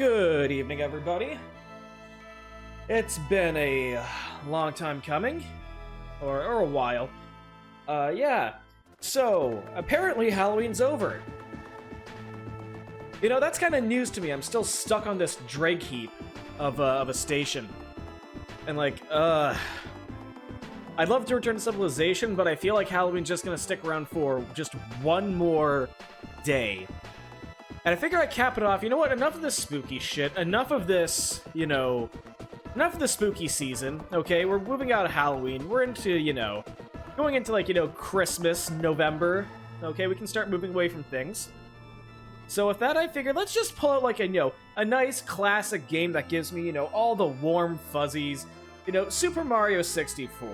Good evening, everybody. It's been a long time coming, or a while. Yeah. So, apparently Halloween's over. You know, that's kind of news to me. I'm still stuck on this drag heap of a station. And I'd love to return to civilization, but I feel like Halloween's just gonna stick around for just one more day. And I figure I cap it off. You know what? Enough of this spooky shit. Enough of this, enough of the spooky season. Okay, we're moving out of Halloween. We're into, going into, Christmas, November. Okay, we can start moving away from things. So with that, I figured let's just pull out, a nice classic game that gives me, all the warm fuzzies. Super Mario 64.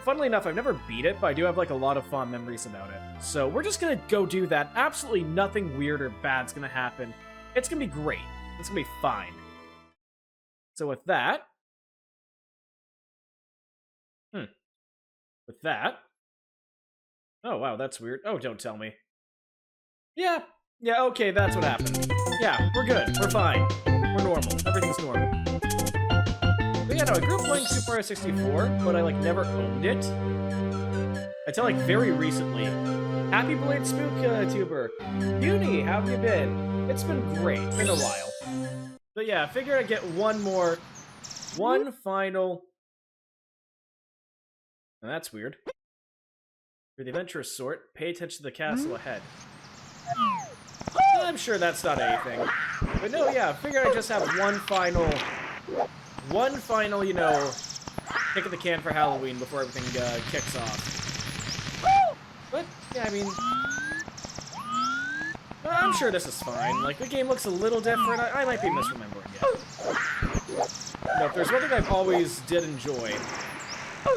Funnily enough, I've never beat it, but I do have, a lot of fond memories about it. So we're just gonna go do that. Absolutely nothing weird or bad's gonna happen. It's gonna be great. It's gonna be fine. So with that... With that... Oh, wow, that's weird. Oh, don't tell me. Yeah, okay, that's what happened. Yeah, we're good. We're fine. We're normal. Everything's normal. But yeah, no, I grew up playing Super Mario 64, but I, never owned it. Until, very recently. Happy belated spook, tuber. Uni, how have you been? It's been great. It's been a while. But yeah, I figured I'd get one final... Now, that's weird. For the adventurous sort, pay attention to the castle ahead. I'm sure that's not anything. But no, yeah, I figured I'd just have one final, kick of the can for Halloween before everything kicks off. But, yeah, I mean... I'm sure this is fine. The game looks a little different. I might be misremembering it. No, if there's one thing I've always did enjoy,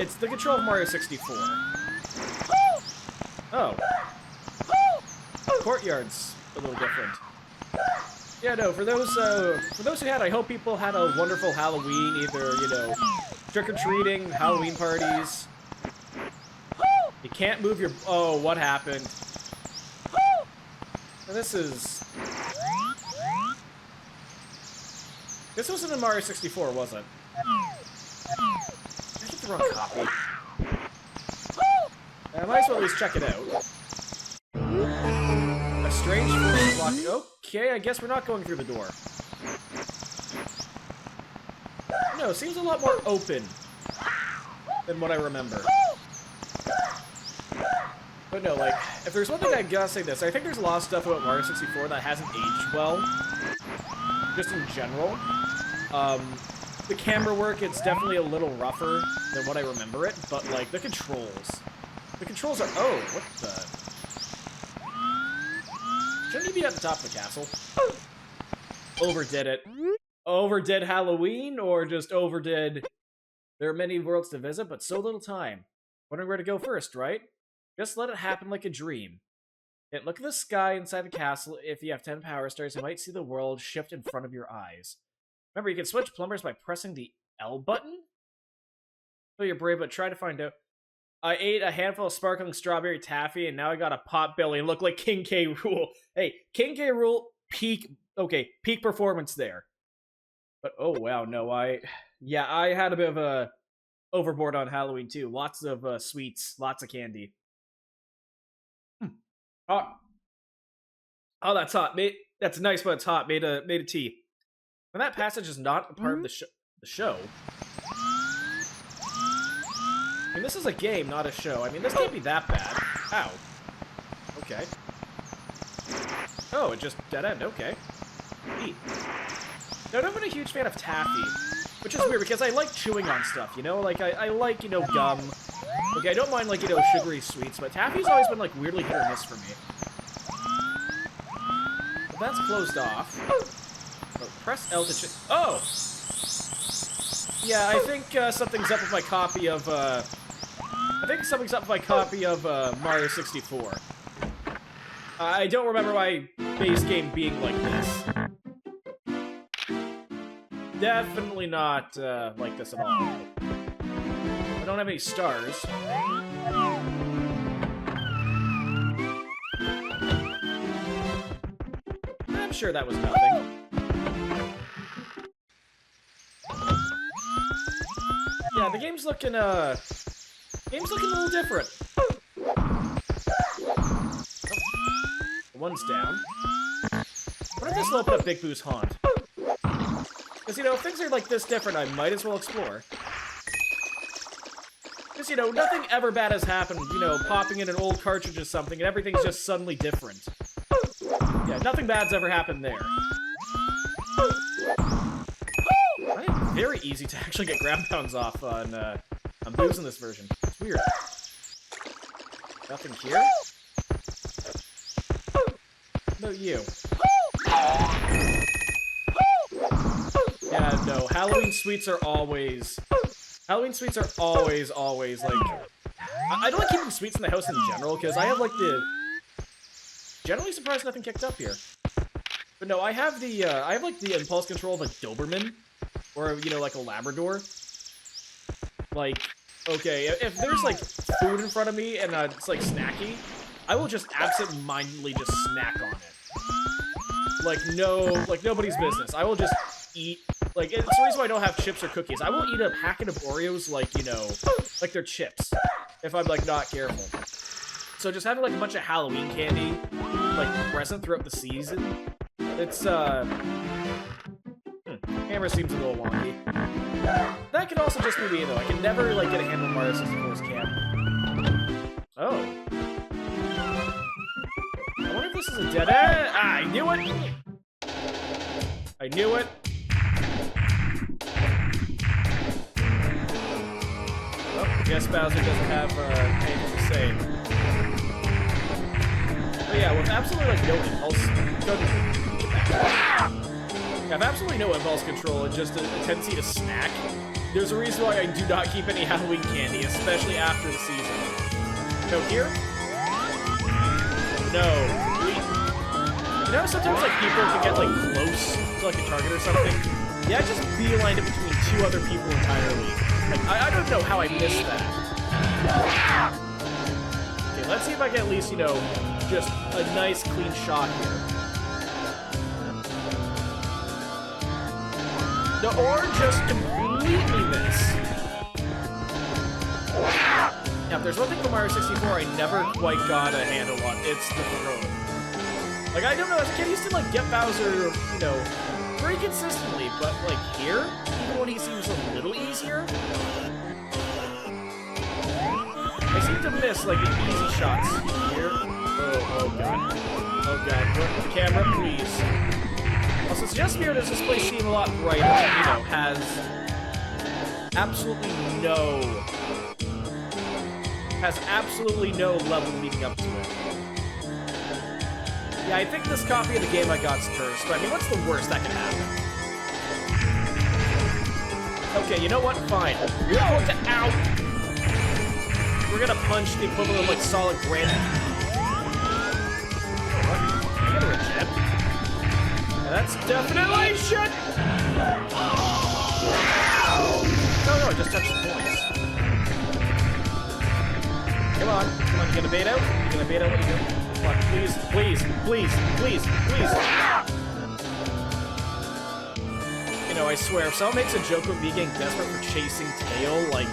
it's the control of Mario 64. Oh. Courtyard's a little different. Yeah, no, for those who had, I hope people had a wonderful Halloween, either, trick-or-treating, Halloween parties. You can't move your... Oh, what happened? Now, this wasn't in Mario 64, was it? I get the wrong copy. I might as well at least check it out. A strange force block. Okay, I guess we're not going through the door. No, it seems a lot more open than what I remember. But no, if there's one thing I gotta say this, I think there's a lot of stuff about Mario 64 that hasn't aged well. Just in general. The camera work, it's definitely a little rougher than what I remember it, but, the controls. The controls are... Oh, what the... Shouldn't he be at the top of the castle? Overdid it. Overdid Halloween, or just overdid... There are many worlds to visit, but so little time. Wondering where to go first, right? Just let it happen like a dream. Yet look at the sky inside the castle. If you have 10 power stars, you might see the world shift in front of your eyes. Remember, you can switch plumbers by pressing the L button? Oh, you're brave, but try to find out. I ate a handful of sparkling strawberry taffy, and now I got a pot belly and look like King K. Rool. Hey, King K. Rool, peak performance there. But, oh, wow, no, I had a bit of a overboard on Halloween, too. Lots of sweets, lots of candy. Oh, that's hot. That's nice, but it's hot. Made a tea. And that passage is not a part of the show. I mean, this is a game, not a show. I mean, this can't be that bad. Ow. Okay. Oh, it just dead end. Okay. Neat. Now, I've been a huge fan of taffy, which is weird because I like chewing on stuff, I like, gum. Okay, I don't mind, sugary sweets, but taffy's always been, weirdly hit or miss for me. But that's closed off. Oh, press L to Oh! Yeah, I think something's up with my copy of, Mario 64. I don't remember my base game being like this. Definitely not, like this at all. I don't have any stars. I'm sure that was nothing. Yeah, the game's looking a little different. Oh, one's down. What if this will open up Big Boo's haunt? Because, you know, if things are like this different, I might as well explore. Because, you know, nothing ever bad has happened, you know, popping in an old cartridge or something, and everything's just suddenly different. Yeah, nothing bad's ever happened there. I think it's very easy to actually get ground pounds off on Boos in this version. It's weird. Nothing here? No, you. Yeah, no, Halloween sweets are always, like, I don't like keeping sweets in the house in general, because I have, like, generally surprised nothing kicked up here. But no, I have like, the impulse control of a Doberman, or, you know, like a Labrador. Like, okay, if there's, like, food in front of me and it's, like, snacky, I will just absent-mindedly just snack on it. Like, nobody's business. I will just eat, like, it's the reason why I don't have chips or cookies. I will eat a packet of Oreos like, you know, like they're chips, if I'm, like, not careful. So just having, like, a bunch of Halloween candy, like, present throughout the season, it's, camera seems a little wonky. That could also just be me, though. I can never, like, get a handle on Mario 64's camera. Oh. I wonder if this is a dead end. Ah, I knew it! I knew it. Oh, I guess Bowser doesn't have anything to say. But yeah, with absolutely, like, no impulse... I have absolutely no impulse control and just a tendency to snack. There's a reason why I do not keep any Halloween candy, especially after the season. No, here? No. You know, sometimes, like, people can get, like, close to, like, a target or something? Yeah, I just beelined it between two other people entirely. Like, I don't know how I missed that. Okay, let's see if I can at least, you know, just a nice, clean shot here. No, or just completely miss. Now, if there's one thing from Mario 64 I never quite got a handle on, it's the throwing. Like, I don't know, as a kid, I used to, like, get Bowser, you know, pretty consistently, but, like, here, even when he seems a little easier, I seem to miss, like, the easy shots here. Oh god. Oh god, work the camera, please. Also, it's just weird as this place seems a lot brighter, you know, has absolutely no level leading up to it. Yeah, I think this copy of the game I got's cursed, but I mean, what's the worst that can happen? Okay, you know what? Fine. We're going to out. We're gonna punch the equivalent of, like, solid granite. What? I got a reject. That's definitely shit! No, I just touched the points. Come on, you gonna bait out? You gonna bait out what you do? Come on, please. You know, I swear, if someone makes a joke of me getting desperate for chasing tail, like,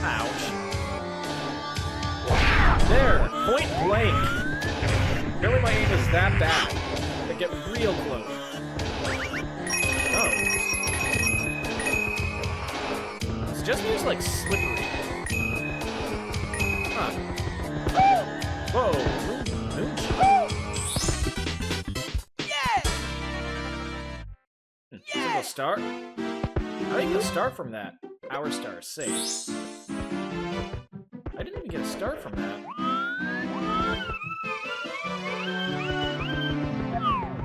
ouch. There, point blank. Apparently my aim is that bad. They get real close. Oh. It's just means like slippery. Huh. Whoa. Moonshine. Yeah! Single star? How do you get a star from that? Power star, safe. I didn't even get a star from that.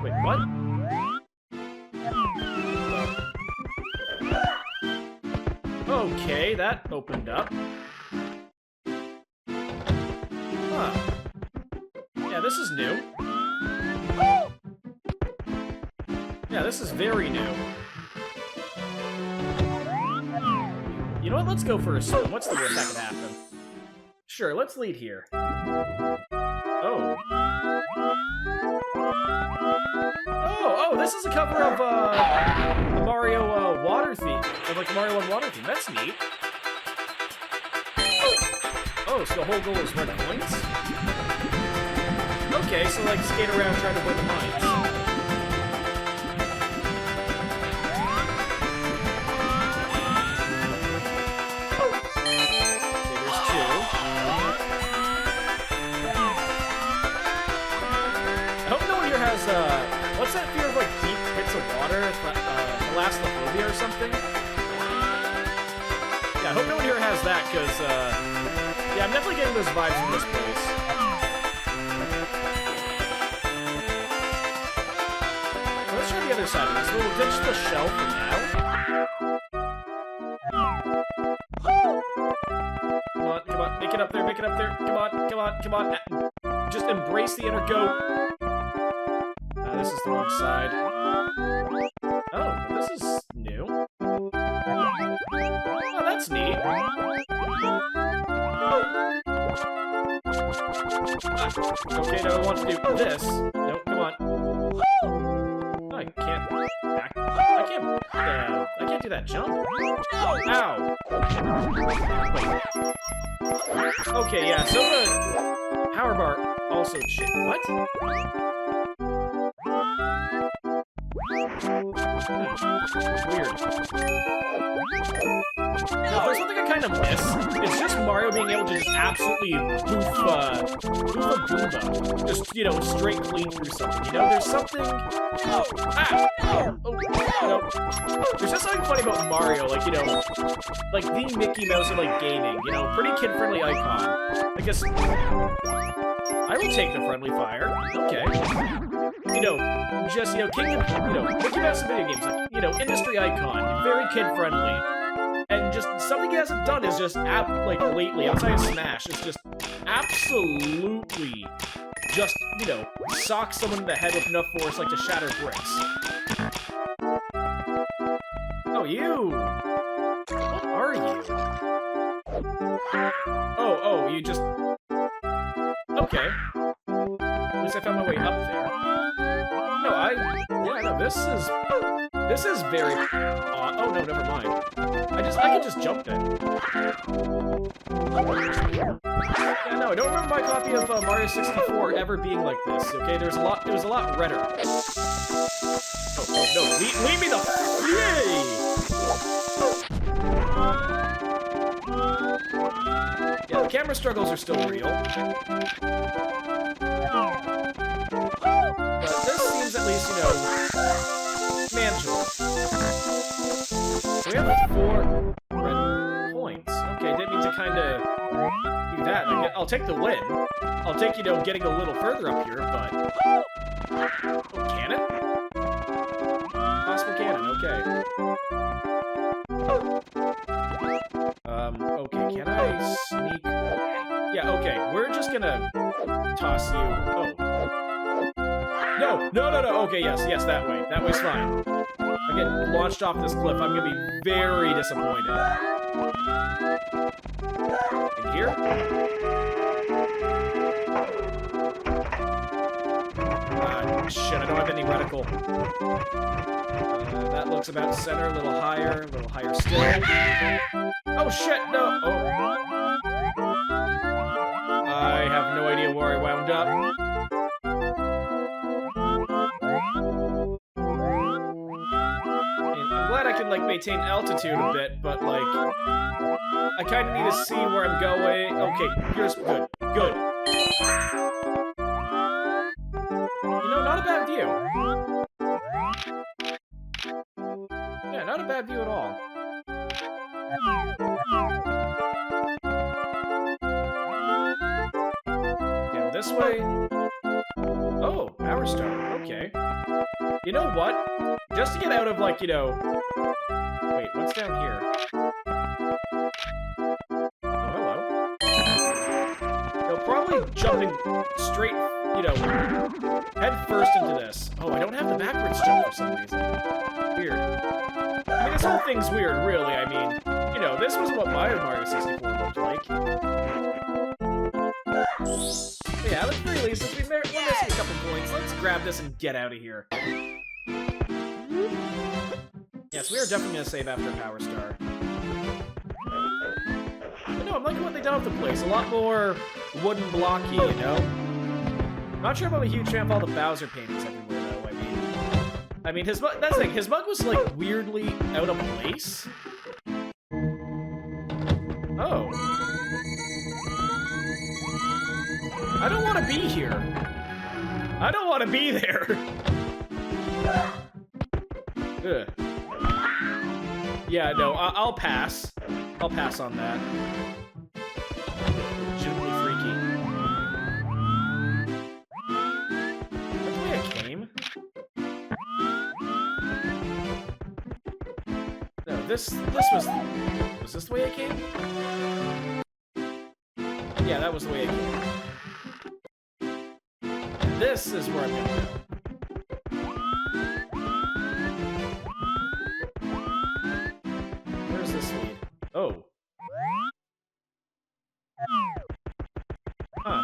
Wait, what? Okay, that opened up. Huh. Yeah, this is new. Yeah, this is very new. You know what? Let's go for a swim. What's the worst that could happen? Sure, let's lead here. Oh, this is a cover of a Mario water theme, of like the Mario 1 water theme. That's neat. Oh, so the whole goal is red coins? Okay, so like skate around trying to win the mines. What's that fear of, like, deep pits of water? Thalassophobia or something? Yeah, I hope no one here has that, because, yeah, I'm definitely getting those vibes from this place. Well, let's try the other side of this. We'll ditch the shell for now. Come on, come on, make it up there, make it up there. Come on, come on, come on. Just embrace the inner goat. This is the wrong side. Oh, this is new. Oh, that's neat. Okay, no, I want to do this. No, come on. Oh, I can't do that jump. Ow. Okay, yeah, so the power bar also what? Weird. Now, if there's one thing I kind of miss, it's just Mario being able to just absolutely poof a Goomba. Just, you know, straight clean through something. You know, there's something... Oh, no. There's just something funny about Mario, like, you know, like the Mickey Mouse of, like, gaming. You know, pretty kid-friendly icon. I guess... I will take the friendly fire. Okay. You know, just, you know, king of, you know, Mickey Mouse of video games, like, you know, industry icon, very kid-friendly. And just, something he hasn't done is just, like, lately, outside of Smash, it's just absolutely just, you know, sock someone in the head with enough force, like, to shatter bricks. Oh, you! What are you? Oh, you just... Okay. At least I found my way up there. No, yeah, no, this is very odd. Oh, no, never mind. I can just jump it. Yeah, no, I don't remember my copy of Mario 64 ever being like this, okay? It was a lot redder. Oh, no, leave me the... Yay! Yeah, the camera struggles are still real. But this seems at least, you know, manageable. We have 4 red points. Okay, didn't mean to kind of do that. I'll take the win. I'll take, you know, getting a little further up here, but... Oh, cannon? Possible cannon, okay. Okay, can I sneak? Yeah, okay, we're just gonna toss you. Oh. No, okay, yes, that way. That way's fine. I get launched off this cliff, I'm gonna be very disappointed. In here? Shit, I don't have any reticle. That looks about center, a little higher still. Oh shit, no! Oh. I have no idea where I wound up. I'm glad I can, like, maintain altitude a bit, but, like, I kind of need to see where I'm going. Okay, here's good. Good. You know, not a bad view. Yeah, not a bad view at all. Yeah, this way. Oh, Power Stone. Okay. You know what? Just to get out of, like, you know... Wait, what's down here? Oh, hello. No, probably jumping straight, you know, head first into this. Oh, I don't have the backwards jump for some reason. Weird. I mean, this whole thing's weird, really. I mean, you know, this was what my Mario 64 looked like. Yeah, at the very least, we're missing a couple points. Let's grab this and get out of here. Yes, we are definitely gonna save after Power Star. But no, I'm liking what they done with the place. A lot more wooden blocky, you know? Not sure if I'm a huge fan of all the Bowser paintings everywhere, though. I mean, his mug. That's the thing. His mug was like weirdly out of place. Oh. I don't want to be here. I don't want to be there. Ugh. Yeah, no, I'll pass. I'll pass on that. Legitimately freaky. That's the way I came. No, this was this the way I came? Yeah, that was the way I came. This is where I'm gonna go. Where's this lead? Oh. Huh.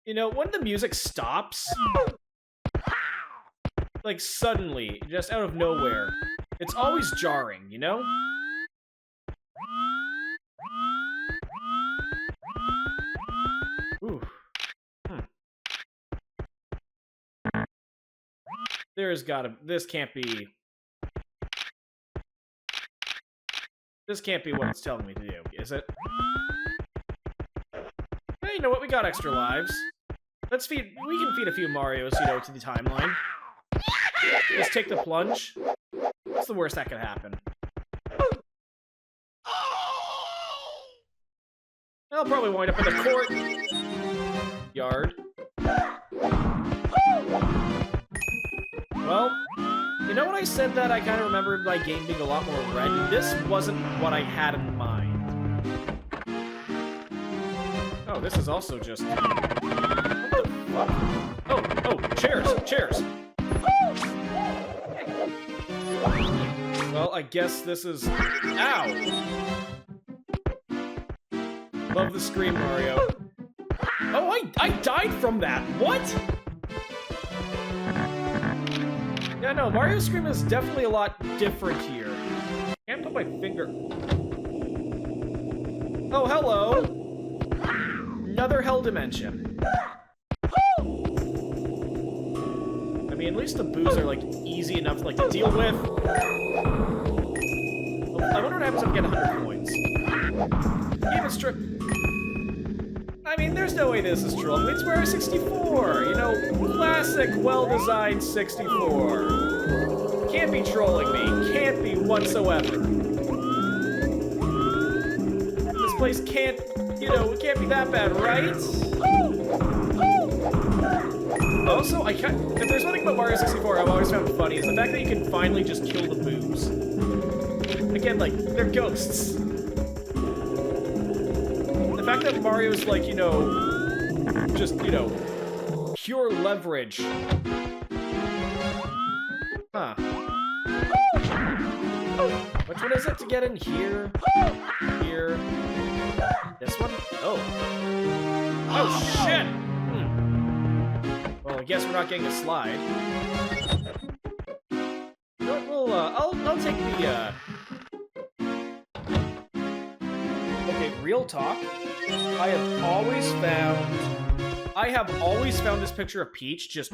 You know, when the music stops, like suddenly, just out of nowhere, it's always jarring, you know? Ooh. There's gotta... This can't be what it's telling me to do, is it? Hey, you know what? We got extra lives. Let's feed... We can feed a few Marios, you know, to the timeline. Just take the plunge. What's the worst that could happen? I'll probably wind up in the courtyard. Well, you know when I said that I kind of remembered my game being a lot more red? This wasn't what I had in mind. Oh, this is also just... What the fuck? Oh, chairs! Well, I guess this is... Ow! Love the scream, Mario. Oh, I died from that! What?! Yeah, no, Mario's Scream is definitely a lot different here. Can't put my finger... Oh, hello! Another hell dimension. I mean, at least the boos are, like, easy enough, like, to deal with. I wonder what happens if I get 100 points. Game is I mean, there's no way this is trolling. It's Mario 64! You know, classic, well-designed 64. Can't be trolling me. Can't be whatsoever. This place can't, you know, it can't be that bad, right? Also, if there's one thing about Mario 64 I've always found funny is the fact that you can finally just kill the boos. Again, like, they're ghosts. The fact that Mario's, like, you know, just, you know, pure leverage. Huh. Which one is it to get in? Here? Here? This one? Oh. Oh, shit! Well, I guess we're not getting a slide. Well, I'll take the, Okay, real talk. I have always found this picture of Peach just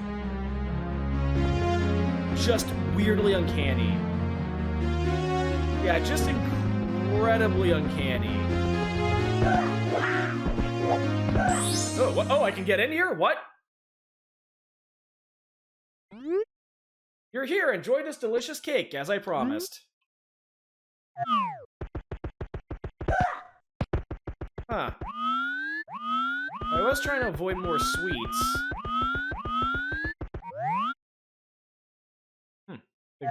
weirdly uncanny. Yeah, just incredibly uncanny. Oh, what? Oh, I can get in here? What? You're here. Enjoy this delicious cake, as I promised. Huh. I was trying to avoid more sweets. Big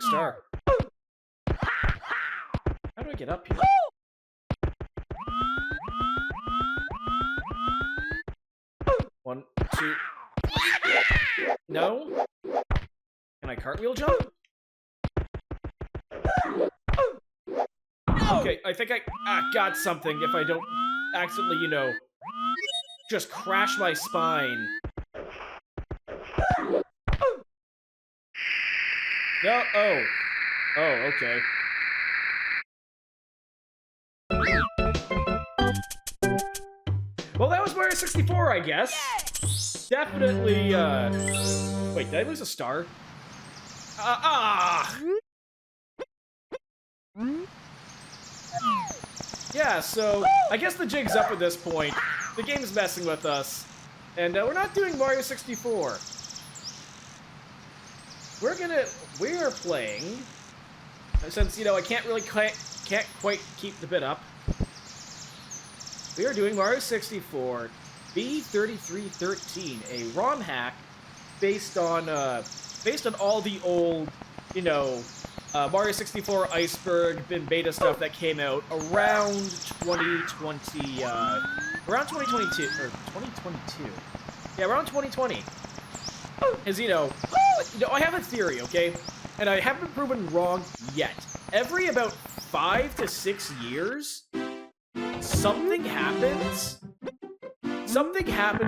star. How do I get up here? One, two... No? Can I cartwheel jump? Okay, I think I got something if I don't accidentally, you know, just crash my spine. No, oh. Oh, okay. Well, that was Mario 64, I guess. Definitely, Wait, did I lose a star? Yeah, so, I guess the jig's up at this point. The game's messing with us. And, we're not doing Mario 64. We are playing... Since, you know, I can't quite keep the bit up. We are doing Mario 64 B3313, a ROM hack based on all the old, you know, Mario 64 Iceberg and beta stuff that came out around 2020, around 2022 or 2022. Yeah, around 2020. As you know, I have a theory, okay, and I haven't been proven wrong yet. Every about 5 to 6 years. Something happens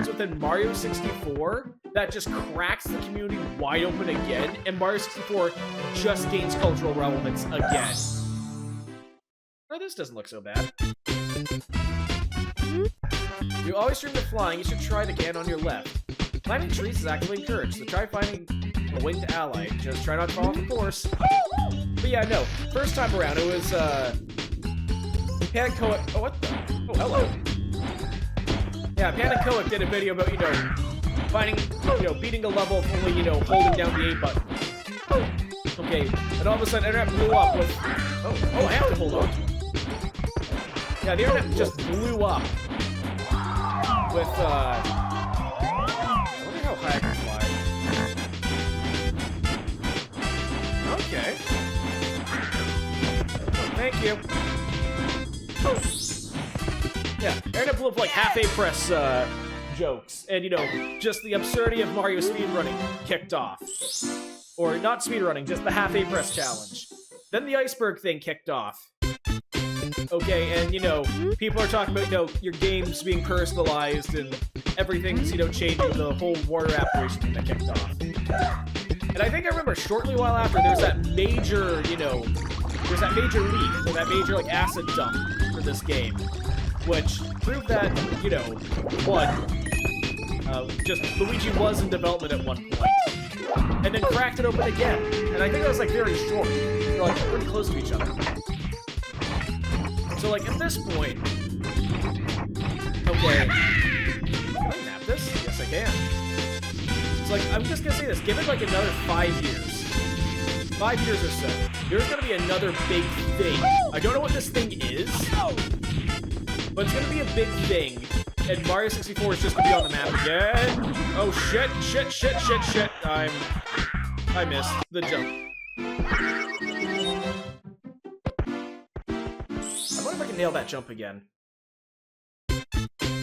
within Mario 64 that just cracks the community wide open again, and Mario 64 just gains cultural relevance again. Oh, this doesn't look so bad. You always dream of flying, you should try the can on your left. Climbing trees is actively encouraged, so try finding a winged ally. Just try not to fall off the course. But yeah, no, first time around, it was, Pancoic. Oh, what the? Oh, hello. Yeah, Pancoic did a video about, you know, finding, you know, beating a level of only, you know, holding down the A button. Okay, and all of a sudden, internet blew up with. Oh, I have to hold on. Yeah, the internet just blew up with, I wonder how high I can fly. Okay. Oh, thank you. Yeah, internet blew up like half-A press jokes, and you know, just the absurdity of Mario speedrunning kicked off. Or not speedrunning, just the half-A press challenge. Then the iceberg thing kicked off. Okay, and you know, people are talking about, you know, your games being personalized and everything's, you know, changing, the whole water operation thing that kicked off. And I think I remember shortly while after, there's that major, you know, there's that major leak, or that major, like, acid dump for this game, which proved that, you know, one, just Luigi was in development at one point, and then cracked it open again, and I think that was, like, very short. They're, like, pretty close to each other. So, like, at this point, okay, can I nap this? Yes, I can. So, like, I'm just gonna say this, give it, like, another 5 years. 5 years or so, there's gonna be another big thing. I don't know what this thing is, but it's gonna be a big thing, and Mario 64 is just gonna be on the map again. Oh shit, shit. I missed the jump. I wonder if I can nail that jump again.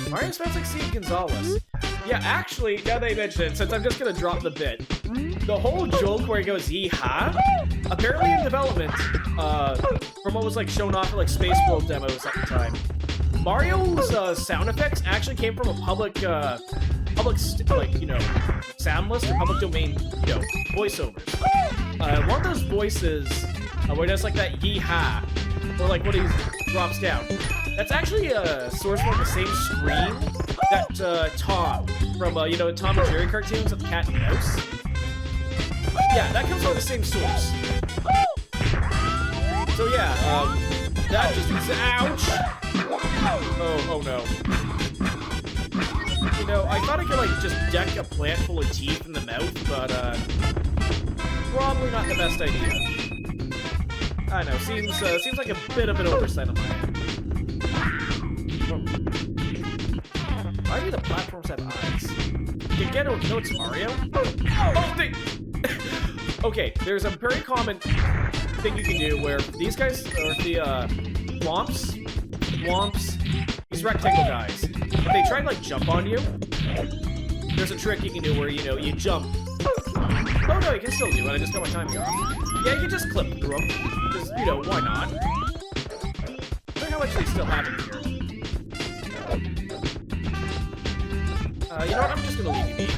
Mario smells like Steve Gonzalez. Yeah, actually, now that you mention it, since I'm just gonna drop the bit, the whole joke where he goes, yeehaw, apparently in development, from what was, like, shown off at, like, Space World demos at the time, Mario's, sound effects actually came from a public, like, you know, sound list or public domain, you know, voiceovers. One of those voices, where there's, like, that yeehaw, or, like, when he drops down, that's actually a source from the same screen that, Tom, from, you know, Tom and Jerry cartoons of the Cat and Mouse. Yeah, that comes from the same source. So yeah, that just means, ouch! Oh no. You know, I thought I could, like, just deck a plant full of teeth in the mouth, but, probably not the best idea. I know, seems like a bit of an oversight on my end. Oh. Why do the platforms have eyes? You get it, no, it's Mario? Oh, okay, there's a very common thing you can do where these guys, or the, Womps, these rectangle guys, if they try to, like, jump on you, there's a trick you can do where, you know, you jump. Oh no, you can still do it, I just got my timing off. Yeah, you can just clip through them, because, you know, why not? I wonder how much they still have in here. You know what, I'm just gonna leave you be.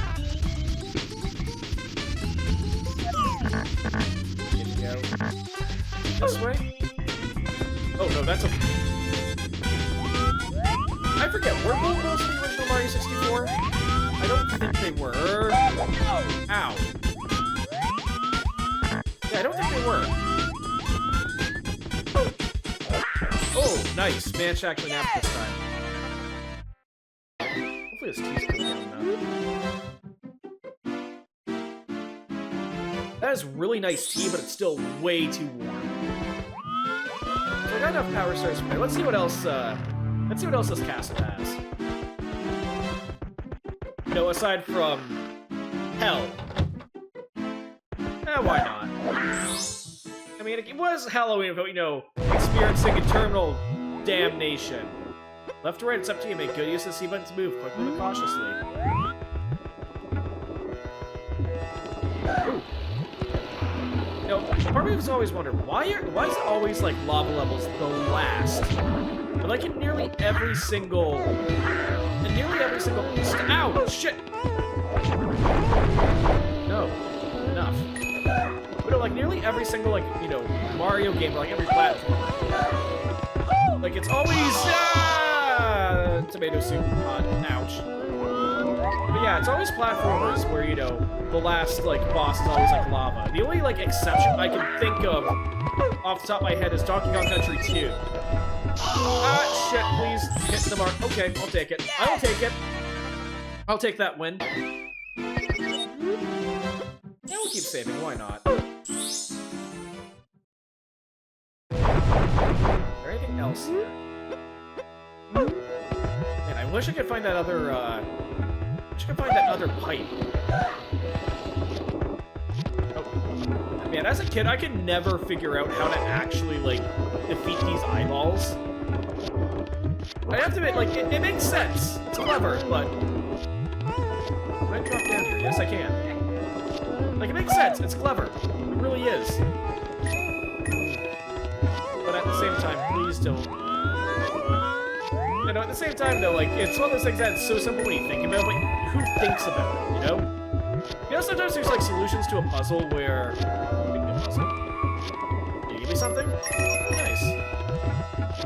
that's a... I forget, were Goombas in the original Mario 64? I don't think they were. Ow. Yeah, I don't think they were. Oh, nice. Manch actually napped this time. Hopefully his teeth cool down now. That is really nice tea, but it's still way too warm. So I got enough power stars from there. Let's see what else, this castle has. You know, aside from hell. Why not? I mean, it was Halloween about, you know, experiencing eternal damnation. Left to right, it's up to you. Make good use of the C button to move quickly but cautiously. Ooh. You know, part of me has always wondered, why is it always, like, lava levels the last? But, like, in nearly every single... Ow! Shit! No. Enough. But, no, like, nearly every single, like, you know, Mario game, like, every platform. Like, it's always... tomato soup. Ouch. But yeah, it's always platformers where, you know, the last, like, boss is always, like, lava. The only, like, exception I can think of off the top of my head is Donkey Kong Country 2. Shit, please hit the mark. Okay, I'll take it. I will take it. I'll take that win. Yeah, we'll keep saving, why not? Is there anything else here? Man, I wish I could find that other, pipe. Oh. Man, as a kid, I could never figure out how to actually, like, defeat these eyeballs. I have to admit, like, it makes sense. It's clever, but... Can I drop down here? Yes, I can. Like, it makes sense. It's clever. It really is. But at the same time, please don't... You know, at the same time, though, like, it's one of those things that's so simple when you think about it, but who thinks about it, you know? You know, sometimes there's, like, solutions to a puzzle where... Can you give me something? Nice.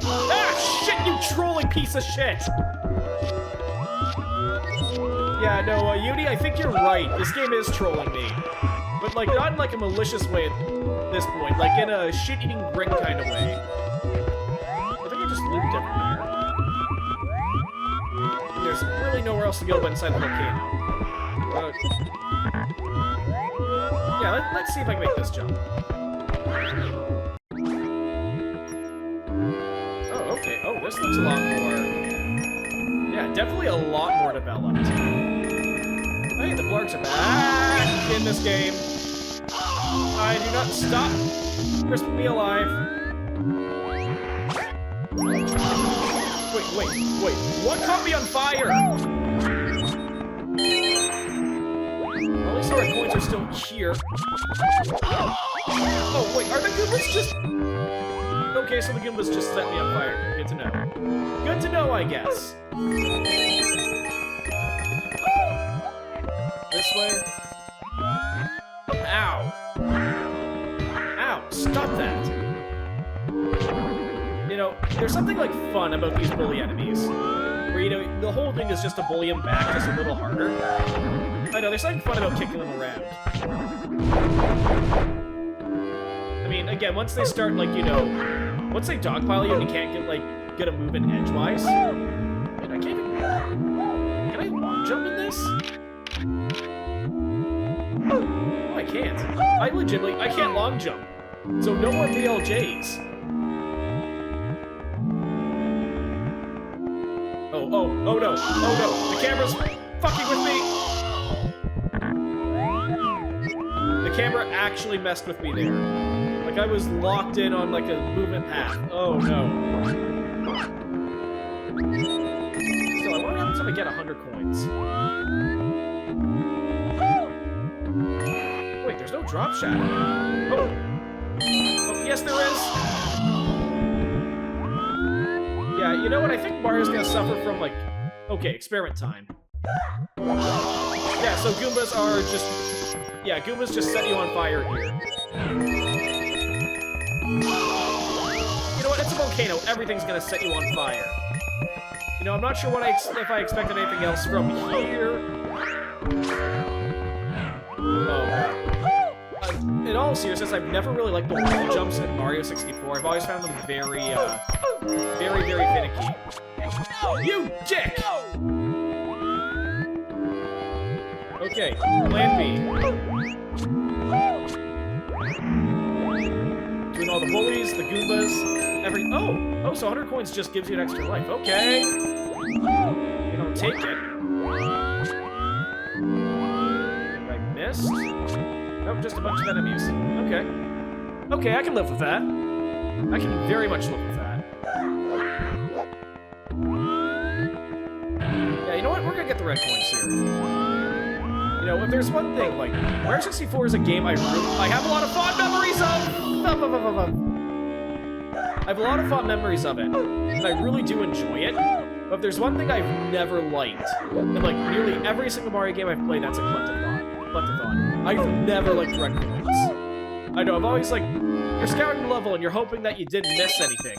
Ah, shit, you trolling piece of shit! Yeah, no, Yudi, I think you're right. This game is trolling me. But, like, not in, like, a malicious way at this point. Like, in a shit-eating grin kind of way. I think I just looped everywhere. There's really nowhere else to go but inside the volcano. Yeah, let's see if I can make this jump. Oh, okay. Oh, this looks a lot more... Yeah, definitely a lot more developed. Hey, the blargs are back in this game. I do not stop crisping me alive. Wait. What caught me on fire? At least our coins are still here. Oh, wait, are the Goombas just... Okay, so the Goombas just set me on fire. Good to know. Good to know, I guess. This way. Ow. Ow, stop that. You know, there's something, like, fun about these bully enemies. Where, you know, the whole thing is just to bully them back just a little harder. I know, there's something fun about kicking them around. I mean, again, once they start, like, you know... Once they dogpile you and you can't get a move in edgewise... Man, I can't even... Can I long jump in this? Oh, I can't. I can't long jump. So no more BLJs. Oh no. The camera's fucking with me. The camera actually messed with me there. Like I was locked in on like a movement path. Oh no. Still, I wonder what happens if I get 100 coins. Wait, there's no drop shadow. Oh, yes there is. Yeah, you know what? I think Mario's gonna suffer from, like... Okay, experiment time. Yeah, so Goombas are just... Yeah, Goombas just set you on fire here. You know what? It's a volcano, everything's gonna set you on fire. You know, I'm not sure if I expected anything else from here. In all seriousness, I've never really liked the wall jumps in Mario 64. I've always found them very, very finicky. You dick! Okay, plan B. Doing all the bullies, the Goombas, Oh, so 100 coins just gives you an extra life. Okay. You don't take it. I missed? Nope, just a bunch of enemies. Okay. Okay, I can live with that. I can very much live with that. Yeah, you know what? We're gonna get the red coins here. You know, if there's one thing, like, Mario 64 is a game I have a lot of fond memories of! I have a lot of fond memories of it, and I really do enjoy it. But if there's one thing I've never liked, and like nearly every single Mario game I've played, that's a Glintathon. I've never liked red coins. I know, I've always like, you're scouting the level and you're hoping that you didn't miss anything.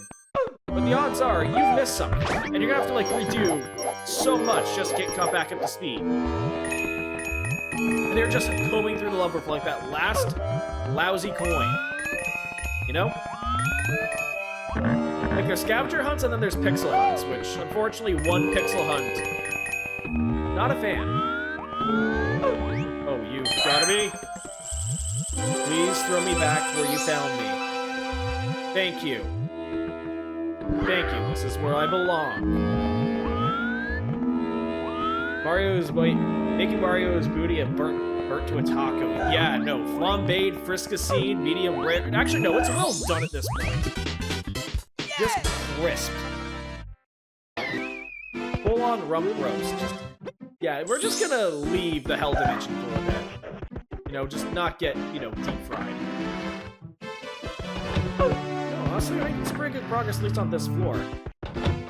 But the odds are, you've missed something, and you're gonna have to like redo so much just to get caught back up to speed. And they're just combing through the level for like that last lousy coin. You know? Like there's scavenger hunts and then there's pixel hunts, which unfortunately one pixel hunt. Not a fan. Oh, you gotta be. Please throw me back where you found me. Thank you. Thank you. This is where I belong. Making Mario's booty a burnt to a taco. Yeah, no, flambéed, fricassee, medium rare. Actually, no, it's well done at this point. Just crisp. Full on rump roast. Yeah, we're just gonna leave the Hell Dimension for a bit. You know, just not get, you know, deep fried. No, honestly, I think it's pretty good progress, at least on this floor.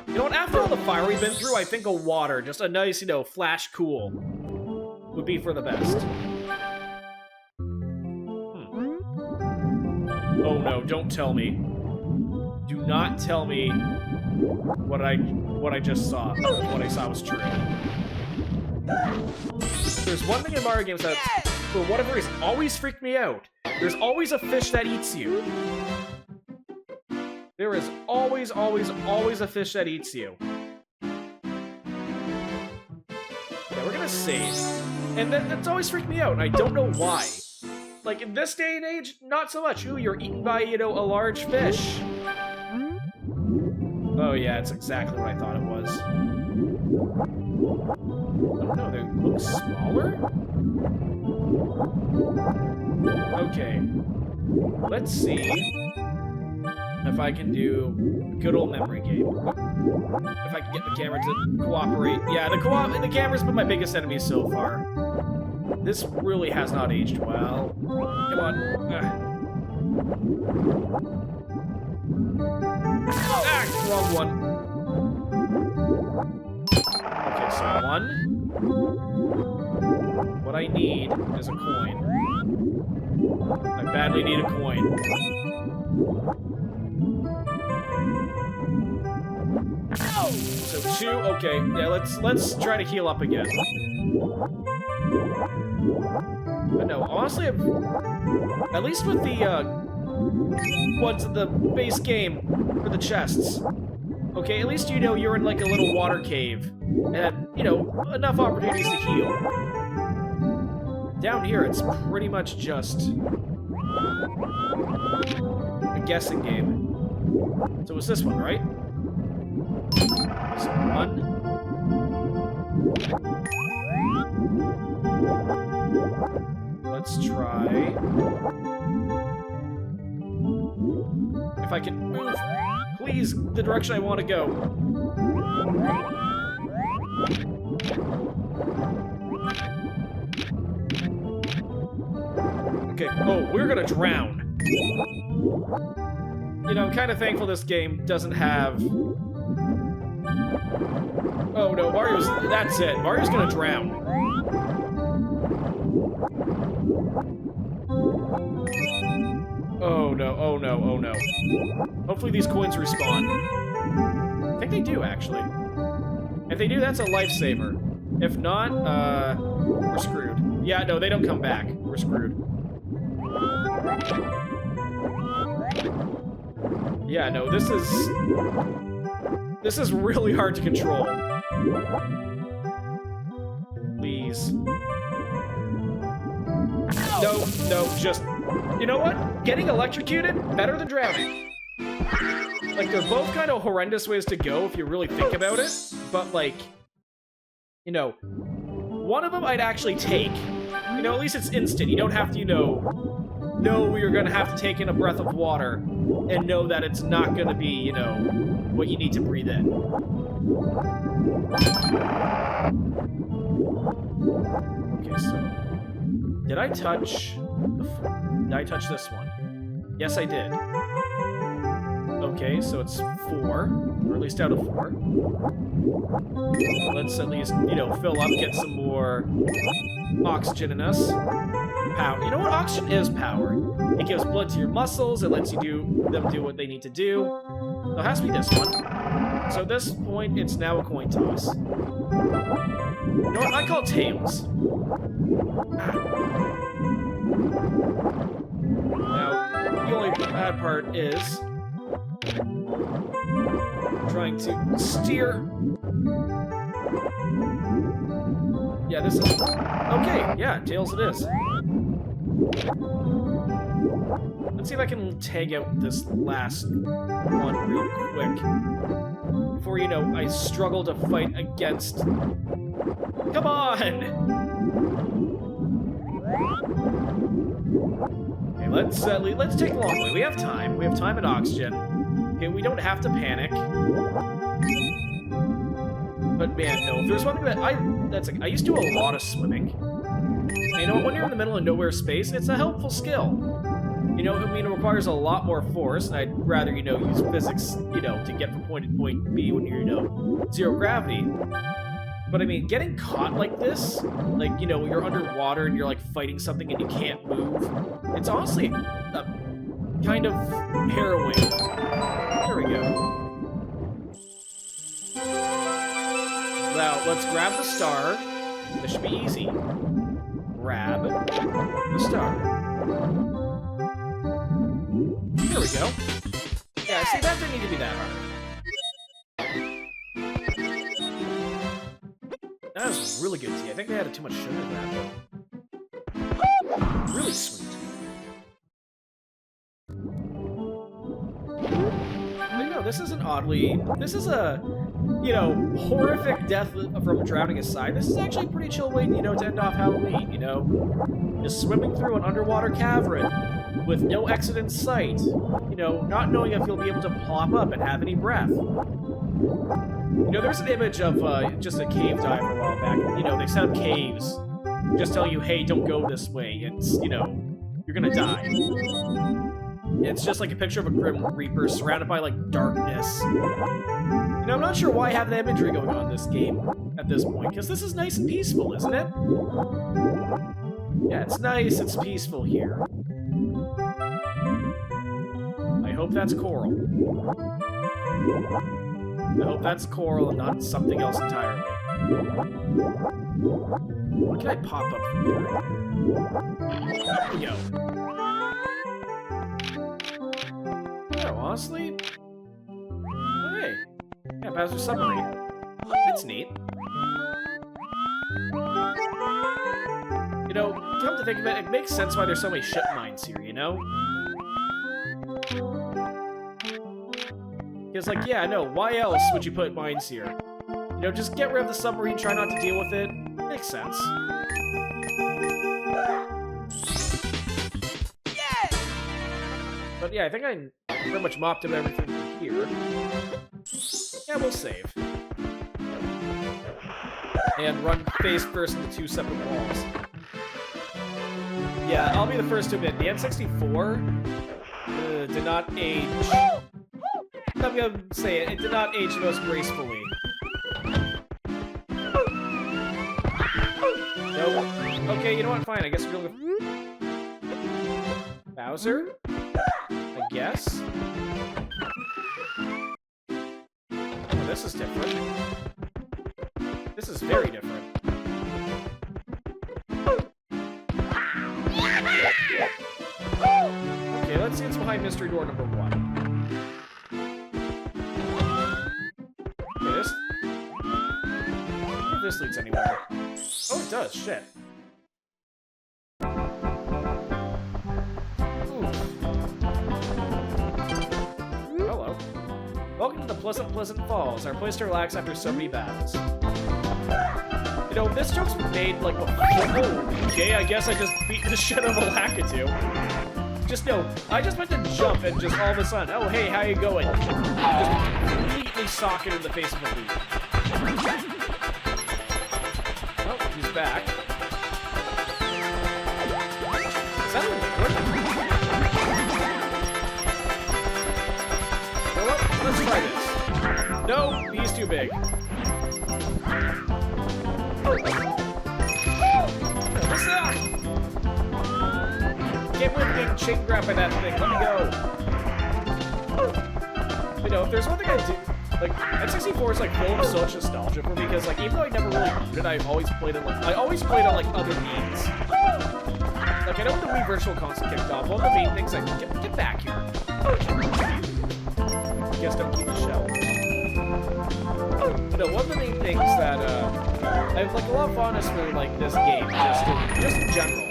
You know what, after all the fire we've been through, I think a water, just a nice, you know, flash cool, would be for the best. Oh no, don't tell me. Do not tell me what I just saw. What I saw was true. There's one thing in Mario games that, for whatever reason, always freaked me out. There's always a fish that eats you. There is always a fish that eats you. Yeah, we're gonna save. And that's always freaked me out, and I don't know why. Like, in this day and age, not so much. Ooh, you're eaten by, you know, a large fish. Oh yeah, it's exactly what I thought it was. Oh no, they look smaller? Okay. Let's see if I can do a good old memory game. If I can get the camera to cooperate. Yeah, the camera's been my biggest enemy so far. This really has not aged well. Come on. Ah, wrong one. Okay, so one. What I need is a coin. I badly need a coin. So two, okay, yeah, let's try to heal up again. But no, honestly, at least with the ones in the base game for the chests, okay, at least you know you're in like a little water cave and, you know, enough opportunities to heal. Down here, it's pretty much just a guessing game. So it's this one, right? So one. Let's try. If I can move, please, the direction I want to go. Okay, oh, we're gonna drown. You know, I'm kind of thankful this game doesn't have... Oh no, that's it. Mario's gonna drown. Oh no, oh no, oh no. Hopefully these coins respawn. I think they do, actually. If they do, that's a lifesaver. If not, we're screwed. Yeah, no, they don't come back. We're screwed. Yeah, no, this is really hard to control. Please. No, no, just... You know what? Getting electrocuted, better than drowning. Like, they're both kind of horrendous ways to go if you really think about it. But, like, you know, one of them I'd actually take. You know, at least it's instant. You don't have to, you know you're going to have to take in a breath of water and know that it's not going to be, you know, what you need to breathe in. Okay, so... Did I touch this one? Yes, I did. Okay, so it's 4, or at least out of 4. Let's at least, you know, fill up, get some more oxygen in us. Power. You know what? Oxygen is power. It gives blood to your muscles. It lets you do what they need to do. So it has to be this one. So at this point, it's now a coin toss. You know what? I call tails. Now, the only bad part is trying to steer. Yeah, this is... Okay, yeah, tails it is. Let's see if I can tag out this last one real quick. Before, you know, I struggle to fight against... Come on! Okay, let's take the long way. We have time. We have time and oxygen. Okay, we don't have to panic. But man, no. If there's one thing that I used to do a lot of swimming. And you know, when you're in the middle of nowhere space, it's a helpful skill. You know, I mean, it requires a lot more force, and I'd rather, you know, use physics, you know, to get from point A to point B when you're, you know, zero gravity. But I mean, getting caught like this, like, you know, you're underwater and you're like fighting something and you can't move, it's honestly kind of harrowing. There we go. Now, let's grab the star. This should be easy. Grab the star. There we go. Yeah, see, that didn't need to be that hard. That was really good tea. I think they added too much sugar to that, though. Really sweet. But no, this isn't oddly... This is a, you know, horrific death from drowning aside. This is actually a pretty chill way, you know, to end off Halloween, you know? Just swimming through an underwater cavern with no exit in sight. You know, not knowing if you'll be able to plop up and have any breath. You know, there's an image of just a cave dive a while back. You know, they set up caves, just telling you, hey, don't go this way. It's, you know, you're gonna die. It's just like a picture of a Grim Reaper surrounded by, like, darkness. You know, I'm not sure why I have the imagery going on in this game at this point, because this is nice and peaceful, isn't it? Yeah, it's nice, it's peaceful here. I hope that's coral. I hope that's coral and not something else entirely. What can I pop up from here? There we go. Oh, honestly? Hey. Yeah, Pastor Submarine. That's neat. You know, come to think of it, it makes sense why there's so many ship mines here, you know? Because, like, yeah, no, why else would you put mines here? You know, just get rid of the submarine, try not to deal with it. Makes sense. Yeah! But yeah, I think I pretty much mopped up everything here. Yeah, we'll save. And run face first into 2 separate walls. Yeah, I'll be the first to admit, the N64 did not age... I'm gonna say it, it did not age most gracefully. Nope. Okay, you know what? Fine, I guess we're gonna go... Bowser? I guess? this is different. This is very different. Okay, let's see what's behind mystery door number 1. Okay, this... I wonder if this leads anywhere. Oh, it does. Shit. Ooh. Hello. Welcome to the Pleasant Falls, our place to relax after so many battles. You know, this joke's made, like, oh, okay, I guess I just beat the shit out of a Lakitu. Just know, I just went to jump and just all of a sudden, oh, hey, how you going? Just completely sock it in the face of a leaf. Oh, he's back. Is that a liquid? You know what? Let's try this. No, he's too big. What's that? Can't win being chain grabbed by that thing. Let me go. You know, if there's one thing I do, like, N64 is like full of such nostalgia for me because, like, even though I never really owned it, I always played it. Like, I always played on like other means. Like, I know when the Wii Virtual Console kicked off, one of the main things I get back here. I guess don't keep the shell. You know, one of the main things that I have like a lot of fondness for like this game, just in general.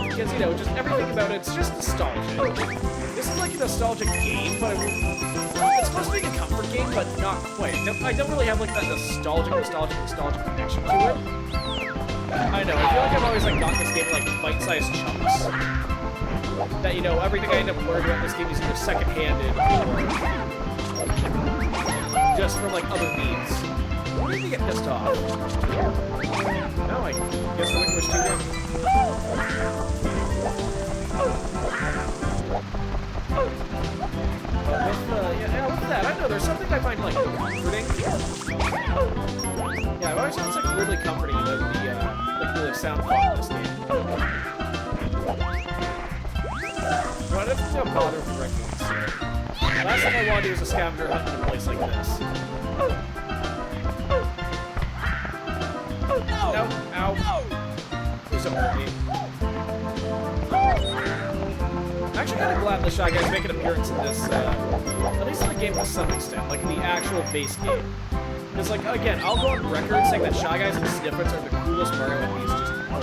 Because, you know, just everything about it's just nostalgic. This is like a nostalgic game, but it's supposed to be a comfort game, but not quite. I don't really have like that nostalgic connection to it. I know, I feel like I've always like got this game like bite-sized chunks. That, you know, everything I end up learning about this game is either second-handed or just from like other means. When did you get pissed off? No, I guess the wind was too good. Yeah, what's that? I know, there's something I find, like, comforting. Yeah, I've always found something really comforting about the sound quality of this game. Well, I don't think I'll bother with raccoons here. Last thing I want to do is a scavenger hunt in a place like this. No! Ow! Please don't hurt me. I'm actually kind of glad the Shy Guys make an appearance in this, at least in the game to some extent, like in the actual base game. Because, like, again, I'll go on record saying that Shy Guys and Snippets are the coolest Mario enemies just around.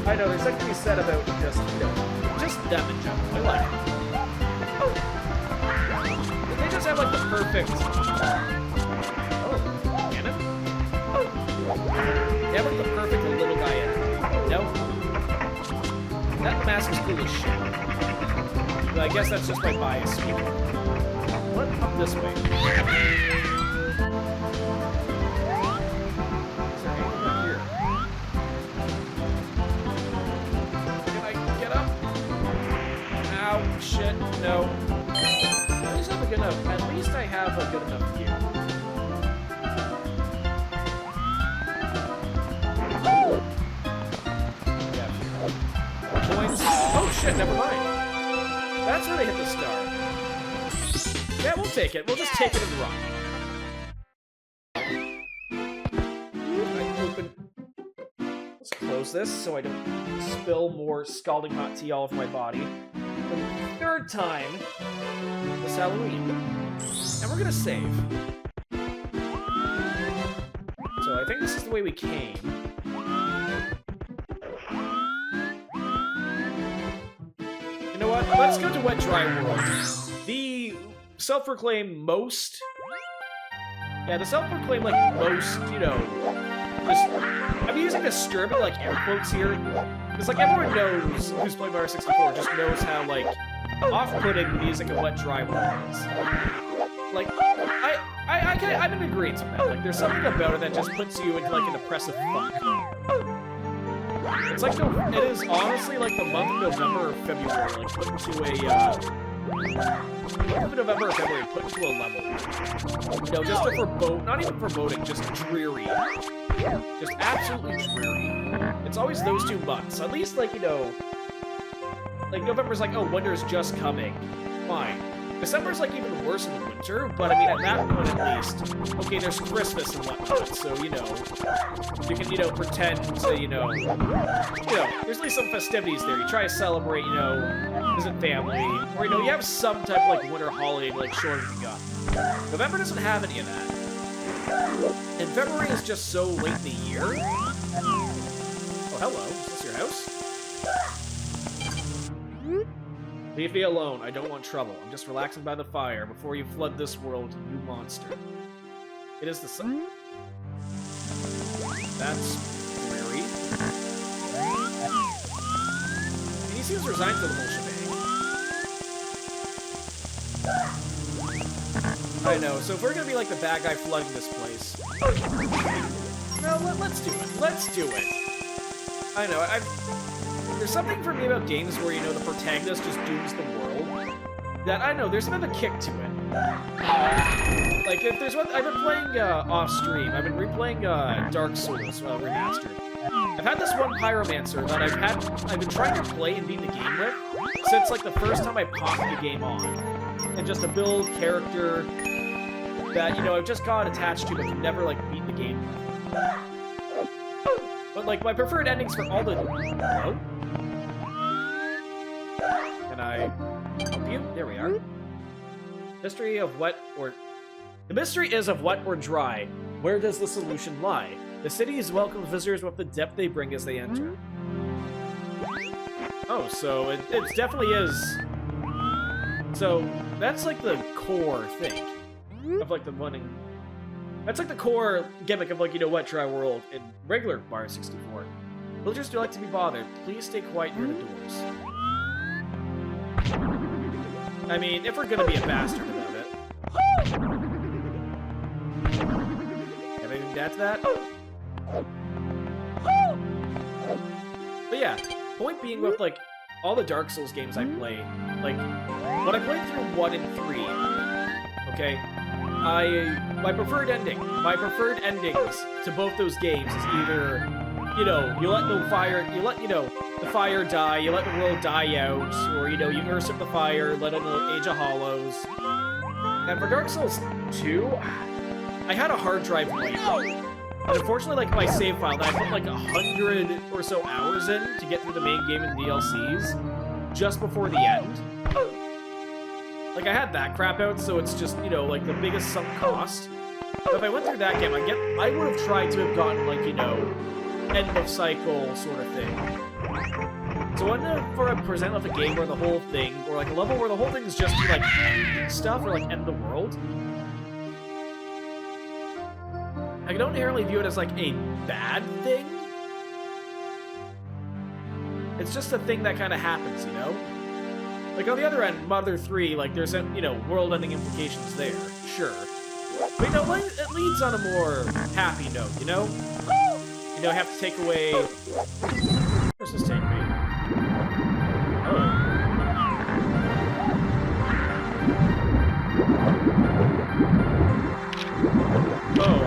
I know, there's something to be said about just, you know, just them in general. I like it. They just have, like, the perfect... Oh, cannon? They have, like, the perfect little guy in it. No? That mask is cool as shit. But I guess that's just my bias. What? Up this way. Is there anything up here? Can I get up? Ow, shit, no. At least I have a good enough. At least I have a good enough view. Oh shit, never mind. That's where they hit the star. Yeah, we'll take it. We'll just take it and run. Let's close this so I don't spill more scalding hot tea all over my body. For the third time this Halloween. And we're gonna save. So I think this is the way we came. You know what? Let's go to Wet Dry World. The self-proclaimed most... Yeah, the self-proclaimed, like, most, you know... Just... I'm using disturbing, like, air quotes here. Because, like, everyone knows who's played Mario 64 just knows how, like, off-putting the music of Wet Dry World is. Like, I'm in agreement with that. Like, there's something about it that just puts you into, like, an oppressive funk. It's like, it is honestly like the month of November or February, like, put into a, month of November or February, put into a level. You know, just a not even foreboding, just dreary. Just absolutely dreary. It's always those 2 months. At least, like, you know, like, November's like, oh, winter's just coming. Fine. December's like even worse in the winter, but I mean at that point at least, okay, there's Christmas and whatnot, so you know, you can, you know, pretend to, you know, there's at least some festivities there. You try to celebrate, you know, visit family, or you know, you have some type of like winter holiday like shorter than got. November doesn't have any of that. And February is just so late in the year. Oh, hello. Is this your house? Leave me alone. I don't want trouble. I'm just relaxing by the fire before you flood this world, you monster. It is the sun. That's dreary. And he seems resigned to the whole shebang. I know. So if we're gonna be like the bad guy flooding this place, no, let's do it. Let's do it. I know. There's something for me about games where, you know, the protagonist just dooms the world. That, I know, there's a bit of a kick to it. Like, if there's one... I've been playing off-stream. I've been replaying Dark Souls Remastered. I've had this one Pyromancer that I've been trying to play and beat the game with since, like, the first time I popped the game on. And just a build character that, you know, I've just got attached to but can never, like, beat the game with. But, like, my preferred endings for all the... Hello? Can I help you? There we are. Mystery of wet or... The mystery is of wet or dry. Where does the solution lie? The city welcomes visitors with the depth they bring as they enter. Oh, so it definitely is... So, that's like the core thing. Of like the one in... That's like the core gimmick of like, you know, wet, dry world in regular Mario 64. Villagers do like to be bothered. Please stay quiet near the doors. I mean, if we're gonna be a bastard about it. Have anything to add to that? But yeah, point being with, like, all the Dark Souls games I play, like, when I played through 1 and 3, okay, my preferred endings to both those games is either, you know, you let the fire die, you let the world die out, or, you know, you immerse in the fire, let in the Age of Hollows. And for Dark Souls 2, I had a hard drive wipe. And unfortunately, like, my save file that I put like 100 or so hours in to get through the main game and DLCs just before the end. Like, I had that crap out, so it's just, you know, like, the biggest sunk cost. But if I went through that game, I would have tried to have gotten, like, you know, end of cycle sort of thing. So whenever I present with a game where the whole thing, or like a level where the whole thing is just to, like, end stuff, or like end the world, I don't inherently view it as, like, a bad thing. It's just a thing that kind of happens, you know? Like, on the other end, Mother 3, like, there's, you know, world-ending implications there, sure. But, you know, it leads on a more happy note, you know? You know, I have to take away... Where's this take me? Oh,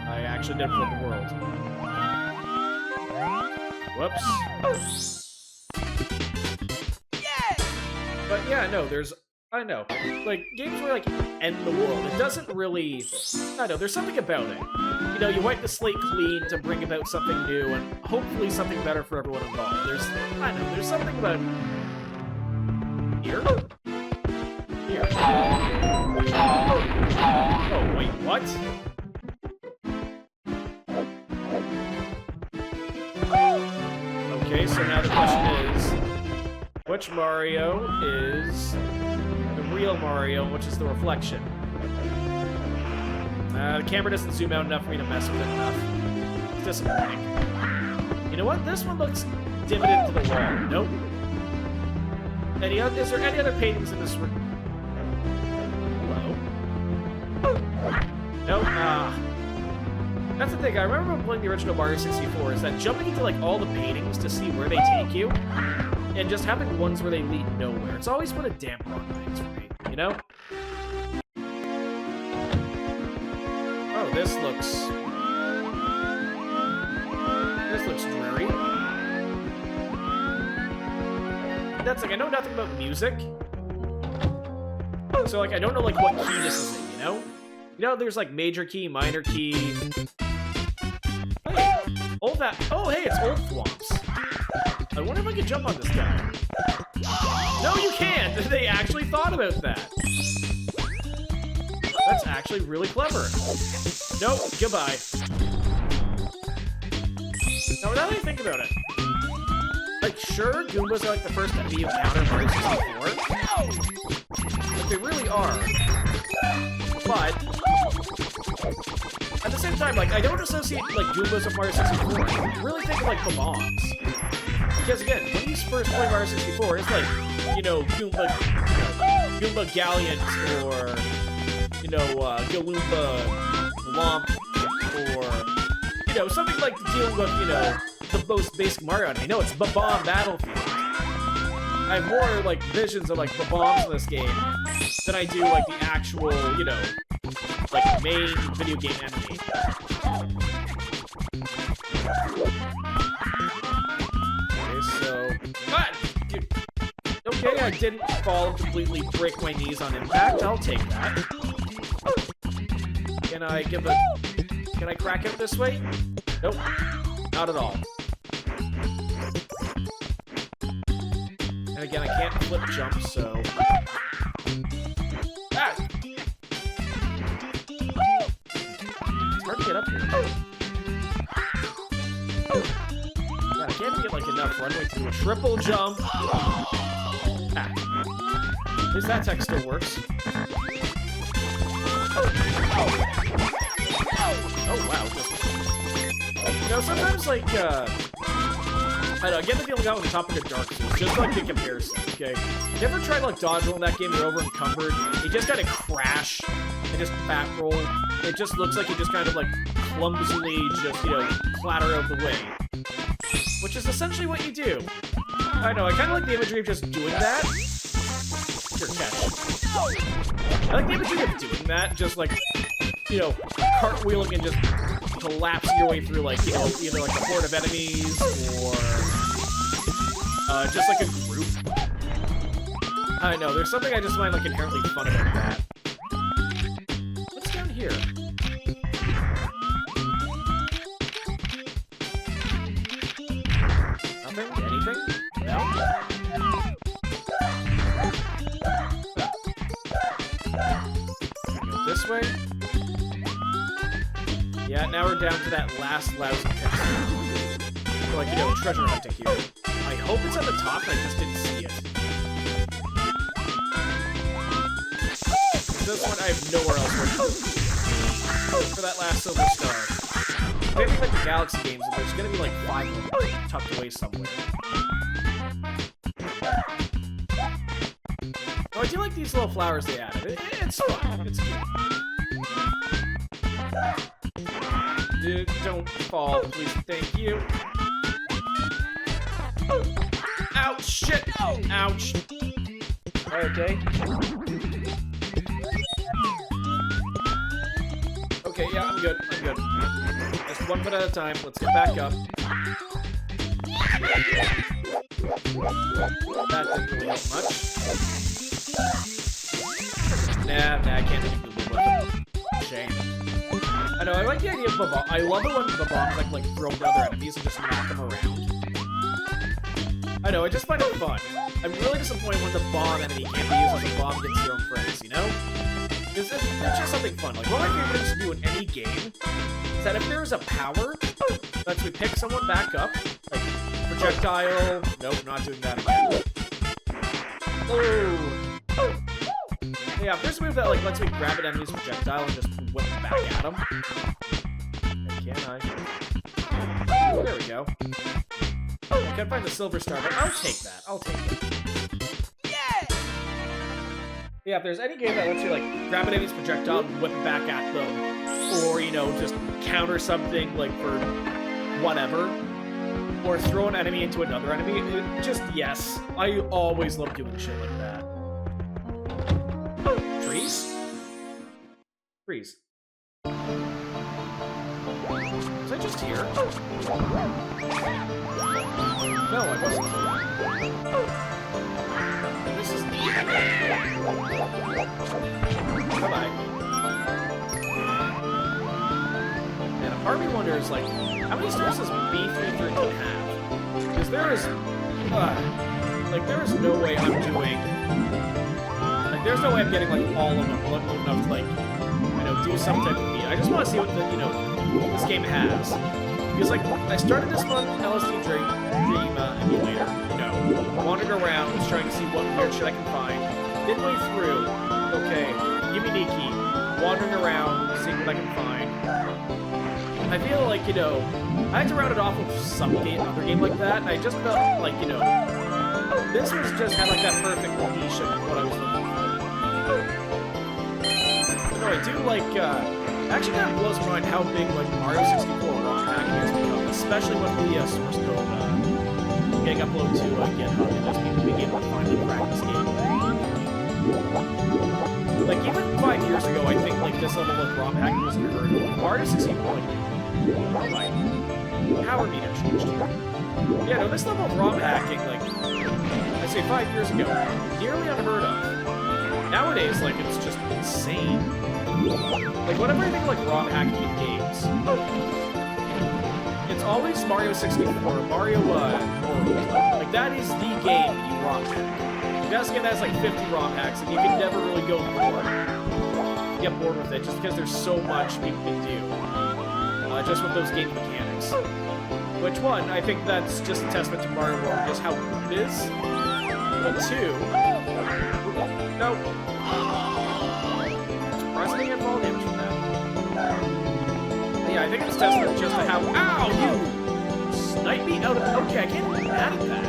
I actually did flip the world. Whoops. But yeah, no, I know. Like, games where, like, end the world, it doesn't really... I know, there's something about it. You know, you wipe the slate clean to bring about something new, and hopefully something better for everyone involved. There's something about... Here? Here. Oh, wait, what? Okay, so now the question is... Which Mario is the real Mario, and which is the reflection? The camera doesn't zoom out enough for me to mess with it enough. It's disappointing. You know what? This one looks divoted to the wall. Nope. Is there any other paintings in this room? Hello? Nope. That's the thing. I remember when playing the original Mario 64 is that jumping into, like, all the paintings to see where they take you, and just having ones where they lead nowhere. It's always put a damper on things for me, you know? Oh, this looks dreary. That's like, I know nothing about music, So, like, I don't know, like, what key this is in, you know? You know, there's, like, major key, minor key. Hey, old that. Oh, hey, it's old Thwomps. I wonder if I can jump on this guy. No, you can't! They actually thought about that. That's actually really clever. Nope, goodbye. Now, now that I think about it, like, sure, Goombas are, like, the first enemy you encounter in Mario 64. Like, they really are. But, at the same time, like, I don't associate, like, Goombas with Mario 64. I really think of, like, the bombs. Because, again, when you first play Mario 64, it's like, you know, Goomba Galliant, or, you know, Galumba Lomp, or, you know, something like dealing with, you know, the most basic Mario anime. No, it's Bomb Battlefield. I have more, like, visions of, like, the bombs in this game than I do, like, the actual, you know, like, main video game anime. Okay, so... Ah! Dude. Okay, I didn't fall and completely break my knees on impact. I'll take that. Can I give a... Can I crack it this way? Nope. Not at all. And again, I can't flip jump, so... Ah! It's hard to get up here. Yeah, I can't even get, like, enough runway to do a triple jump. Ah. At least that tech still works. Oh, wow. You know, sometimes, like, I don't know, I get the feeling out on the topic of Dark Souls, just like the comparison, okay? You ever tried, like, dodge roll in that game, you're over encumbered, you just gotta crash and just fat roll. It just looks like you just kind of, like, clumsily just, you know, clatter out of the way. Which is essentially what you do. I know, I kind of like the imagery of just doing that. Here, catch. I like the imagery of doing that, just, like, you know, cartwheeling and just collapsing your way through, like, you know, either, like, a horde of enemies, or, just, like, a group. I know, there's something I just find, like, inherently fun about that. What's down here? Nothing? Anything? No? Go this way? Yeah, now we're down to that last lousy pit. Or, like, you know, treasure hunting here. I hope it's at the top, and I just didn't see it. This one, I have nowhere else for that last silver star. Maybe like the Galaxy games, and there's gonna be like 5 of them tucked away somewhere. Oh, I do like these little flowers they added. It's fun. It's cute. Dude, don't fall, please. Thank you. Ouch! Shit! Ouch! Okay. Okay, yeah, I'm good. I'm good. Just one foot at a time. Let's get back up. That didn't really help much. Nah, I can't do the weapon. Shame. I know, I like the idea of the bomb. I love it when the bombs like throw at other enemies and just knock them around. I know, I just find it fun. I'm really disappointed when the bomb enemy can't be used as a bomb against your own friends, you know? It's just something fun. Like, one of my favorite things to do in any game is that if there is a power that lets me pick someone back up, like projectile. Nope, not doing that again. Oh. Yeah, if there's a move that like lets me grab an enemy's projectile and just whip it back at him. Can I? Oh, there we go. I can't find the silver star, but I'll take that. I'll take it. Yeah, if there's any game that lets you, like, grab an enemy's projectile and whip it back at them, or, you know, just counter something, like, for whatever, or throw an enemy into another enemy, just, yes. I always love doing shit like that. Trees? Trees. Was I just here? No, I wasn't here. This is neat. Bye-bye. And a part of me wonders, like, how many stars does B3313 have? Because there is no way I'm doing... Like, there's no way I'm getting, like, all of them enough to, like, you know, do some type of beat. I just want to see what, the, you know, this game has. Because, like, I started this one LSD Dream emulator, you know, wandered around, was trying to see what weird shit I can find. Midway through, okay, give me Nikki, wandering around, seeing what I can find. I feel like, you know, I had to round it off with some other game like that, and I just felt like, you know, this was just had like that perfect niche of what I was looking for. But no, I do like, actually kind of blows my mind how big like Mario 64 ROM hacking has become, especially with the source code getting uploaded to GitHub and just people being able to finally crack this game. Like even 5 years ago, I think like this level of ROM hacking was unheard of. Mario 64, like power meter changed. Yeah, no, this level of ROM hacking, like I say 5 years ago, nearly unheard of. Nowadays, like it's just insane. Like whenever I think of like ROM hacking in games, it's always Mario 64, Mario World. Like that is the game you ROM hack. That's a game that has like 50 ROM hacks, and you can never really go bored. Get bored with it just because there's so much people can do. Just with those game mechanics. Which one, I think that's just a testament to Mario World, just how good it is. But two, nope. Surprisingly, I fall damage from that. Yeah, I think it's a testament just to how. Ow! You snipe me out of. Okay, I can't be mad at that.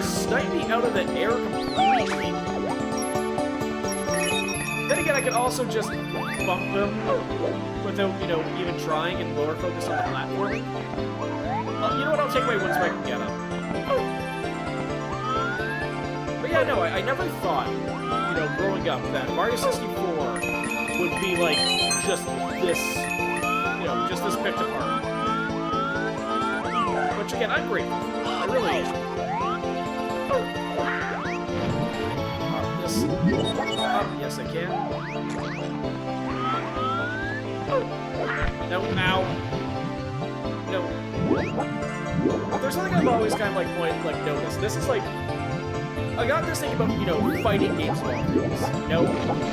Snipe me out of the air completely. Then again, I could also just bump them without, you know, even trying and lower focus on the platforming. Well, you know what? I'll take my wins so I can get them. But yeah, no, I never thought, you know, growing up that Mario 64 would be like just this, you know, just this picked apart. Which again, I'm grateful for. I really am. Yes, I can. No, ow. No. There's something I've always kind of like noticed. This is like, I got this thing about, you know, fighting games of all things. You know,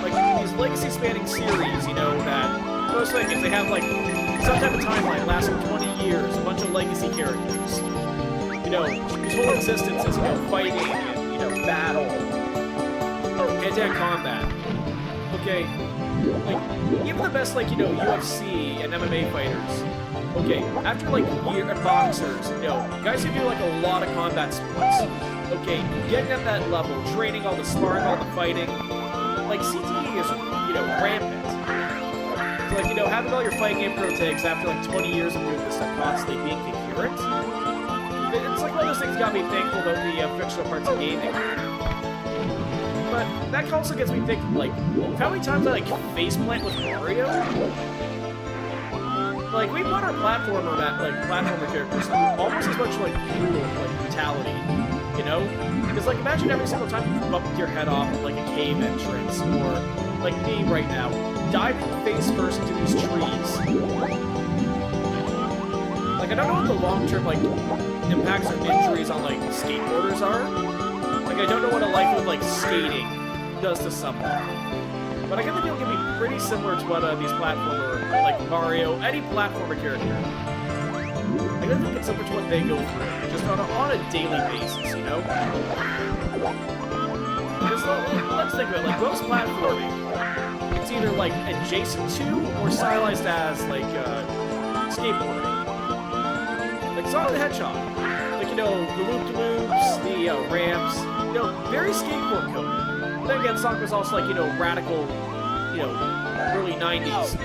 like these legacy spanning series, you know, that most like if they have like some type of timeline lasting 20 years, a bunch of legacy characters. You know, whose whole existence is, you know, fighting and, you know, battle. Hand-to-hand combat. Okay, like, even the best, like, you know, UFC and MMA fighters, okay, after, like, boxers, you know, guys who do, like, a lot of combat sports, okay, getting at that level, training, all the sparring, all the fighting, like, CTE is, you know, rampant. So, like, you know, having all your fighting game pro tags after, like, 20 years of doing this stuff constantly being coherent, it's like one of those things got me thankful about the fictional parts of gaming. But that also gets me thinking, like, how many times I, like, faceplant with Mario? Like, we put our platformer characters through almost as much, like, brutal, like, brutality, you know? Because, like, imagine every single time you bumped your head off of, like, a cave entrance, or, like me right now, diving face first into these trees. Like, I don't know what the long-term, like, impacts or injuries on, like, skateboarders are. Like, I don't know what a life with, like, skating does to someone. But I get the feel it can be pretty similar to what these platformer, like Mario, any platformer character. I get the feel it's similar to what they go through, just on a daily basis, you know? Because, let's think of it, like, most platforming, it's either, like, adjacent to or stylized as, like, skateboarding. Like Sonic the Hedgehog. Like, you know, the loop-de-loops, the ramps, you know, very skateboard coded. Then again, Sonic was also like, you know, radical, you know, early 90s.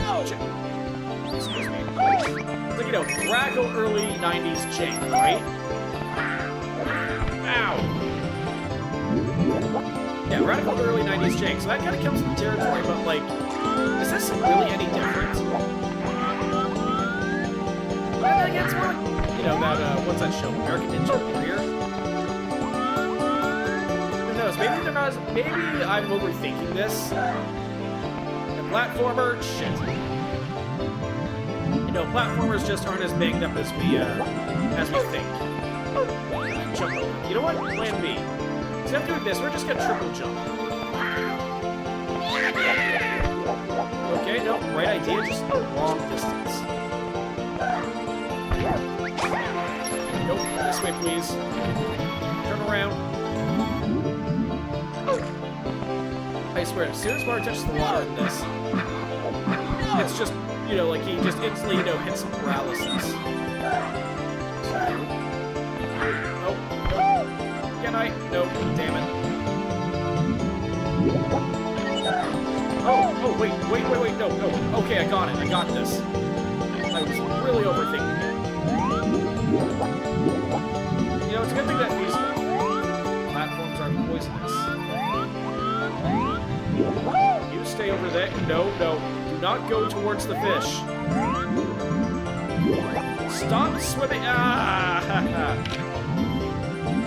Excuse me. Like, you know, radical early 90s jank, right? Ow! Yeah, radical early 90s jank. So that kind of comes with the territory, but like, is this really any different? And then again, it's more like, you know, that, what's that show? American Ninja Warrior? knows? Maybe they're not as... Maybe I'm overthinking this. And platformer, shit. You know, platformers just aren't as banged up as we think. Jump. You know what? Plan B. Instead of doing this, we're just gonna triple jump. Okay, no, right idea, just long distance. Nope, this way, please. Turn around. I swear, as soon as Mario touches the water in this, it's just, you know, like he just instantly, you know, hits some paralysis. Nope, nope. Can I? Nope, damn it. Oh, wait, no. Okay, I got it. I got this. I was really overthinking it. You know, it's a good thing that these platforms aren't poisonous. You stay over there. No. Do not go towards the fish. Stop swimming. Ah!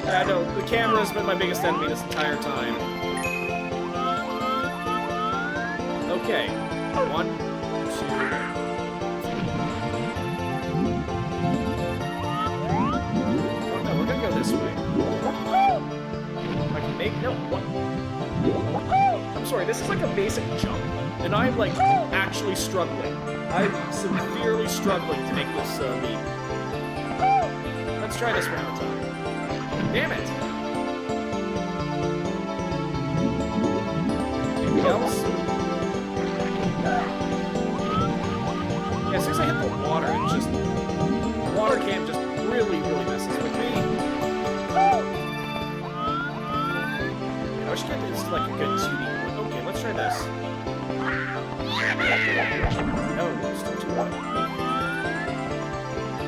Yeah, no, the camera has been my biggest enemy this entire time. Okay, 1, 2. Oh no, we're gonna go this way. I can make what? I'm sorry, this is like a basic jump, and I'm like actually struggling. I'm severely struggling to make this leap. Let's try this one more time. Damn it! Anything else? Yeah, as soon as I hit the water, it just... The water can just really messes with me. I wish I could do this like a good 2D. Okay, let's try this. No, it's still too low.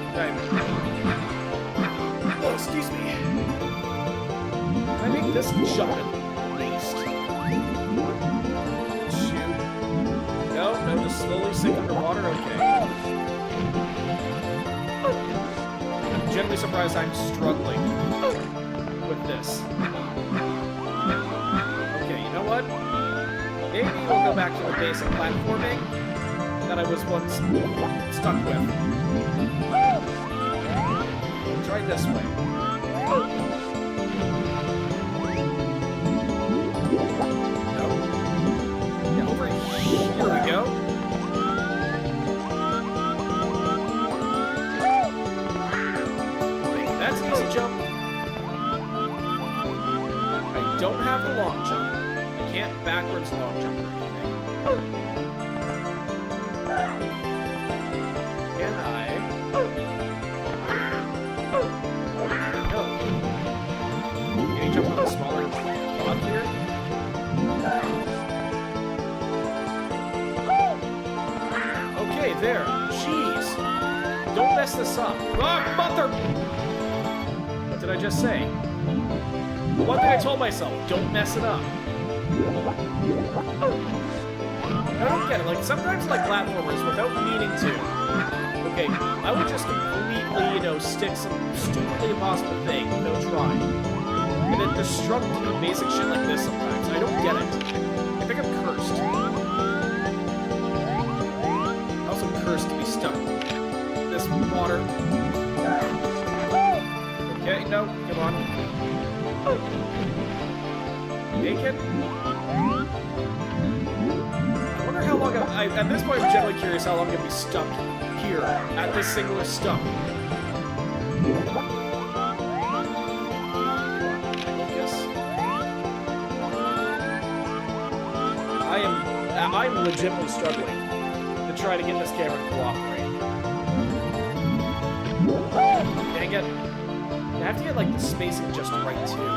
Okay. Oh, excuse me. Can I make this jump at least? Shoot. No, just slowly sink underwater? Okay. I'm genuinely surprised I'm struggling with this. Okay, you know what? Maybe we'll go back to the basic platforming that I was once stuck with. Try it this way. No. Yeah, over here we go. Okay, that's an easy jump. I don't have the long jump. I can't backwards long jump or anything. Can I? No. Can you jump on a smaller log here? Okay, there. Jeez. Don't mess this up. Ah, mother! What did I just say? One thing I told myself, don't mess it up. I don't get it. Like, sometimes like platformers, without meaning to, okay, I would just completely, you know, stick some stupidly impossible thing without trying. And then just struggle to do basic shit like this sometimes. I don't get it. I think I'm cursed. I'm also cursed to be stuck in this water. Okay, no, come on. Make it. I wonder how long at this point I'm generally curious how long I'm going to be stuck here at this singular stump. Focus. I'm legitimately struggling to try to get this camera to cooperate. Dang it. I have to get like the spacing just right too.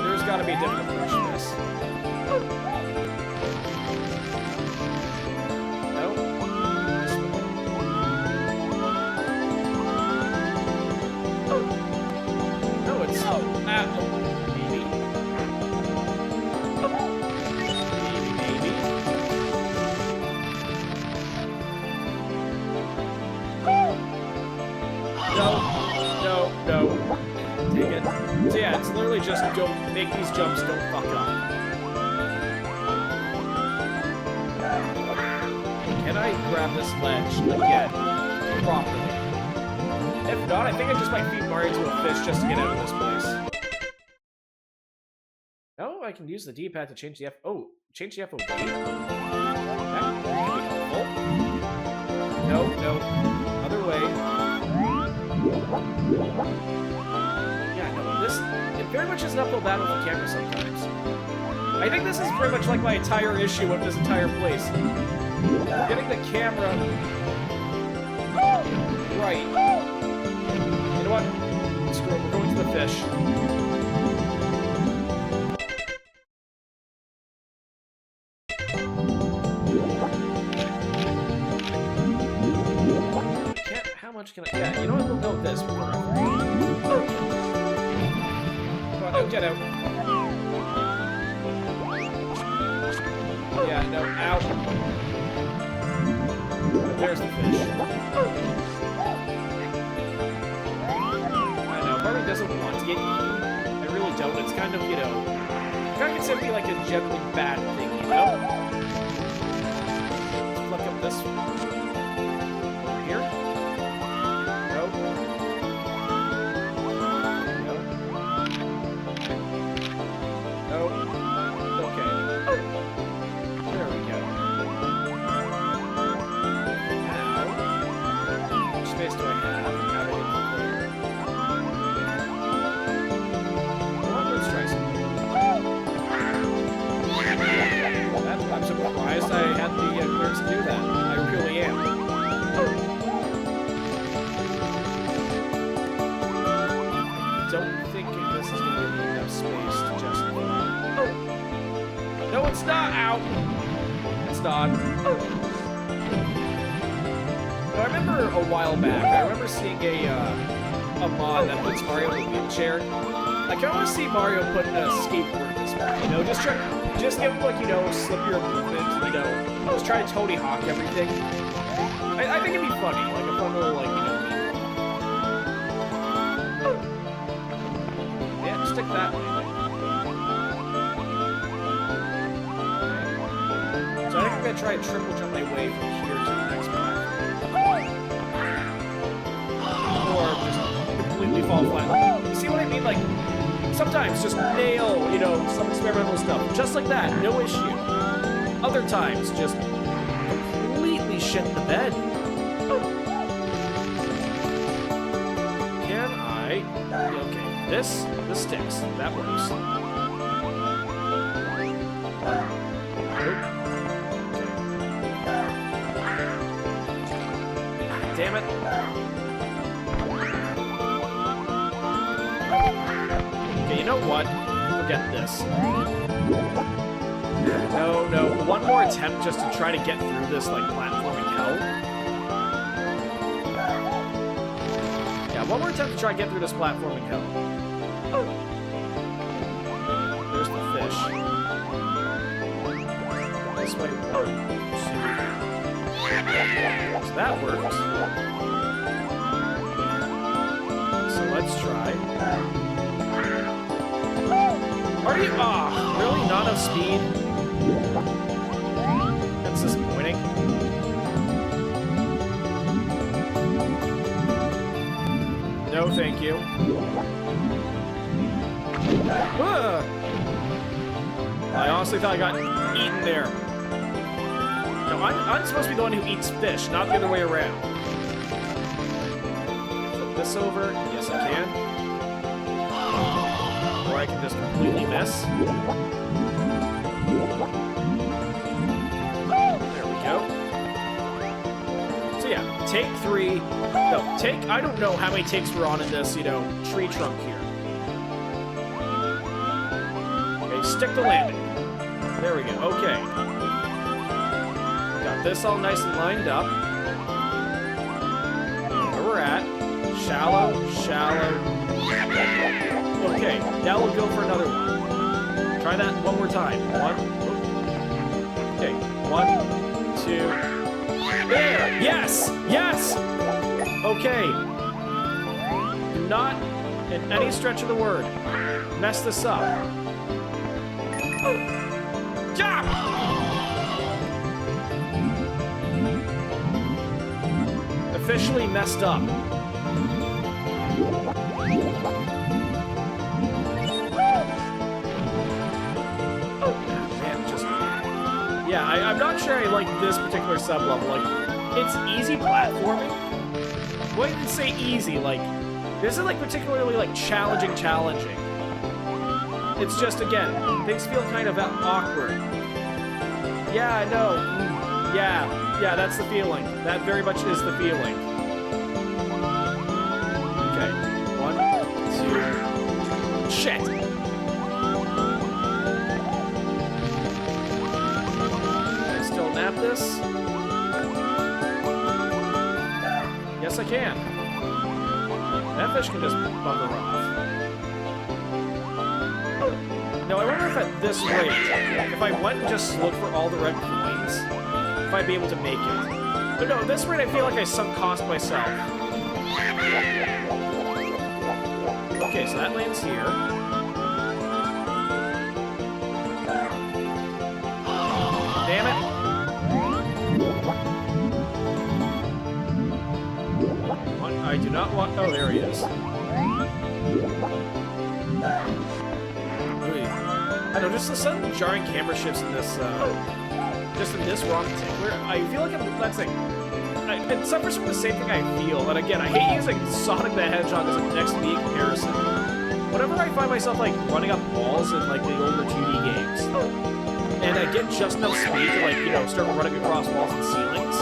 There's got to be a different approach to this. No? No, it's... Maybe. Maybe. No. really just don't make these jumps, don't fuck up. Can I grab this ledge again properly? If not, I think I just might feed Mario to a fish just to get out of this place. No, I can use the D-pad to change the change the FOV. That could be helpful. No, other way. Yeah, no, it very much is an uphill battle with the camera sometimes. I think this is pretty much like my entire issue with this entire place. Getting the camera right. You know what? Screw it, we're going to the fish. How much can I... Yeah, you know what? We'll go with this. Come on, out, get out. Yeah, no, out. There's the fish. I know, probably doesn't want to get eaten. I really don't. It's kind of, you know... kind of considered to be like a generally bad thing, you know? Let's flick up this one. Over here. I had the clearance to do that. I really am. I don't think this is going to give me enough space to justify. No, it's not! Out! It's not. I remember a while back, I remember seeing a mod that puts Mario in a wheelchair. I can always see Mario putting a skateboard in this one, you know, just give him, like, you know, slippier movement, you know, just try to Tony Hawk everything. I think it'd be funny, like a fun little, like, you know, meme. Yeah, stick that way. So I think I'm gonna try and triple jump my way from here to the next platform. Or just completely fall flat. You see what I mean? Like, sometimes just nail, you know, some experimental stuff. Just like that, no issue. Other times, just completely shit the bed. Can I... Okay, this sticks. That works. Okay. Damn it. You know what? Forget this. No. One more attempt just to try to get through this, like, platforming hell. Yeah, one more attempt to try to get through this platforming hell. There's the fish. This way. 1, 2. So that works. So let's try. Are you? Really? Not enough speed? That's disappointing. No, thank you. I honestly thought I got eaten there. No, I'm supposed to be the one who eats fish, not the other way around. Flip this over. Yes, I can. I can just completely miss. There we go. So yeah, take 3. No, I don't know how many takes we're on in this, you know, tree trunk here. Okay, stick the landing. There we go, okay. Got this all nice and lined up. Where we're at. Shallow. Okay, now we'll go for another one. Try that one more time. 1. Okay, 1, 2. There! Yes! Okay. Do not, in any stretch of the word, messed this up. Jump! Officially messed up. Yeah, I'm not sure I like this particular sub-level. Like, it's easy platforming. I wouldn't say easy, like, this isn't, like, particularly, like, challenging. It's just, again, things feel kind of awkward. Yeah, I know. Yeah, that's the feeling. That very much is the feeling. Okay, 1, 2... Shit! Nap this? Yes, I can. That fish can just bugger off. No, I wonder if at this rate, if I went and just looked for all the red coins, if I'd be able to make it. But no, at this rate, I feel like I sunk cost myself. Okay, so that lands here. Damn it. I do not want... Oh, there he is. I don't know, just the sudden jarring camera shifts in this, just in this ROM particular. I feel like that's like... It suffers from the same thing I feel, and again, I hate using Sonic the Hedgehog as a next to me comparison. Whenever I find myself, like, running up walls in, like, the older 2D games, and I get just enough speed to, like, you know, start running across walls and ceilings,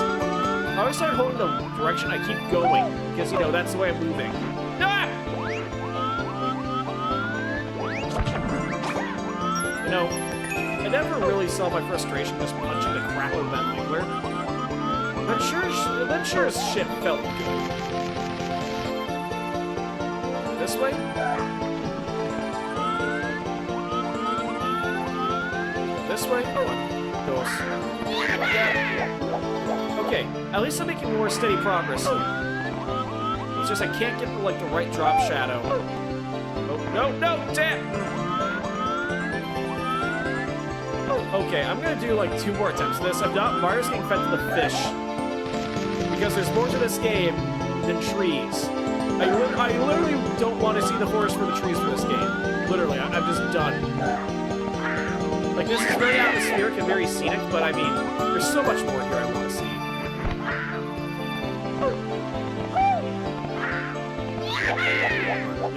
I always start holding the direction I keep going, because, you know, that's the way I'm moving. Ah! You know, I never really saw my frustration just punching the crap out of that Wiggler. But that sure as shit felt good. This way? This way? Oh, goes. Yeah. Okay, at least I'm making more steady progress here. It's just I can't get the, like, the right drop shadow. Oh, no, damn! Okay, I'm gonna do, like, 2 more attempts at this. I'm not... Mario's getting fed to the fish. Because there's more to this game than trees. I literally don't want to see the forest for the trees for this game. Literally, I'm just done. Like, this is very atmospheric and very scenic, but I mean, there's so much more here I want to see.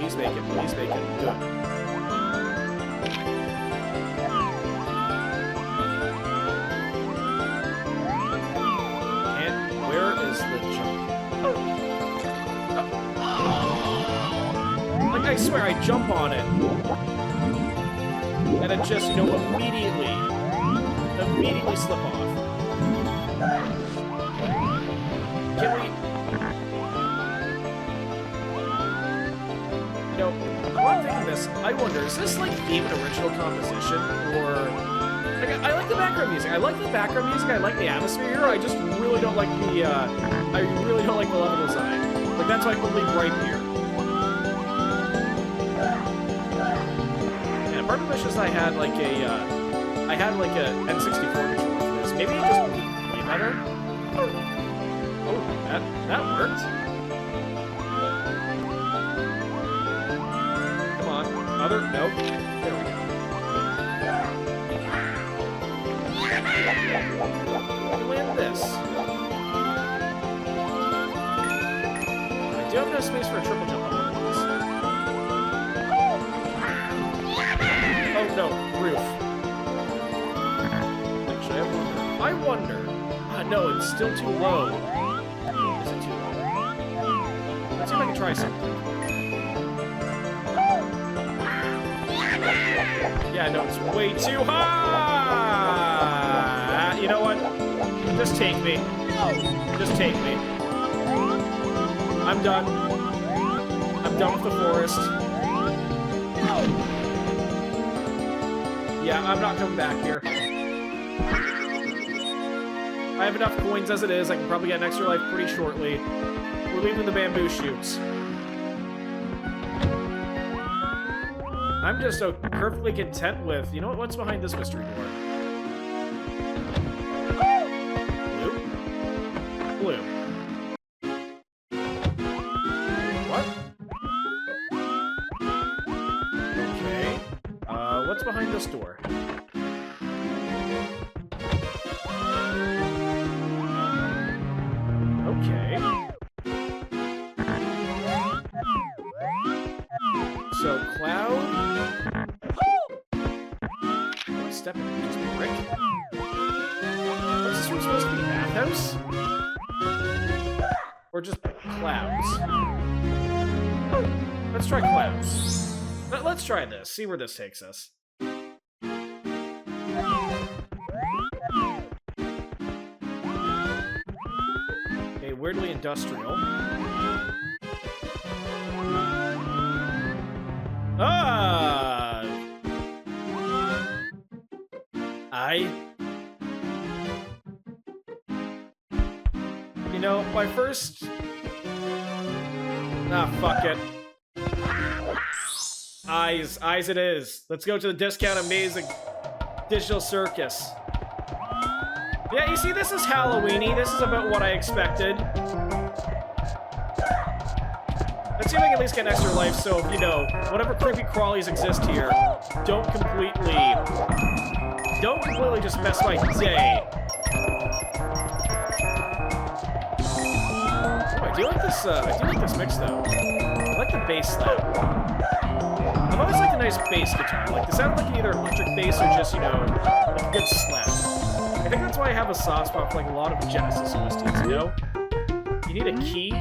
Please make it, please make it. Good. And where is the jump? Like, I swear, I jump on it. And it just, you know, immediately slip off. Can we... You know, while I'm thinking this, I wonder, is this, like, the original composition, or... Like, I like the background music. I like the background music, I like the atmosphere here, I just really don't like the, I really don't like the level design. Like, that's why I would leave right here. Part of the wishes I had like a N64 controller for this. Maybe it just way better. Oh, that worked. Come on, nope. There we go. Land this. I do have enough space for a triple jump on one of these. Oh no, roof. Actually, I wonder. No, it's still too low. Is it too low? Let's see if I can try something. Yeah, no, it's way too high! You know what? Just take me. Just take me. I'm done. I'm done with the forest. Yeah, I'm not coming back here. I have enough coins as it is. I can probably get an extra life pretty shortly. We're leaving the bamboo shoots. I'm just so perfectly content with, you know what, what's behind this mystery door? Blue? Blue. What? Okay. What's behind this door? Okay. So, cloud... What step in it? Just brick? What's this room supposed to be? Bathhouse? Or just clouds? Let's try clouds. Let's try this. See where this takes us. Okay, weirdly industrial. You know, my first... fuck it. Eyes it is. Let's go to the discount amazing digital circus. Yeah, you see, this is Halloween-y. This is about what I expected. Let's see if I can at least get an extra life, so, you know, whatever creepy crawlies exist here, don't completely just mess my day. Oh, I do like this mix, though. I like the bass slap. I've always liked a nice bass guitar. Like, the sound like either electric bass or just, you know, like a good slap. I think that's why I have a soft spot for, like, a lot of Genesis OSTs, you know? You need a key.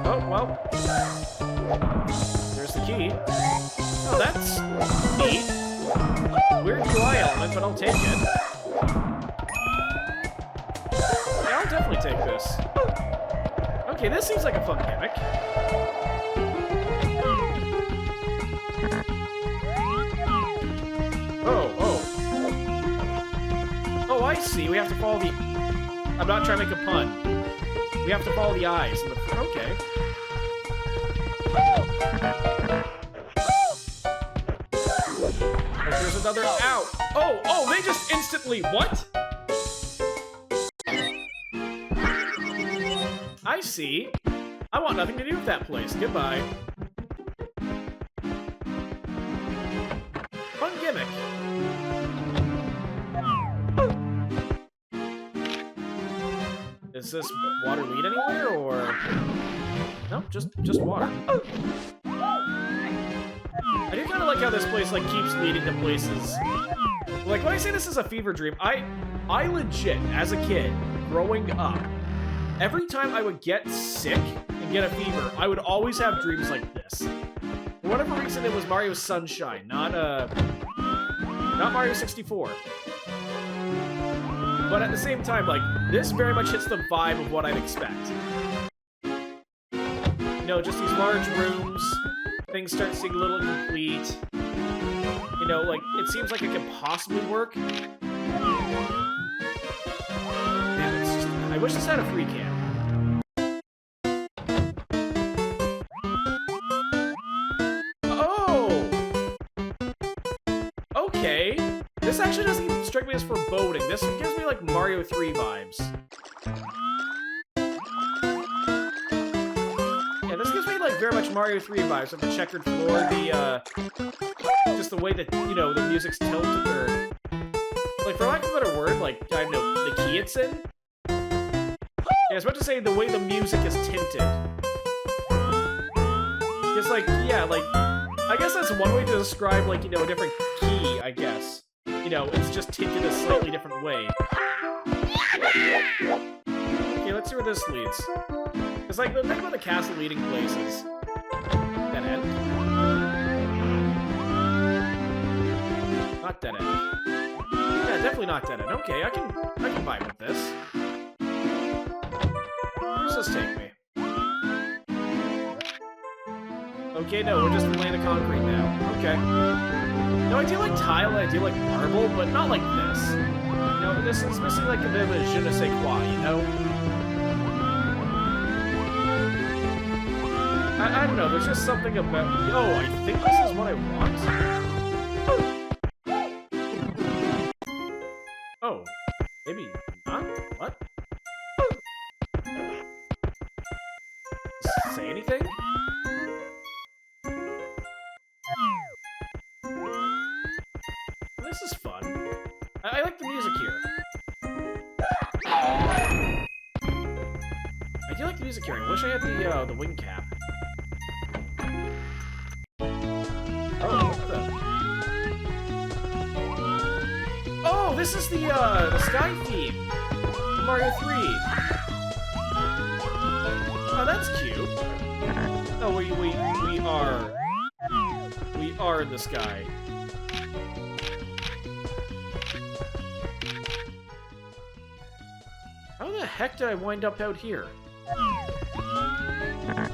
Oh, well. There's the key. Oh, that's neat. Weird UI element, but I'll take it. Yeah, I'll definitely take this. Okay, this seems like a fun gimmick. Oh, I see. We have to follow the... I'm not trying to make a pun. We have to follow the eyes. Okay. Oh, there's another... Ow! Oh, they just instantly... What? I see. I want nothing to do with that place. Goodbye. Fun gimmick. Is this water lead anywhere, or... No, just water. I do kind of like how this place, like, keeps leading to places. Like, when I say this is a fever dream, I legit, as a kid, growing up, every time I would get sick and get a fever, I would always have dreams like this. For whatever reason, it was Mario Sunshine, not Mario 64. But at the same time, like, this very much hits the vibe of what I'd expect. You know, just these large rooms, things start seeming a little incomplete. You know, like, it seems like it could possibly work. Man, it's just... I wish this had a free cam. Oh! Okay. This actually doesn't even strike me as foreboding. This gives me, like, Mario 3 vibes. Yeah, this gives me, like, very much Mario 3 vibes. Like the checkered floor, the, just the way that, you know, the music's tilted, or... Like, for lack of a better word, like, I don't know, the key it's in? Yeah, I was about to say the way the music is tinted. It's like, yeah, like... I guess that's one way to describe, like, you know, a different key, I guess. You know, it's just tinted a slightly different way. Okay, let's see where this leads. It's like, the thing about the castle leading places. Dead end. Not dead end. Yeah, definitely not dead end. Okay, I can vibe with this. Where does this take me? Okay, no, we're just laying the concrete now. Okay. No, I do like tile, I do like marble, but not like this. You know, this is missing like a bit of a je ne sais quoi, you know? I don't know, there's just something about... Oh, I think this is what I want? Oh, maybe not? What? Say anything? This is fun. I like the music here. I do like the music here. I wish I had the wing cap. Oh, what the... Oh, this is the sky theme from Mario 3. Oh, that's cute. Oh, we are in the sky. How the heck did I wind up out here? I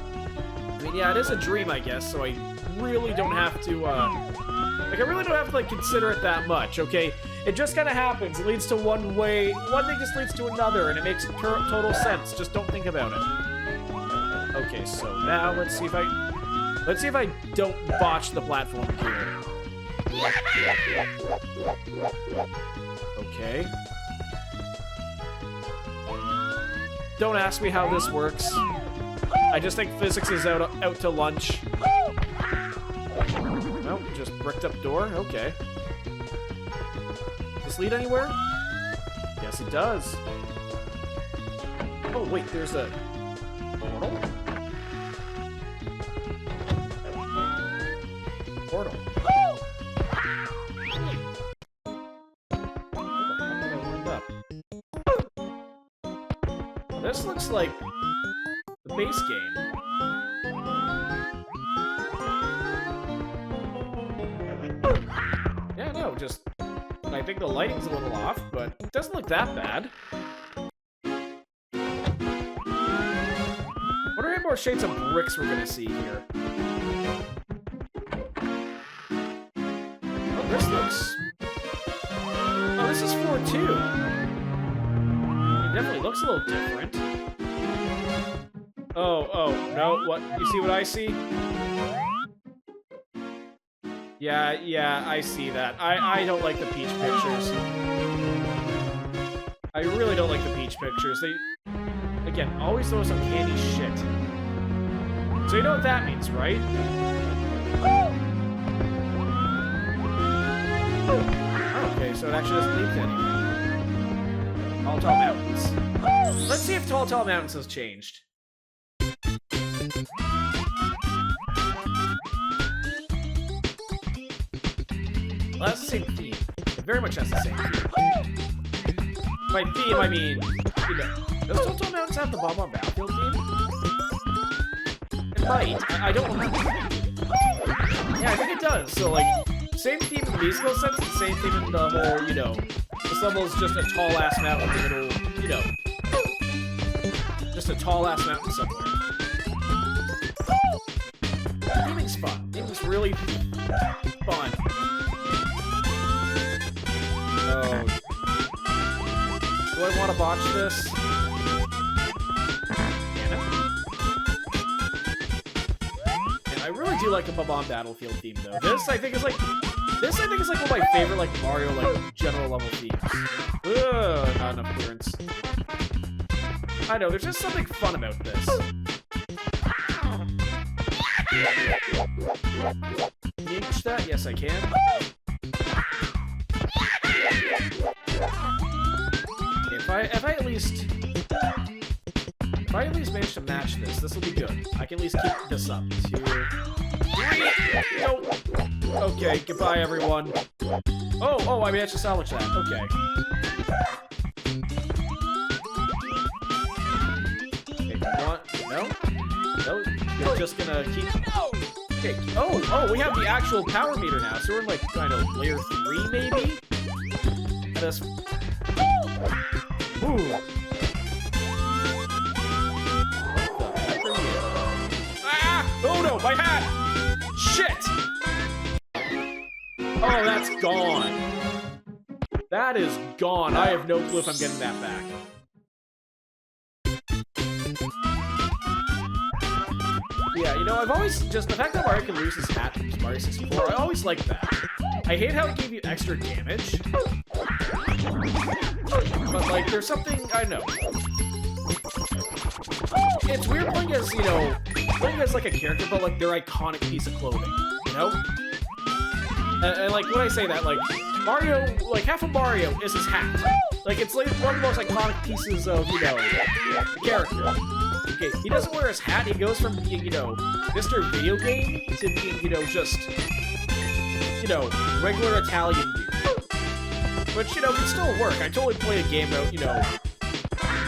mean, yeah, it is a dream, I guess, so I really don't have to, like, I really don't have to, like, consider it that much, okay? It just kind of happens. It leads to one way. One thing just leads to another, and it makes total sense. Just don't think about it. Okay, so now let's see if I don't botch the platform here. Okay. Don't ask me how this works. I just think physics is out to lunch. Nope, just bricked up door. Okay. Does this lead anywhere? Yes, it does. Oh wait, there's a portal. Portal. This looks like the base game. Yeah, no, just... I think the lighting's a little off, but it doesn't look that bad. Wonder how many more shades of bricks we're gonna see here. Oh, this looks... Oh, this is 4-2. Definitely looks a little different. Oh, no, what? You see what I see? Yeah, I see that. I don't like the Peach pictures. I really don't like the Peach pictures. They, again, always throw some candy shit. So you know what that means, right? Okay, so it actually doesn't lead to anything. Tall Mountains. Let's see if Tall Mountains has changed. Well, that's the same theme. It very much has the same theme. By theme, I mean, you know, does Tall Mountains have the Bomb on Battlefield theme? It might. I don't remember. Yeah, I think it does. So, like, same theme in the musical sense, and same theme in the whole, you know, this level is just a tall-ass mountain in the middle, you know. Just a tall-ass mountain somewhere. Gaming's fun. Gaming's really fun. Oh. Do I want to botch this? Can I? And I really do like the Bob-omb Battlefield theme, though. This, I think, is like... This, I think, is like one of my favorite, like, Mario, like, general level themes. Ugh, not enough clearance. I know, there's just something fun about this. Can you reach that? Yes, I can. If I at least manage to match this, this will be good. I can at least keep this up. 2, 3, go! Okay, goodbye, everyone. Oh, I managed to salvage that. Okay. Okay, one, no? No, you're just gonna keep... Okay, oh, we have the actual power meter now, so we're in, like, kind of layer 3, maybe? Let us... Ooh. What the heck are you? Ah! Oh no, my hat! Shit! Oh, that's gone. That is gone. I have no clue if I'm getting that back. Yeah, you know, I've always just the fact that Mario can lose his hat from Mario 64. I always like that. I hate how it gave you extra damage, but like, there's something I know. It's weird playing as, you know, playing as like a character, but like their iconic piece of clothing, you know? And like when I say that, like Mario, like half of Mario is his hat. Like it's like one of the most iconic pieces of, you know, the character. Okay, he doesn't wear his hat. He goes from being, you know, Mr. Video Game to being, you know, just, you know, regular Italian dude. Which, you know, can still work. I totally play a game about, you know,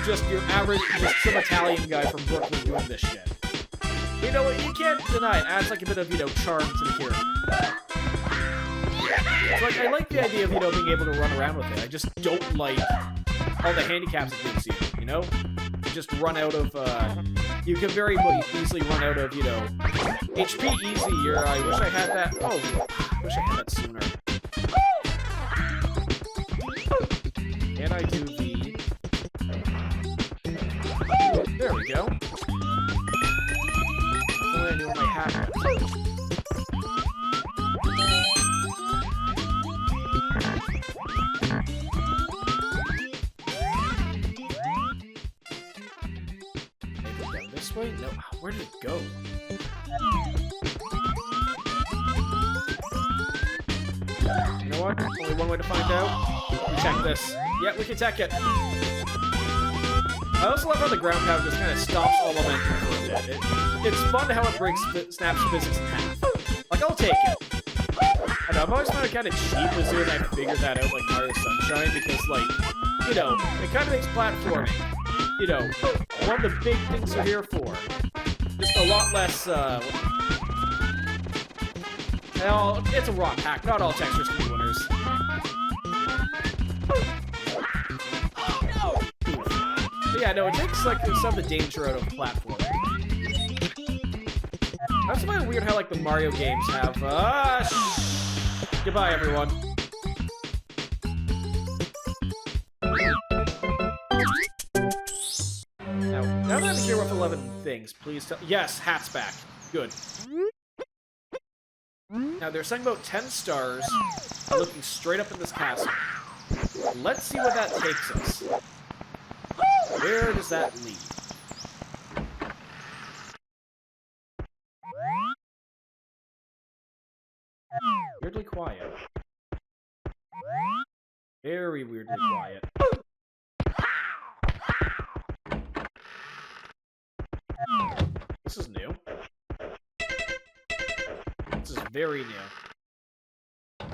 just your average, just some Italian guy from Brooklyn doing this shit. You know what? You can't deny it. Adds like a bit of, you know, charm to the character. So, like, I like the idea of, you know, being able to run around with it. I just don't like all the handicaps it gives you, you know? You just run out of, you can very easily run out of, you know, HP easy, or I wish I had that. Oh, I wish I had that sooner. Can I do the... There we go. Only I knew where my hat was. This way? No. Where did it go? You know what? Only one way to find out. Check this. Yeah, we can tech it. I also love how the ground pound just kind of stops all momentum for a bit. It's fun how it breaks snaps physics in half. Like, I'll take it. I know, I've always found it kind of cheap as soon as I figured that out, like Mario Sunshine, because, like, you know, it kind of makes platforming, you know, one of the big things we're here for. Just a lot less, well, it's a ROM hack. Not all textures can be winners. But yeah, no, it takes, like, some of the danger out of the platform. I also find it weird how, like, the Mario games have, goodbye, everyone. Now that I'm here with 11 things, please tell— yes, hat's back. Good. Now, they're saying about 10 stars looking straight up in this castle. Let's see where that takes us. Where does that lead? Weirdly quiet. Very weirdly quiet. This is new. This is very new.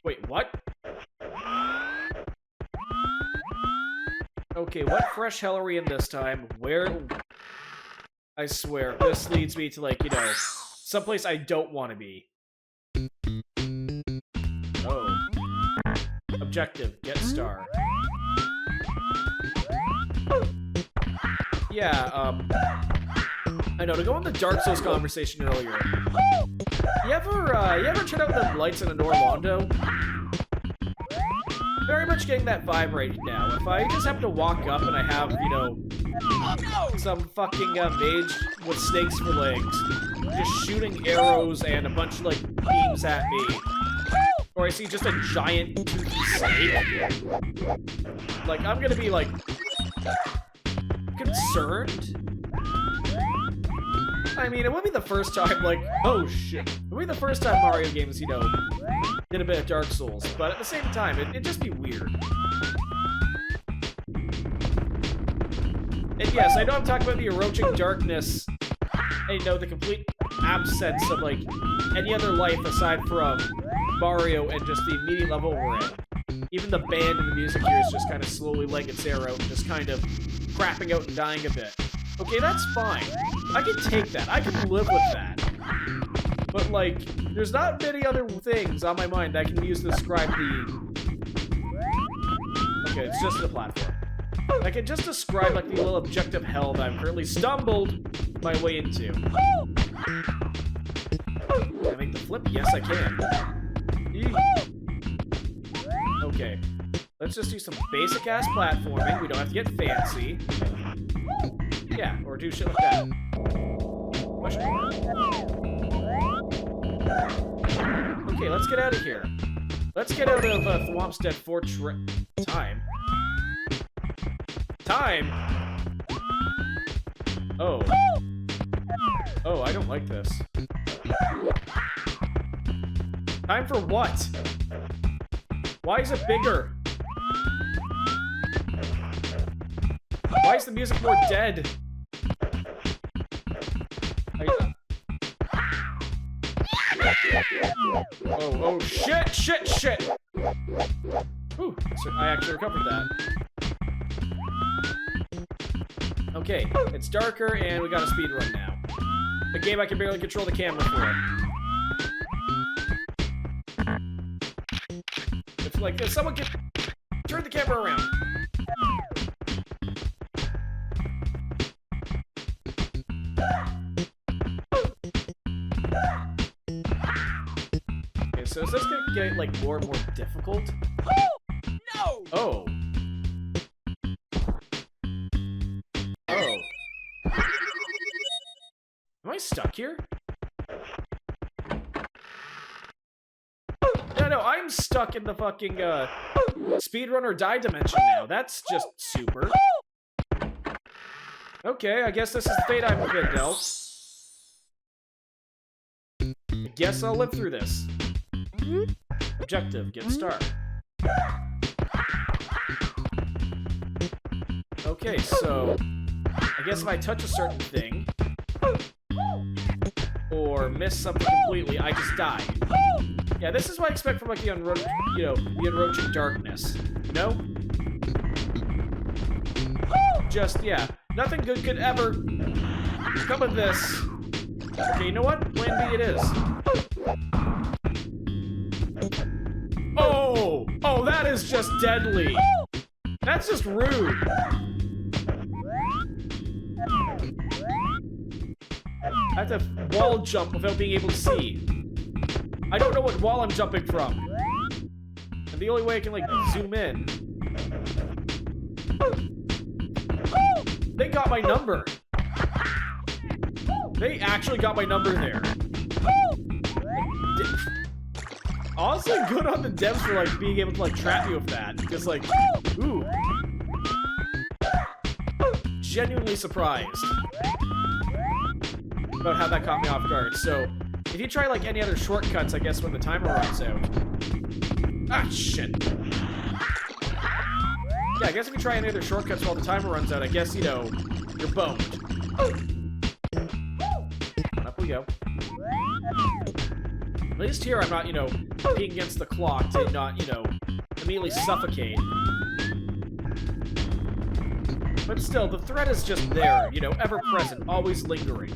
Wait, what? Okay, what fresh hell are we in this time? Where? I swear, this leads me to, like, you know, someplace I don't want to be. Oh. Objective, get star. Yeah, I know, to go on the Dark Souls conversation earlier. You ever check out the lights in an Orlando? Very much getting that vibe right now. If I just happen to walk up and I have, you know, some fucking mage with snakes for legs, just shooting arrows and a bunch of, like, beams at me, or I see just a giant toothy snake, like, I'm gonna be, like, concerned? I mean, it would be the first time, like, oh shit. It would be the first time Mario games, you know, did a bit of Dark Souls, but at the same time, it'd just be weird. And yes, I know I'm talking about the erotic darkness, and, you know, the complete absence of, like, any other life aside from Mario and just the immediate level we're in. Even the band and the music here is just kind of slowly letting its air out and just kind of crapping out and dying a bit. Okay, that's fine. I can take that. I can live with that. But, like, there's not many other things on my mind that I can use to describe the... Okay, it's just the platform. I can just describe, like, the little objective hell that I've currently stumbled my way into. Can I make the flip? Yes, I can. Okay. Let's just do some basic-ass platforming. We don't have to get fancy. Yeah, or do shit like that. Okay, let's get out of here. Let's get out of Thwompstead Fortress. Time? Oh. Oh, I don't like this. Time for what? Why is it bigger? Why is the music more dead? Oh, shit! Ooh, so I actually recovered that. Okay, it's darker, and we got a speed run now. A game I can barely control the camera for. If someone could turn the camera around. Okay, so is this gonna get, like, more and more difficult? No! Oh. Am I stuck here? No, I'm stuck in the fucking, speedrun or die dimension now. That's just super. Okay, I guess this is the fate I've been dealt. I guess I'll live through this. Objective, get star. Okay, so I guess if I touch a certain thing, or miss something completely, I just die. Yeah, this is what I expect from, like, the Unroaching Darkness. No? Just, yeah. Nothing good could ever come of this. Okay, you know what? Plan B it is. Oh! Oh, that is just deadly! That's just rude! I have to wall jump without being able to see. I don't know what wall I'm jumping from. And the only way I can, like, zoom in. They got my number. They actually got my number there. Honestly, good on the devs for, like, being able to, like, trap me with that. Because, like, ooh. Genuinely surprised about how that caught me off guard. So, if you try, like, any other shortcuts, I guess, when the timer runs out. Ah, shit. Yeah, I guess if you try any other shortcuts while the timer runs out, I guess, you know, you're boned. Up we go. At least here I'm not, you know, being against the clock to not, you know, immediately suffocate. But still, the threat is just there, you know, ever present, always lingering.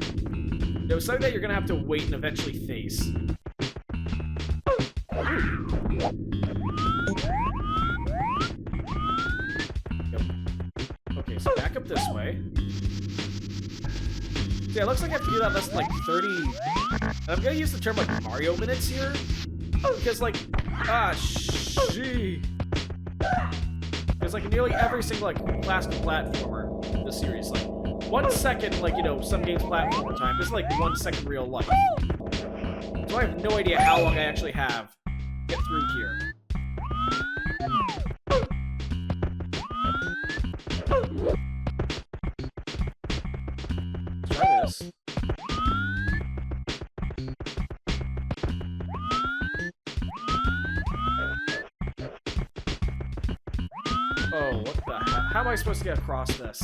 You know, something that you're gonna have to wait and eventually face. Okay, so back up this way. Yeah, it looks like I have to do that less than, like, 30... I'm gonna use the term, like, Mario minutes here. Because, like, because, like, nearly every single, like, classic platformer in the series, like, 1 second, like, you know, some games platformer time, this is, like, 1 second real life. So I have no idea how long I actually have to get through here. Let's try this. Oh, what the hell? How am I supposed to get across this?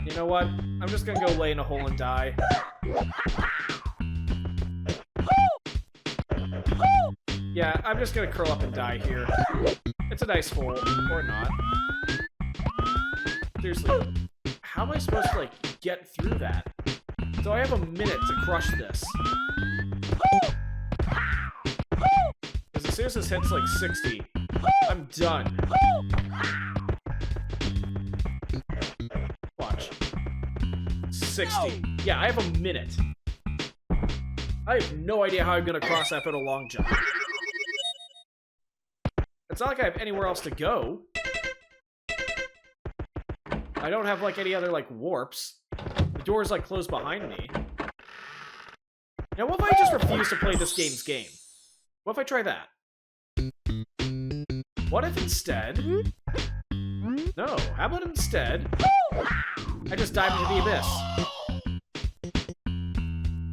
You know what? I'm just gonna go lay in a hole and die. Yeah, I'm just gonna curl up and die here. It's a nice hole, or not. Seriously, how am I supposed to, like, get through that? So I have a minute to crush this. Because as soon as this hits, like, 60, I'm done. Watch. 60. Yeah, I have a minute. I have no idea how I'm gonna cross that at a long jump. It's not like I have anywhere else to go. I don't have, like, any other, like, warps. The door's, like, closed behind me. Now, what if I just refuse to play this game's game? What if I try that? What if instead... No, how about instead... I just dive into the abyss?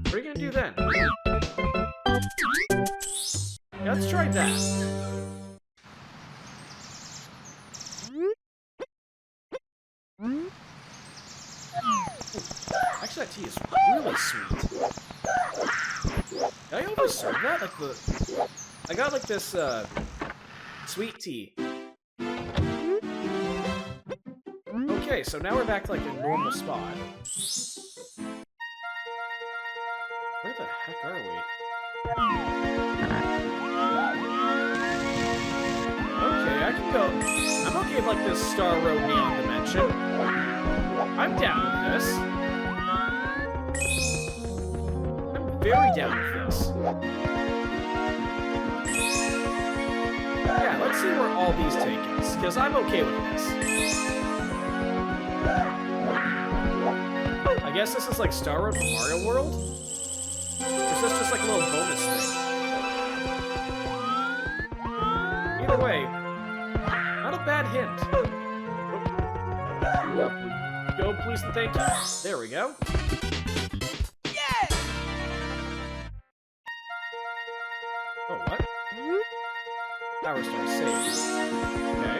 What are you gonna do then? Yeah, let's try that. Actually, that tea is really sweet. Did I overserve that? Like the... I got like this, sweet tea. Okay, so now we're back to like a normal spot. Where the heck are we? Okay, I can go. I'm okay with like this Star Road Neon Dimension. I'm down with this. I'm very down with this. Yeah, let's see where all these take us, because I'm okay with this. I guess this is like Star Road from Mario World? Or is this just like a little bonus thing? Either way, not a bad hint. Go, please and thank you. There we go. Yeah! Oh, what? Power Star saves. Okay.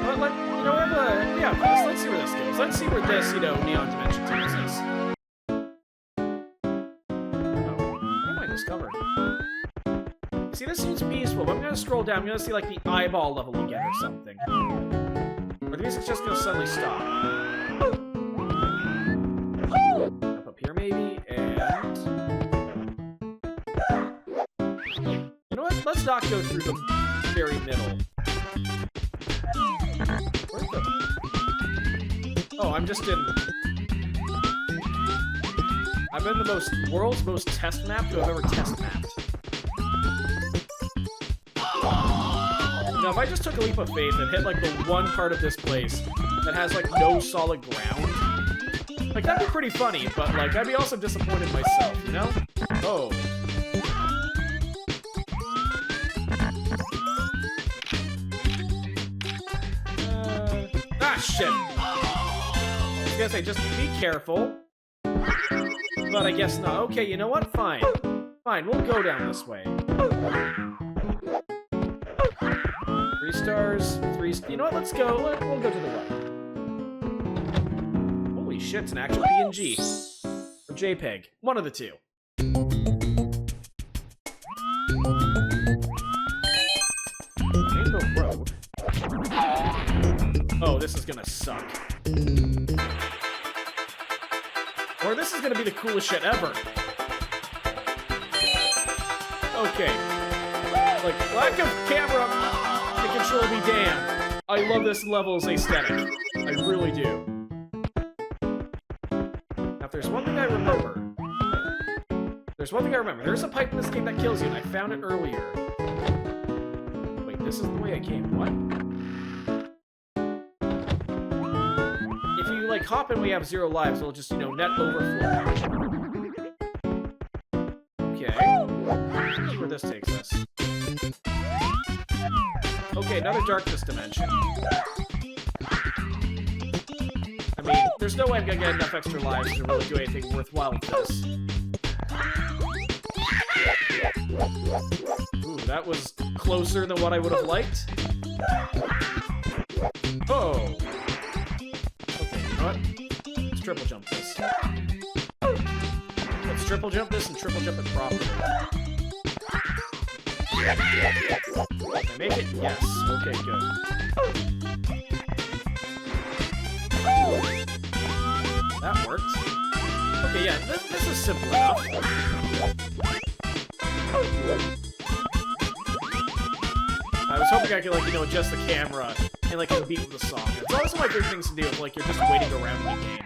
Well, you know, yeah, let's see where this goes. Let's see where this, you know, Neon Dimension takes us. Oh, what am I discovered? See, this seems peaceful, but I'm gonna scroll down. I'm gonna see, like, the eyeball level again or something. Or the music's just gonna suddenly stop. Up here, maybe, and... You know what? Let's not go through the very middle. Where's the... Oh, I'm just in... I'm in the world's most test map to have ever test mapped. Now, if I just took a leap of faith and hit, like, the one part of this place that has, like, no solid ground, like, that'd be pretty funny, but, like, I'd be also disappointed myself, you know? Oh. Shit. I was gonna say, just be careful. But I guess not. Okay, you know what? Fine. Fine, we'll go down this way. 3 stars, 3... You know what? Let's go. We'll go to the right. Holy shit, it's an actual PNG. Or JPEG. One of the two. Rainbow Road. Oh, this is gonna suck. Or this is gonna be the coolest shit ever. Okay. Like, lack of camera control be damned. I love this level's aesthetic. I really do. Now, if there's one thing I remember... There's a pipe in this game that kills you, and I found it earlier. Wait, this is the way I came. What? If you, like, hop and we have 0 lives, it'll just, you know, net overflow. Okay. Let's see where this takes us. Okay, another darkness dimension. I mean, there's no way I'm gonna get enough extra lives to really do anything worthwhile with this. Ooh, that was closer than what I would have liked. Oh! Okay, you know what? Let's triple jump this. Let's triple jump this and triple jump it properly. Can I make it? Yes. Okay, good. That worked. Okay, yeah, this is simple enough. I was hoping I could, like, you know, adjust the camera and, like, beat with the song. It's also my favorite things to do if, like, you're just waiting around in the game.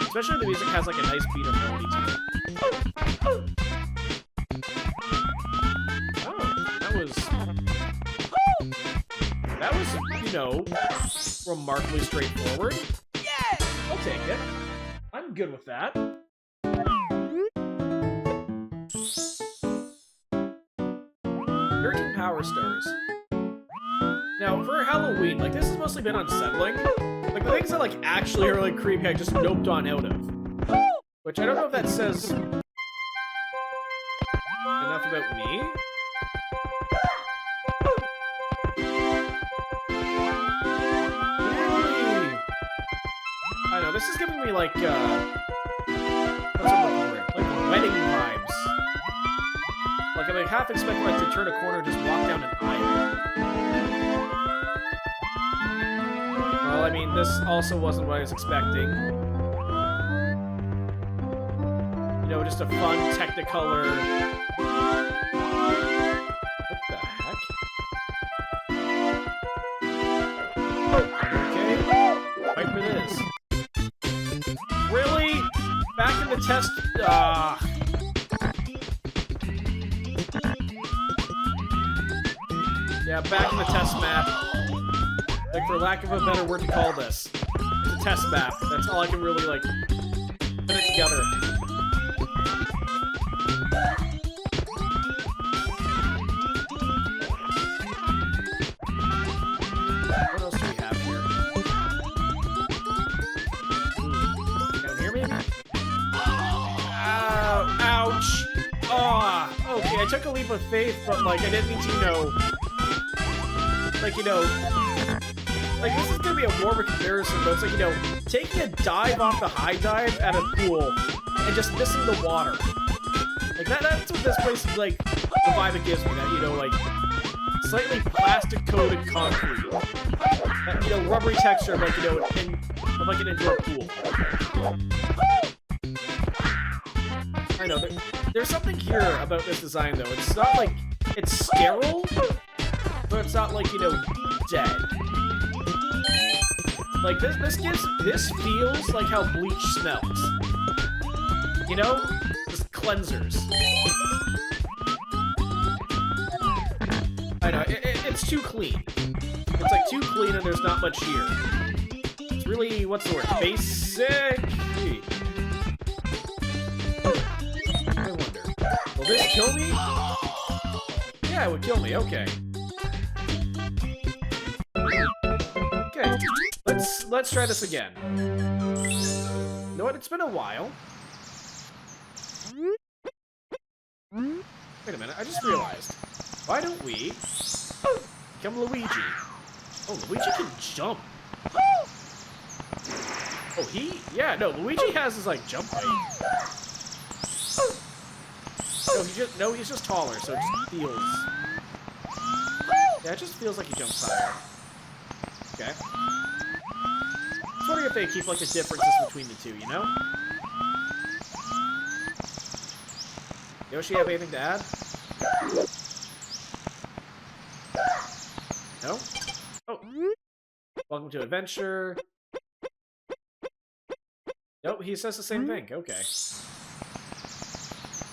Especially if the music has, like, a nice beat or melody to it. Oh, that was, you know, remarkably straightforward. Yeah! I'll take it. I'm good with that. 13 Power Stars. Now, for Halloween, like, this has mostly been unsettling. Like, the things that, like, actually are, like, creepy, I just noped on out of. Which I don't know if that says enough about me. I know, this is giving me, like, what's it looking for? Like, wedding vibes. Like, I'm, like, half expecting, like, to turn a corner and just walk down an aisle. Well, I mean, this also wasn't what I was expecting. You know, just a fun Technicolor... What the heck? Okay. Piper it is. Really? Back in the test... Yeah, back in the test map. Like, for lack of a better word to call this. It's a test map. That's all I can really, like, put it together. What else do we have here? Down here, maybe? Ouch! Oh, okay, I took a leap of faith, but, like, I didn't mean to, you know... Like, you know... Like, this is gonna be a more of a comparison, but it's like, you know, taking a dive off the high dive at a pool and just missing the water. Like, that's what this place is, like, the vibe it gives me. That, you know, like, slightly plastic-coated concrete. That, you know, rubbery texture, like, you know, of, like, an indoor pool. I know, there's something here about this design, though. It's not, like, it's sterile, but it's not, like, you know, dead. Like, this feels like how bleach smells. You know? Just cleansers. I know, it's too clean. It's, like, too clean and there's not much here. It's really, what's the word? Basic? I wonder. Will this kill me? Yeah, it would kill me, okay. Okay. Let's try this again. You know what? It's been a while. Wait a minute, I just realized. Why don't we become Luigi? Oh, Luigi can jump. Oh, yeah, no, Luigi has his, like, jump height. No, he's just taller, so it just feels... Yeah, it just feels like he jumps higher. Okay. I was wondering if they keep, like, the differences between the two, you know? Yoshi, have anything to add? No? Oh. Welcome to Adventure. Nope, he says the same thing. Okay.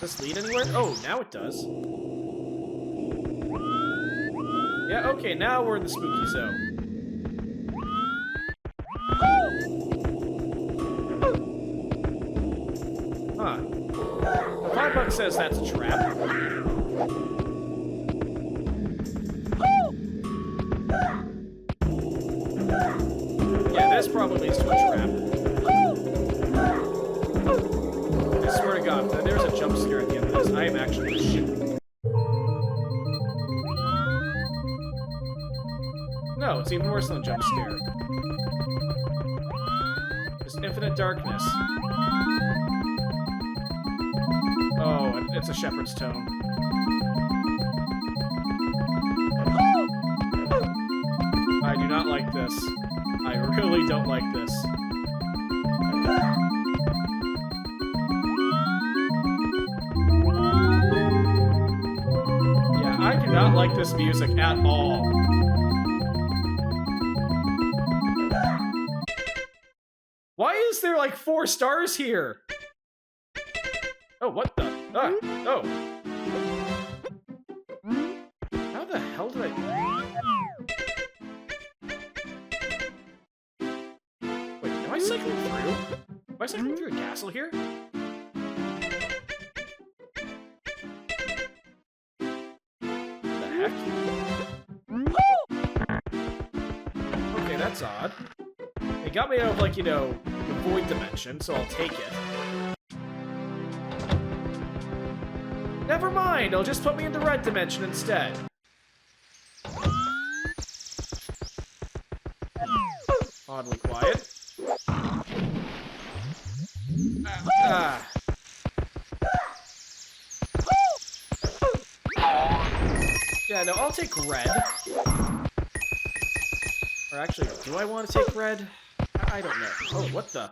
Does this lead anywhere? Oh, now it does. Yeah, okay, now we're in the spooky zone. Huh. The $5 says that's a trap. Yeah, this probably leads to a trap. I swear to God, if there's a jump scare at the end of this, I am actually shit. No, it's even worse than a jump scare. Just infinite darkness. Oh, it's a shepherd's tone. I do not like this. I really don't like this. Yeah, I do not like this music at all. Why is there like 4 stars here? Oh, what the? Ah, oh. How the hell did I... cycling through? Am I cycling through a castle here? The heck? Okay, that's odd. It got me out of, like, you know, the void dimension, so I'll take it. Never mind, it'll just put me in the red dimension instead. Oddly quiet. Yeah, no, I'll take red. Or actually, do I want to take red? I don't know. Oh, what the?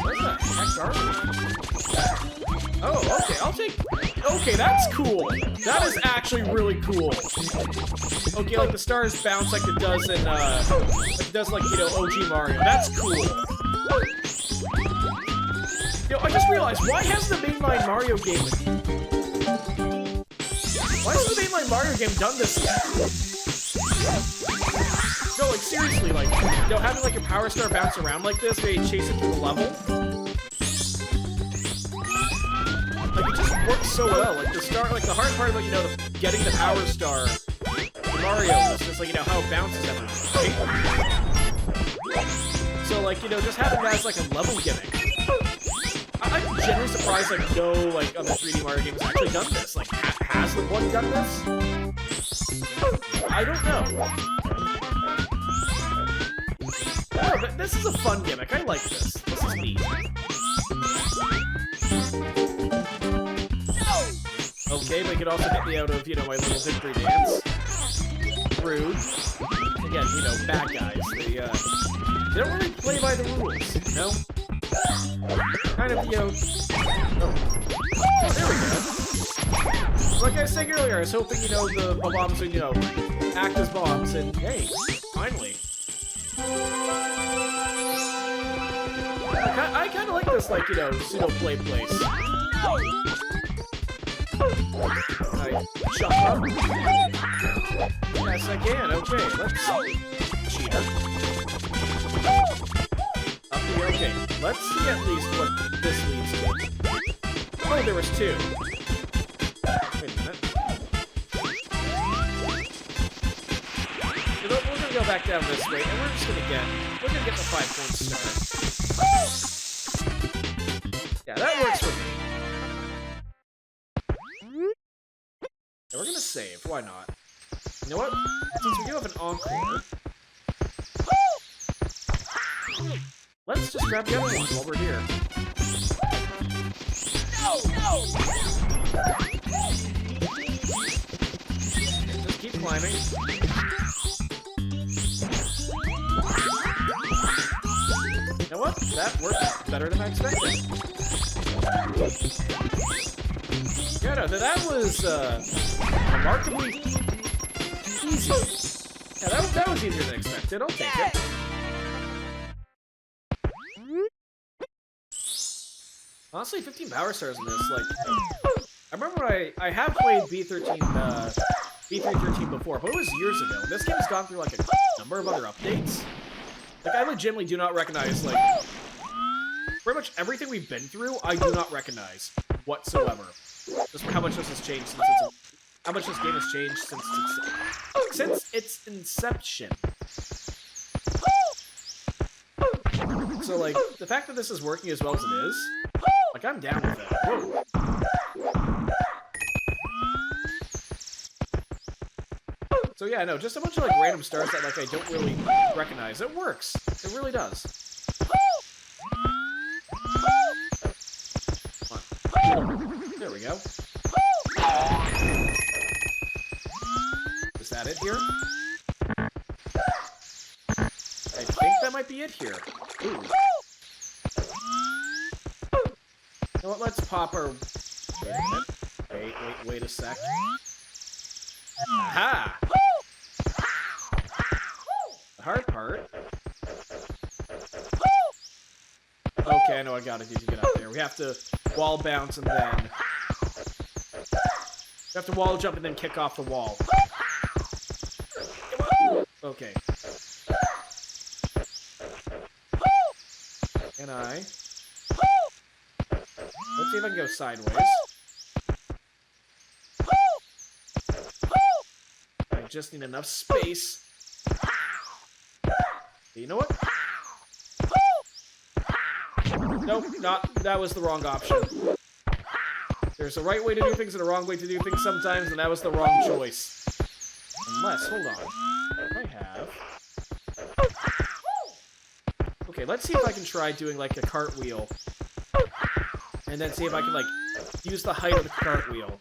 Where the heck are we? Oh, okay, I'll take... Okay, that's cool. That is actually really cool. Okay, like the stars bounce like it does in, like, you know, OG Mario. That's cool. Yo, I just realized, why hasn't the mainline Mario game... Why hasn't the mainline Mario game done this yet? No, like, seriously, like, you know, having, like, a Power Star bounce around like this, where you chase it through the level... Like, it just works so well. Like, the hard part about, you know, getting the Power Star in Mario is just, like, you know, how it bounces everything, right? So, like, you know, just having that as, like, a level gimmick. I'm generally surprised, like, no, like, other 3D Mario games actually done this. Like, has the one done this? I don't know. Oh, but this is a fun gimmick. I like this. This is neat. Okay, but it could also get me out of, you know, my little victory dance. Rude. Again, you know, bad guys. They don't really play by the rules, you know? Kind of, you know... Oh, there we go. Like I was saying earlier, I was hoping, you know, the bombs would, you know, act as bombs, and hey, finally. I kind of like this, like, you know, pseudo-play place. Alright, shut up. Yes, I can. Okay, let's... Cheater. Up here, okay. Let's see at least what this leads to. Oh, there was two. Wait a minute. We're gonna go back down this way, and we're gonna get the 5-point star. Yeah, that works for me. Yeah, we're gonna save. Why not? You know what? Since we do have an encore, let's just grab the other one while we're here. No! Just keep climbing. You know what? That worked better than I expected. Yeah, no, that was remarkably easy. Yeah, that was easier than expected. I'll take it. Honestly, 15 power stars in this, like... I remember I have played B3313 before, but it was years ago. This game has gone through, like, a number of other updates. Like, I legitimately do not recognize, like... Pretty much everything we've been through, I do not recognize whatsoever. Just how much this has changed since how much this game has changed since its inception. So, like, the fact that this is working as well as it is, like, I'm down with it. Whoa. So yeah, no, just a bunch of, like, random stars that, like, I don't really recognize. It works. It really does. There we go. Is that it here? I think that might be it here. Ooh. You know what, let's pop our... Wait a minute. Wait a sec. Aha! The hard part... Okay, I know what I gotta do to get up there. We have to wall bounce and then... We have to wall jump and then kick off the wall. Can I? Let's see if I can go sideways. I just need enough space. You know what? Nope, that was the wrong option. There's a right way to do things and a wrong way to do things sometimes, and that was the wrong choice. Unless, hold on. I have... Okay, let's see if I can try doing, like, a cartwheel. And then see if I can, like, use the height of the cartwheel.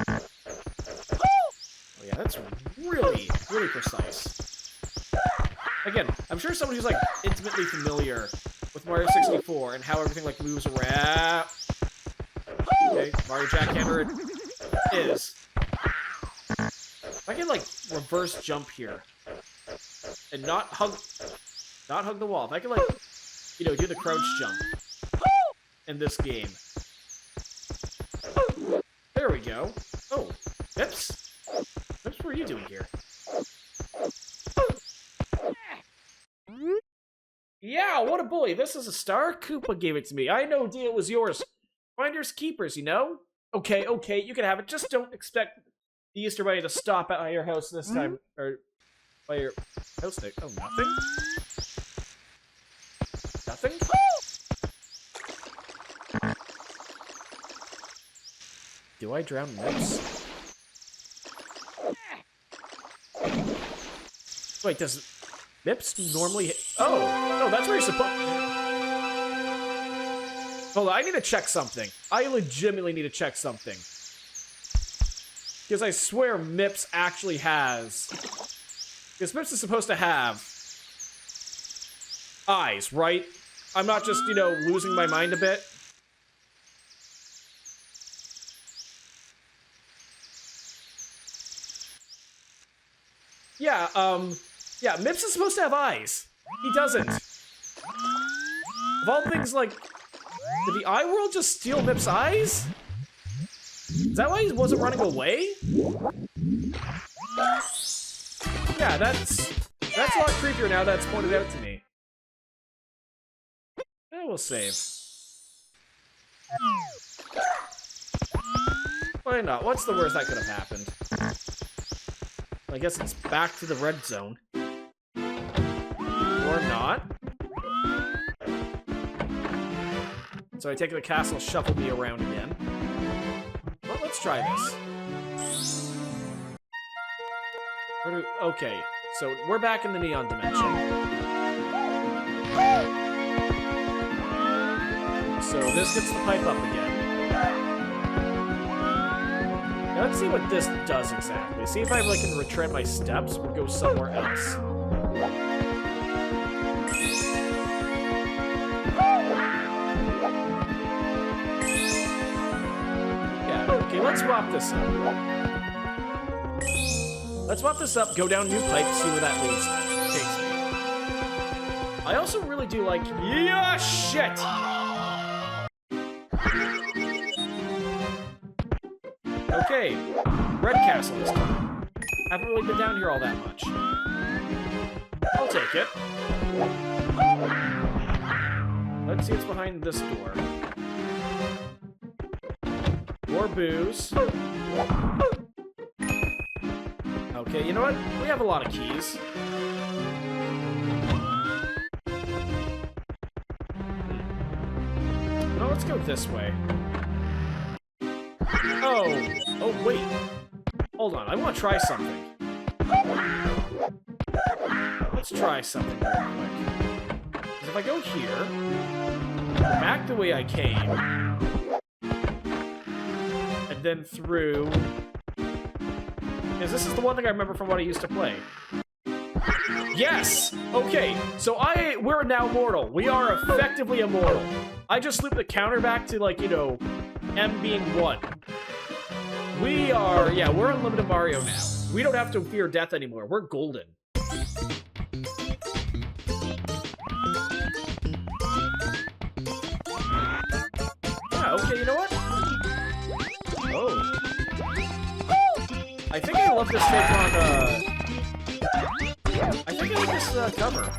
Oh yeah, that's really, really precise. Again, I'm sure someone who's, like, intimately familiar with Mario 64 and how everything, like, moves around... Okay, Mario Jackhammer it is. If I can, like, reverse jump here and not hug the wall. If I can, like, you know, do the crouch jump in this game. There we go. Oh, Pips? Pips, what are you doing here? Yeah, what a bully. This is a star. Koopa gave it to me. I had no idea it was yours. Finders keepers, you know? Okay, you can have it. Just don't expect the Easter Bunny to stop at your house this time. Or by your house. Oh, nothing? Nothing? Do I drown Mips? Wait, does Mips normally hit? Oh, no, that's where you're supposed... Hold on, I need to check something. I legitimately need to check something. Because I swear Mips actually has... Because Mips is supposed to have... eyes, right? I'm not just, you know, losing my mind a bit. Yeah, yeah, Mips is supposed to have eyes. He doesn't. Of all things, like... Did the eye world just steal Mips' eyes? Is that why he wasn't running away? Yeah, that's a lot creepier now that's pointed out to me. Eh, we'll save. Why not? What's the worst that could have happened? I guess it's back to the red zone. Or not. So I take the castle, shuffle me around again. Well, let's try this. Okay, so we're back in the neon dimension. So this gets the pipe up again. Now let's see what this does exactly. See if I like can retread my steps or go somewhere else. Okay, let's swap this up. Let's swap this up, go down new pipe, see where that takes me. I also really do like... Yeah, shit! Okay, Red Castle this time. Haven't really been down here all that much. I'll take it. Let's see what's behind this door. More booze. Okay, you know what? We have a lot of keys. No, let's go this way. Oh, wait. Hold on, I want to try something. Let's try something real quick. Because if I go here, back the way I came, and then through... Because this is the one thing I remember from what I used to play. Yes! Okay, so we're now mortal. We are effectively immortal. I just looped the counter back to, like, you know, M being 1. We are, yeah, we're Unlimited Mario now. We don't have to fear death anymore. We're golden. Yeah, okay, you know what? Oh. I think I love this take on, I think I like this, cover.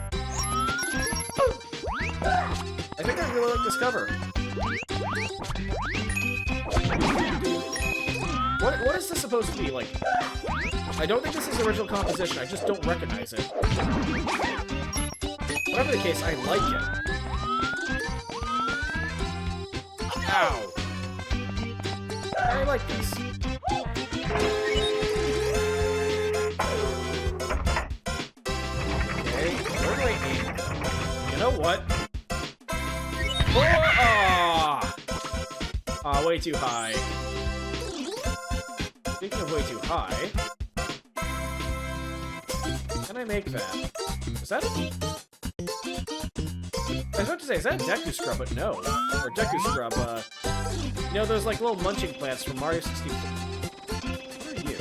really like this cover. What is this supposed to be? Like, I don't think this is original composition. I just don't recognize it. Whatever the case, I like it. Ow. I like this. Okay, where do I aim? You know what? Oh, way too high. Speaking of way too high, can I make that? Is that I was about to say, is that a Deku Scrub, but no. Or Deku Scrub, you know those, like, little munching plants from Mario 64? Where are you?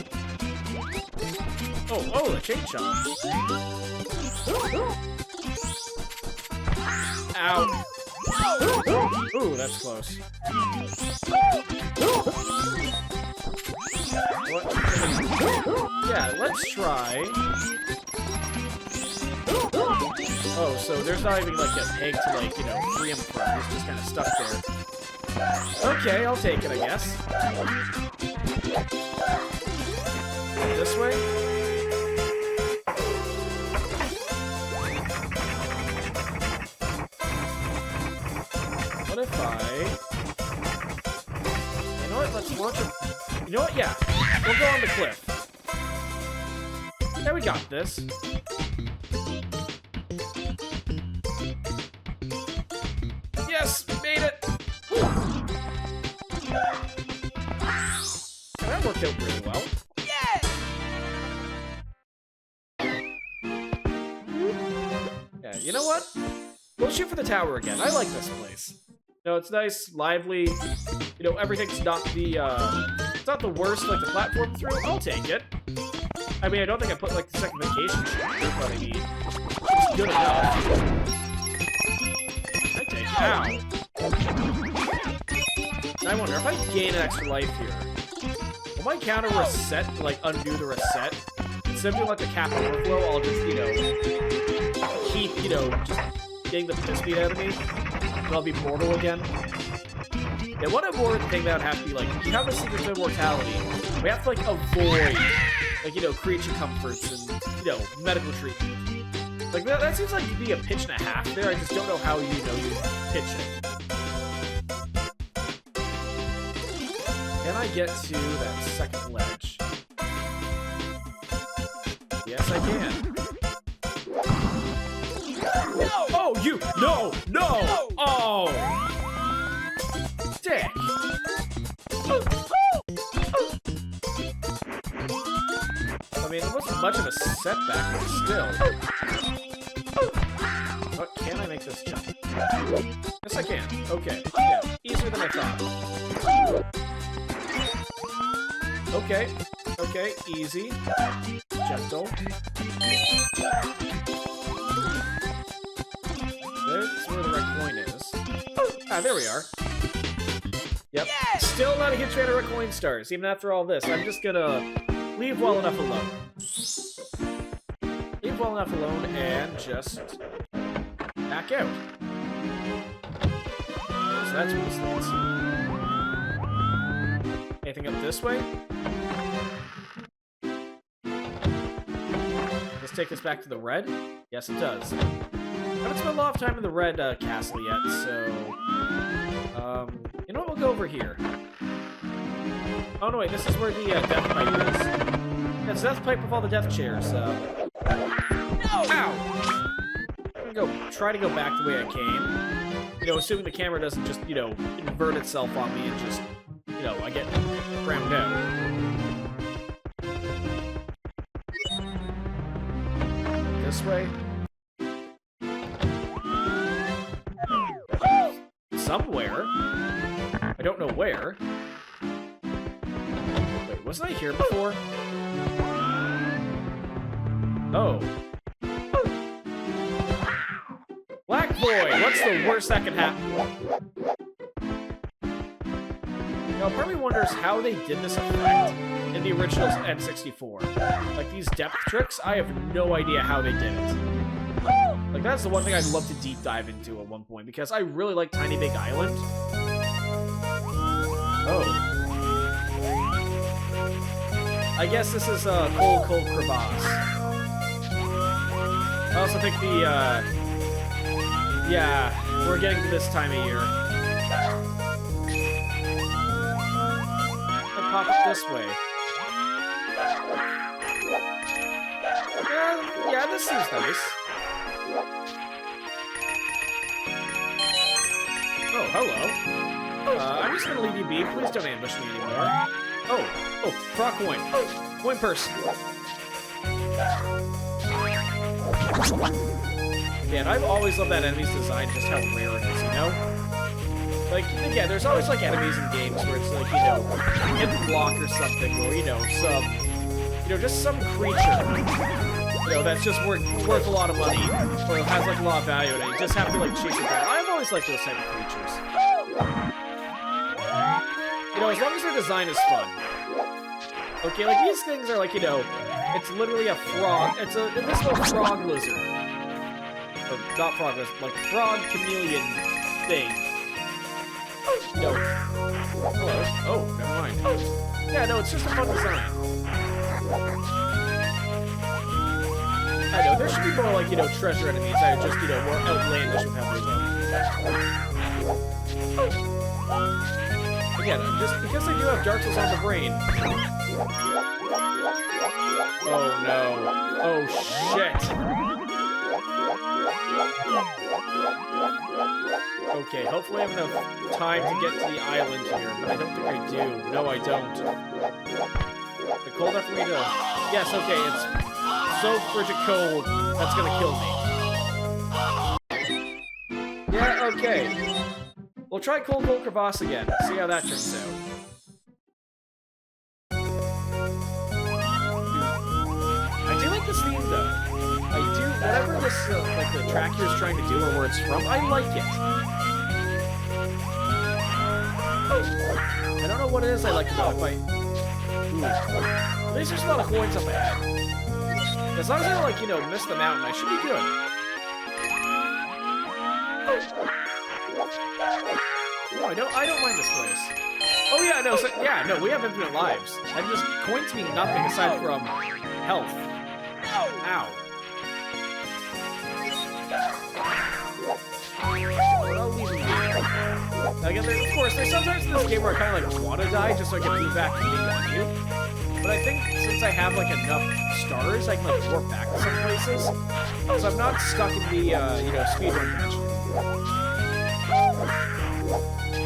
Oh, the chain chomp. Ow. Ooh, that's close. What? Yeah, let's try. Oh, so there's not even like a peg to, like, you know, free him from. He's just kind of stuck there. Okay, I'll take it, I guess. This way? What if you know what? Let's launch a... You know what? Yeah. We'll go on the cliff. Yeah, we got this. Yes! Made it! That worked out really well. Yeah, you know what? We'll shoot for the tower again. I like this place. You know, it's nice, lively. You know, everything's not the, it's not the worst, like, the platform through. I'll take it. I mean, I don't think I put, like, the second vacation shooter, but I mean, it's good enough. I take it. Ow. I wonder, if I gain an extra life here, will my counter reset, like, undo the reset? Instead of doing, like, a cap overflow, I'll just, you know, keep, you know, just getting the piss beat out of me. And I'll be mortal again. Yeah, one important thing that would have to be, like, you have a secret to immortality. We have to, like, avoid, like, you know, creature comforts and, you know, medical treatment. Like, that seems like to be a pitch and a half there. I just don't know how you know you pitch it. Can I get to that second ledge? Yes, I can. No! Oh, you! No! No! Oh! Dick! I mean, it wasn't much of a setback, but still. Oh, can I make this jump? Yes, I can. Okay. Yeah, easier than I thought. Okay. Okay, easy. Gentle. There's where the red coin is. Ah, there we are. Yep. Yes! Still not a huge fan of red coin stars, even after all this. I'm just gonna leave well enough alone. Leave well enough alone and just back out. So that's what this leads. Anything up this way? Let's take this back to the red. Yes, it does. I haven't spent a lot of time in the red castle yet, so... you know what? We'll go over here. Oh, no, wait. This is where the death pipe is. Yeah, it's death pipe with all the death chairs. No! Ow! I'm gonna try to go back the way I came. You know, assuming the camera doesn't just, you know, invert itself on me and just, you know, I get crammed out. This way. Somewhere. I don't know where. Wait, wasn't I here before? Oh. Black Void! What's the worst that can happen? Now, part of me wonders how they did this effect in the original N64. Like, these depth tricks, I have no idea how they did it. Like, that's the one thing I'd love to deep dive into at one point, because I really like Tiny Big Island. Oh. I guess this is Cold Crevasse. I also think yeah, we're getting to this time of year. I'll pop it this way. Yeah, this seems nice. Oh, hello. I'm just gonna leave you be. Please don't ambush me anymore. Oh, frog coin. Coin purse. Yeah, and I've always loved that enemy's design, just how rare it is, you know? Like, again, there's always, like, enemies in games where it's, like, you know, hit the block or something, or, you know, just some creature, you know, that's just worth a lot of money, or has, like, a lot of value, and you just have to, like, chase it down. I've always liked those type of creatures. You know, as long as their design is fun. Okay, like, these things are, like, you know, it's literally a frog. It's a invisible frog lizard. Or, not frog lizard, like, frog chameleon thing. You know. Hello. Oh, never mind. Yeah, no, it's just a fun design. I know, there should be more, like, you know, treasure enemies that are just, you know, more outlandish with how they look. Again, just because I do have Dark Souls on the brain. Oh no. Oh shit. Okay, hopefully I have enough time to get to the island here, but I don't think I do. No, I don't. The cold enough for me to... Yes, okay, it's so frigid cold, that's gonna kill me. Yeah, okay. We'll try Cold Crevasse again, see how that turns out. I do like this theme, though. I do, whatever this, like, the track here's trying to do or where it's from, I like it. I don't know what it is I like about it, but... Ooh. At least there's a lot of coins up ahead. As long as I don't, like, you know, miss the mountain, I should be good. No, I don't mind this place. Oh yeah, no, so, yeah, no, we have infinite lives. And just coins mean nothing aside from health. Ow. Well, leave me be. Again, of course, there's sometimes in this game where I kind of like want to die just so I can move back to being on you. But I think since I have like enough stars, I can like warp back to some places. So I'm not stuck in the, you know, speedrun dimension.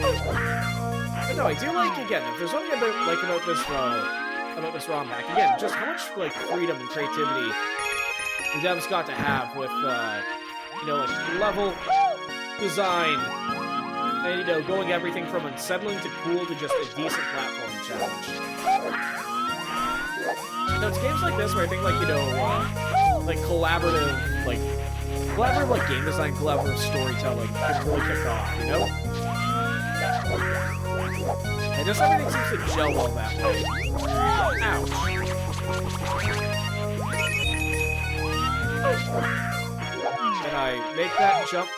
But no, I do like, again, if there's one thing I like about this ROM hack, again, just how much, like, freedom and creativity the devs got to have with, you know, like, level design, and, you know, going everything from unsettling to cool to just a decent platform challenge. You know, it's games like this where I think, like, you know, like, collaborative game design, collaborative storytelling can really kick off, you know? And just everything seems to gel well that way. Ouch. Can I make that jump?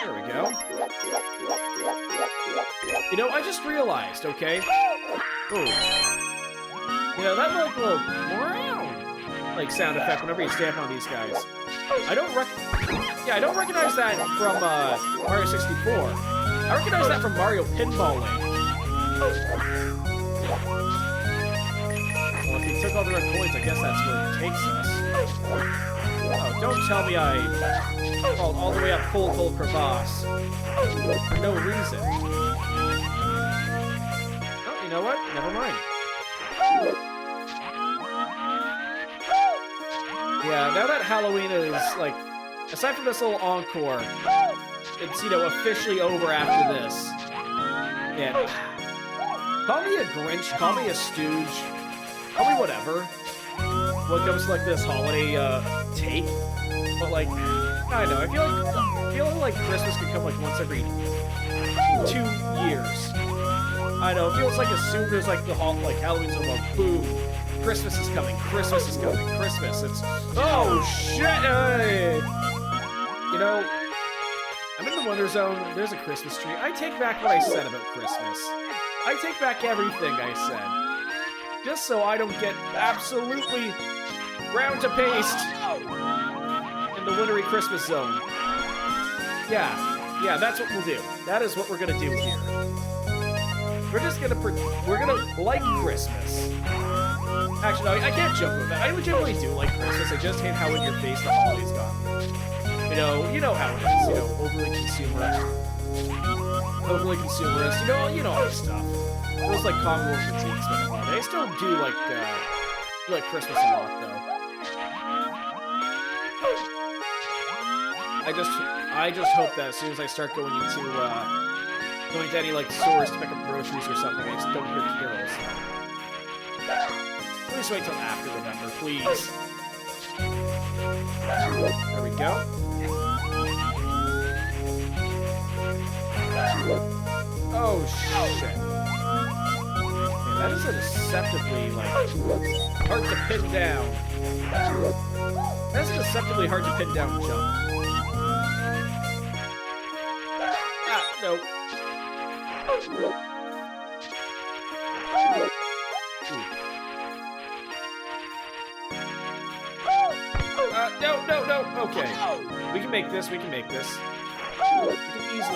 There we go. You know, I just realized, okay? Ooh. You know, that like little like sound effect whenever you stamp on these guys. I don't recognize that from Mario 64. I recognize that from Mario Pinballing. Well, if he took all the red coins, I guess that's where it takes us. Oh, don't tell me I crawled all the way up Cold Crevasse for no reason. Oh, you know what? Never mind. Yeah, now that Halloween is, like, aside from this little encore, it's, you know, officially over after this. Yeah. Call me a Grinch, call me a Stooge, call me whatever. When it comes to, like, this holiday, take. But, like, I don't know, I feel like Christmas could come, like, once every 2 years. I know, it feels like as soon as, like, Halloween's over, boom. Christmas is coming. Christmas is coming. Christmas. It's... Oh, shit! Hey. You know, I'm in the Wonder Zone. There's a Christmas tree. I take back what I said about Christmas. I take back everything I said. Just so I don't get absolutely ground to paste in the wintry Christmas zone. Yeah, that's what we'll do. That is what we're gonna do here. We're just gonna like Christmas. Actually, no, I can't joke with that. I legitimately do like Christmas. I just hate how in your face the holidays got. You know how it is. You know, overly consumerist. You know all this stuff. Those like common critiques about the holiday. I still do like Christmas a lot though. I just hope that as soon as I start going to any like stores to pick up groceries or something, I just don't hear carols. Please wait till after November, please. There we go. Oh shit. Man, that is a deceptively like hard to pin down. That's a deceptively hard to pin down jump. No. No. Okay. We can make this. We can easily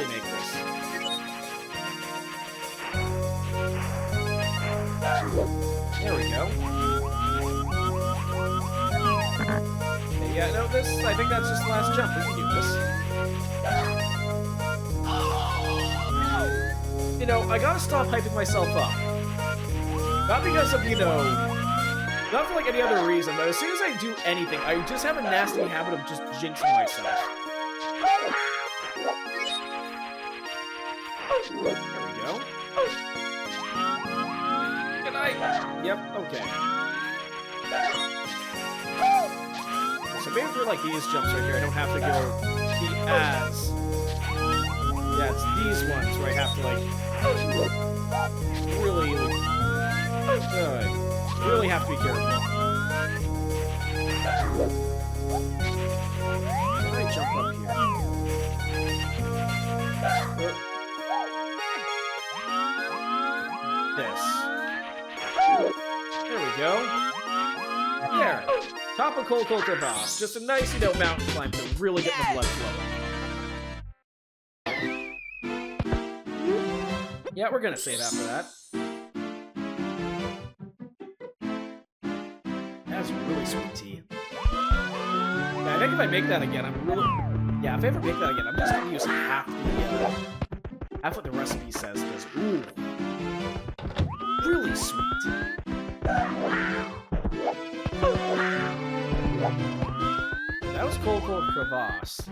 make this. There we go. Okay, yeah, no, this, I think that's just the last jump. We can do this. You know, I gotta stop hyping myself up. Not because of, not for like any other reason, but as soon as I do anything, I just have a nasty habit of just jinxing myself. There we go. Can I? Yep, okay. So maybe for like these jumps right here, I don't have to go the as. Yeah, it's these ones where I have to like really have to be careful. Can I jump up here? This. There we go. There. Top of Cold Crevasse. Just a nice, mountain climb to really get the blood flowing. Yeah, we're gonna save after that. That's really sweet tea. Yeah, I think if I make that again, yeah, if I ever make that again, I'm just gonna use half what the recipe says, because, ooh, really sweet. That was Cold Crevasse.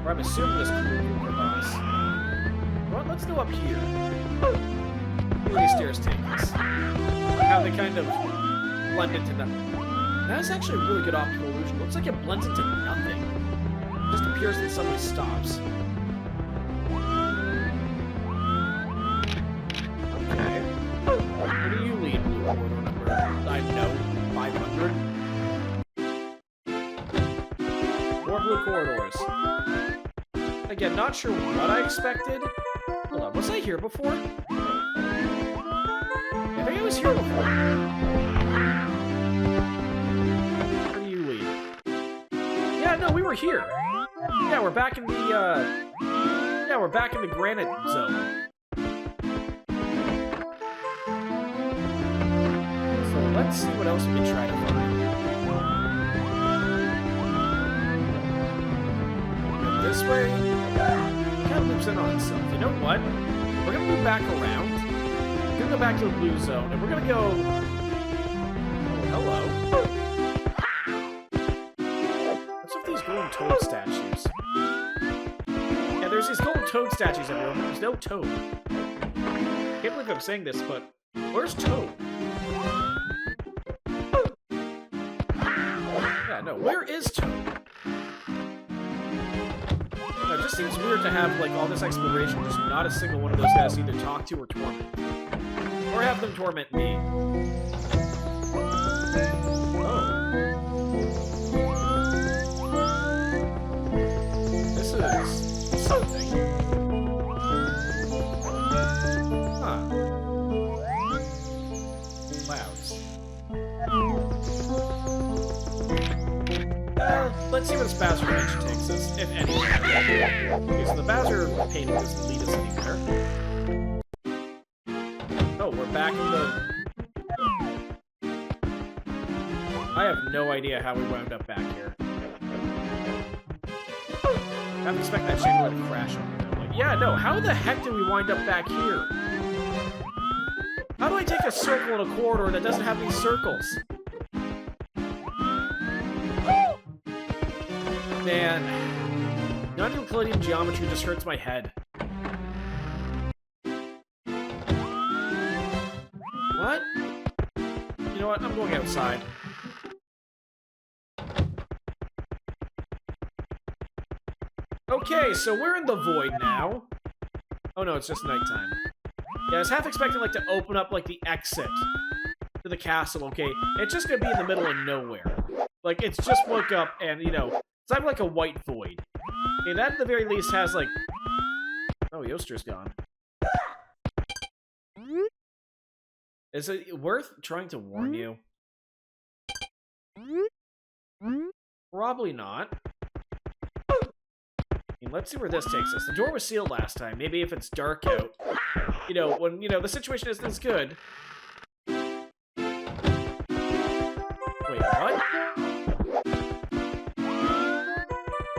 Or I'm assuming this Cold Crevasse. Well, let's go up here. Where these stairs take us. How they kind of blend into nothing. That is actually a really good optical illusion. Looks like it blends into nothing. It just appears and suddenly stops. Okay. What do you lead? Blue corridor number, I know, 500. More blue corridors. Again, not sure what I expected. Hold on, was I here before? I think I was here before. Where do you lead? Yeah, no, we were here. Yeah, we're back in the, we're back in the granite zone. So let's see what else we can try to find. This way, it kind of loops in on itself. You know what? We're gonna move back around. We're gonna go back to the blue zone, and we're gonna go... Oh, hello. What's with these golden toad statues? Yeah, there's these golden toad statues everywhere, but there's no toad. I can't believe I'm saying this, but where's Toad? Yeah, no, where is Toad? It just seems weird to have, like, all this exploration, just not a single one of those guys to either talk to or torment. Or have them torment me. Okay, so the Bowser painting doesn't lead us anywhere. Oh, we're back in the... I have no idea how we wound up back here. I don't expect that chamber to crash on me, though. Like, yeah, no, how the heck did we wind up back here? How do I take a circle in a corridor that doesn't have any circles? Man, non-Euclidean geometry just hurts my head. What? You know what? I'm going outside. Okay, so we're in the void now. Oh no, it's just nighttime. Yeah, I was half expecting, like, to open up, like, the exit to the castle, okay? It's just gonna be in the middle of nowhere. Like, it's just woke up and, you know, it's not like a white void. Okay, that at the very least has, like... Oh, Yoster's gone. Is it worth trying to warn you? Probably not. I mean, let's see where this takes us. The door was sealed last time. Maybe if it's dark out, you know, when, you know, the situation isn't as good. Wait, what?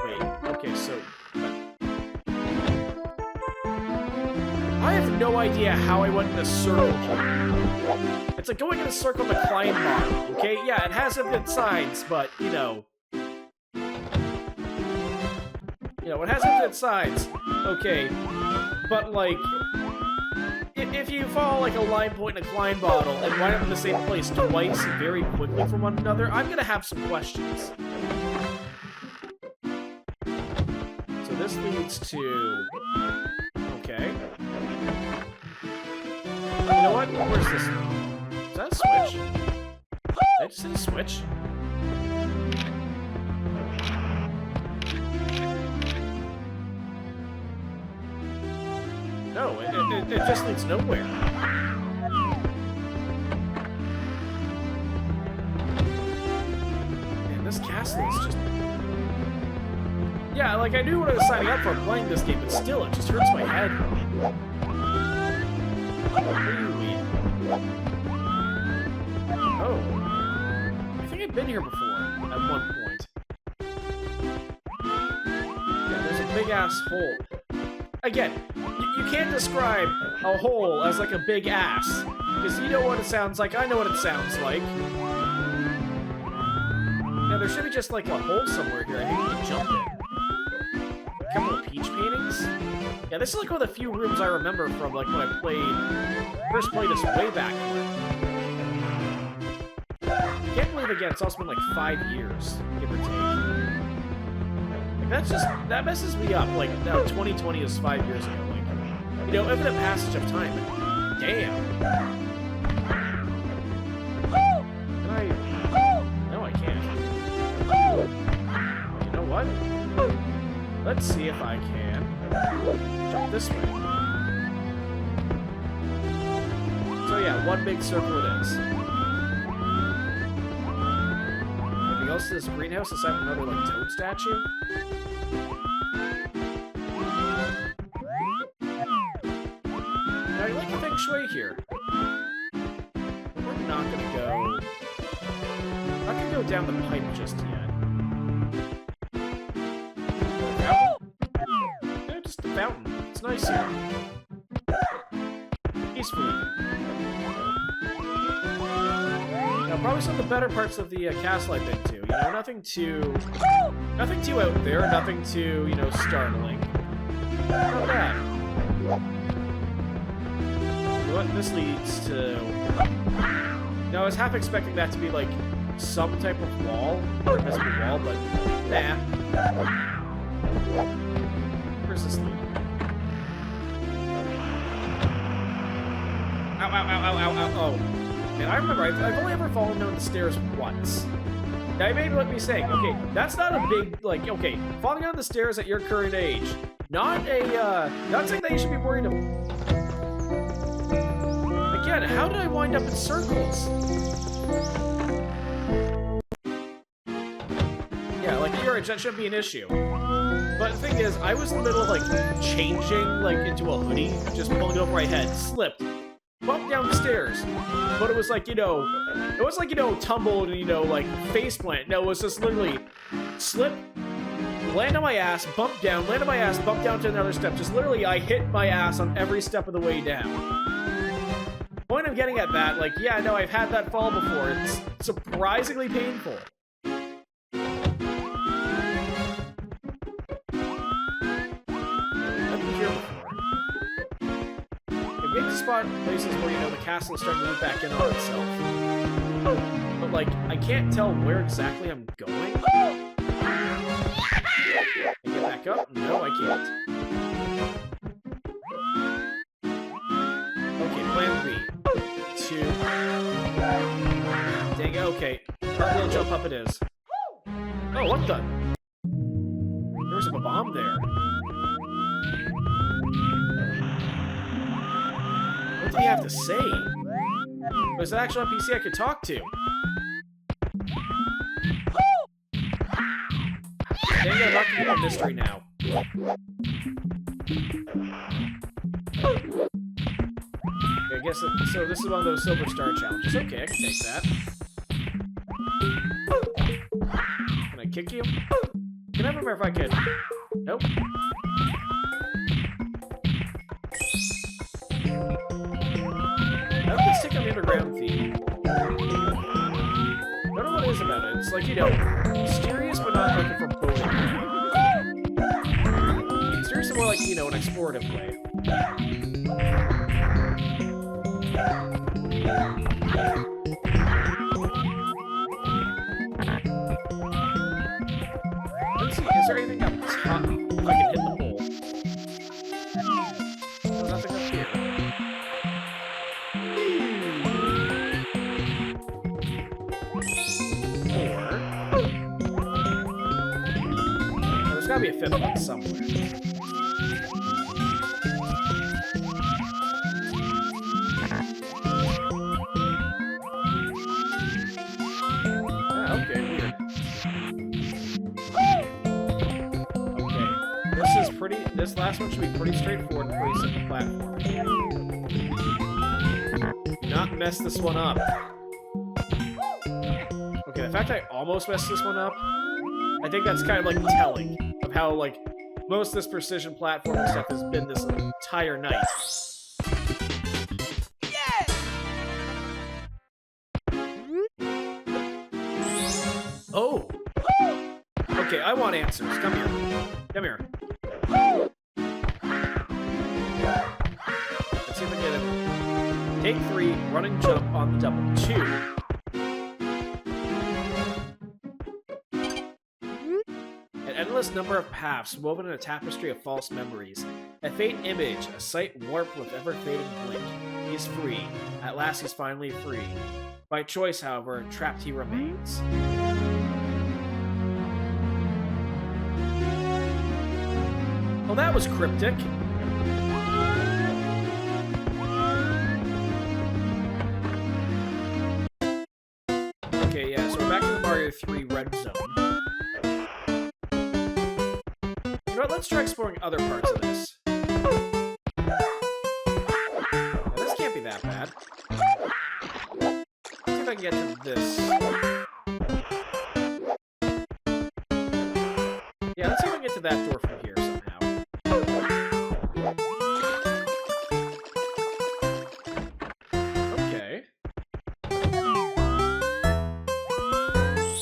Wait, okay, so... I have no idea how I went in a circle here. It's like going in a circle in a Klein model, okay? Yeah, it has infinite sides, but, you know... it has infinite sides, okay, but, like, if you follow, like, a line point in a Klein bottle and wind up in the same place twice very quickly from one another, I'm gonna have some questions. So this leads to... Okay. You know what? Where's this? Is that a switch? Did I just hit a switch? No, it just leads nowhere. Man, this castle is just... Yeah, like, I knew what I was signing up for playing this game, but still, it just hurts my head. Where do you lead? Oh. I think I've been here before, at one point. Yeah, there's a big-ass hole. Again, you can't describe a hole as, like, a big ass. Because you know what it sounds like, I know what it sounds like. Now, there should be just, like, a hole somewhere here I think you can jump in. A couple of peach paintings? Yeah, this is, like, one of the few rooms I remember from, like, when I first played this way back when. I can't believe, again, it's also been, like, 5 years, give or take. That's just, that messes me up. Like, now 2020 is 5 years ago. Like, you know, infinite passage of time. Damn. Can I? No, I can't. You know what? Let's see if I can jump this way. So yeah, one big circle it is. Anything else to this greenhouse aside from another, like, toad statue? I like the feng shui here. We're not gonna go... Not gonna go down the pipe just yet. Fountain? Yeah, just the fountain. It's nice here. Peacefully. Now, probably some of the better parts of the castle I've been to. You know, nothing too out there, nothing too, you know, startling. Not bad. What this leads to... Now, I was half expecting that to be, like, some type of wall, or invisible wall, but nah. Where's this lead? Ow, ow, ow, ow, ow, ow, oh. Man, I remember, I've only ever fallen down the stairs once. Now, you may be me saying, okay, that's not a big, like, okay, falling down the stairs at your current age, not something that you should be worried about. Again, how did I wind up in circles? Yeah, like, your age, that shouldn't be an issue. But But the thing is, I was in the middle of, like, changing, like, into a hoodie, just pulling it over my head, slipped, bumped down the stairs. But it was like, you know, it was like, you know, tumbled and, you know, like, faceplant. No, it was just literally slip, land on my ass, bump down, land on my ass, bump down to another step. Just literally, I hit my ass on every step of the way down. Point I'm getting at that, like, yeah, no, I've had that fall before. It's surprisingly painful. Spot places where, you know, the castle is starting to loop back in on itself. But, like, I can't tell where exactly I'm going. Can I get back up? No, I can't. Okay, plan B. 2. Dang it, okay. Cartwheel jump up it is. Oh, what the? There was a bomb there. What do you have to say? Was it actually on PC I could talk to? Dang it, I'm not gonna get a mystery now. Okay, I guess so this is one of those Silver Star challenges. Okay, I can take that. Can I kick you? Can I remember if I could? Nope. Let's take on the underground theme. I don't know what it is about it. It's like, you know, mysterious but not like a foreboding way. Mysterious and more like, you know, an explorative way. Let's see, is there anything up top if I can hit the hole? No, nothing up here. There's gotta be a fifth one somewhere. Ah, okay, weird. Okay, this last one should be pretty straightforward and pretty simple platform. Do not mess this one up. Okay, the fact I almost messed this one up, I think that's kind of like telling of how, like, most of this precision platforming stuff has been this entire night. Yeah! Oh! Okay, I want answers. Come here. Come here. Let's see if I get it. Take 3, running jump on the double. 2. Endless number of paths woven in a tapestry of false memories. A faint image, a sight warped with ever-fading blink. He is free. At last he's finally free. By choice, however, trapped he remains. Well, that was cryptic. Okay, yeah, so we're back in the Mario 3 red zone. You know what, let's try exploring other parts of this. Now, this can't be that bad. Let's see if I can get to this. Yeah, let's see if I can get to that door from here somehow. Okay.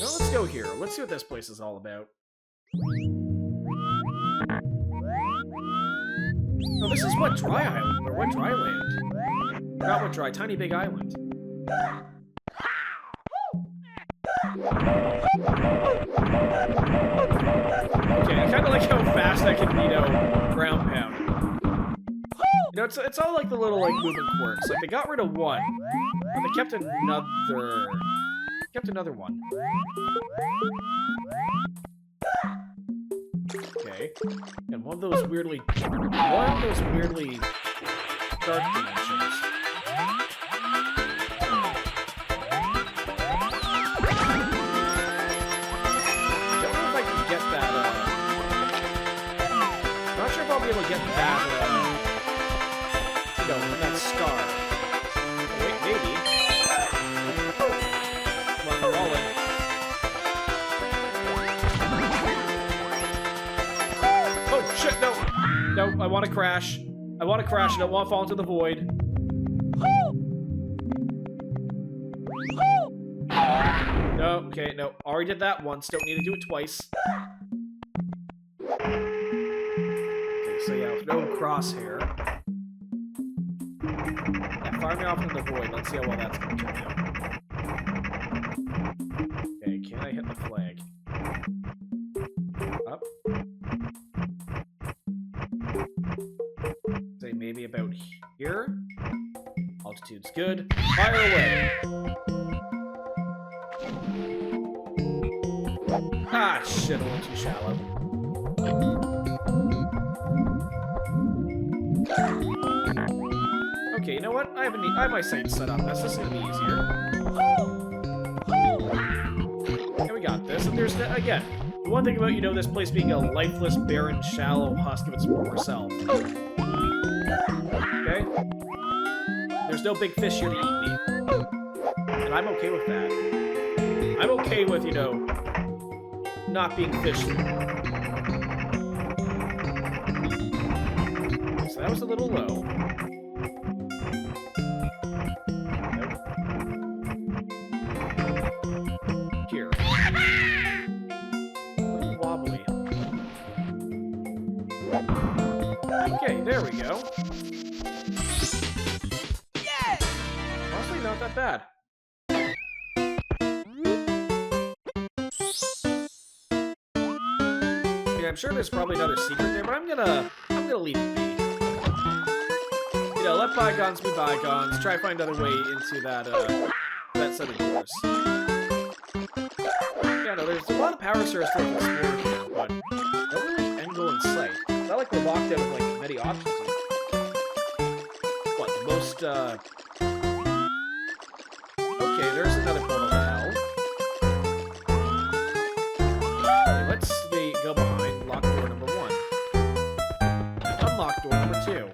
Now let's go here. Let's see what this place is all about. Oh, this is what dry island, or what dry land? Not what dry, tiny big island. Okay, I kind of like how fast I can, you know, ground pound. You know, it's all like the little, like, movement quirks. Like, they got rid of one, but they kept another one. Okay, and one of those weirdly dark dimensions. Don't know if I can get that, be able to get that, you know, that star. Oh, wait, maybe. Come on, roll it. Oh, shit, no. No, I want to crash. I want to crash. I don't want to fall into the void. No, okay, no. Already did that once. Don't need to do it twice. Okay, so yeah, no crosshair. Yeah, fire me off into the void. Let's see how well that's going to turn out. Okay, can I hit the flag? Up. Say maybe about here. Altitude's good. Fire away. Ah, shit, a little too shallow. Okay, you know what? I have my sights set on this. This is gonna be easier. Okay, we got this. And there's, again, the one thing about, you know, this place being a lifeless, barren, shallow husk of its former self. Okay? There's no big fish here to eat me. And I'm okay with that. I'm okay with, you know, not being fished. So that was a little low. Nope. Here. A little wobbly. Okay, there we go. Yeah! Honestly, not that bad. I'm sure there's probably another secret there, but I'm gonna leave it be. You know, let bygones be bygones. Try to find another way into that that set of doors. Yeah, no, there's a lot of power sources to explore here, but no really end goal in sight. It's not like we're locked out of like many options. What, the most okay, there's another portal to hell. Okay, let's go behind. Lock door number 1. And unlock door number 2.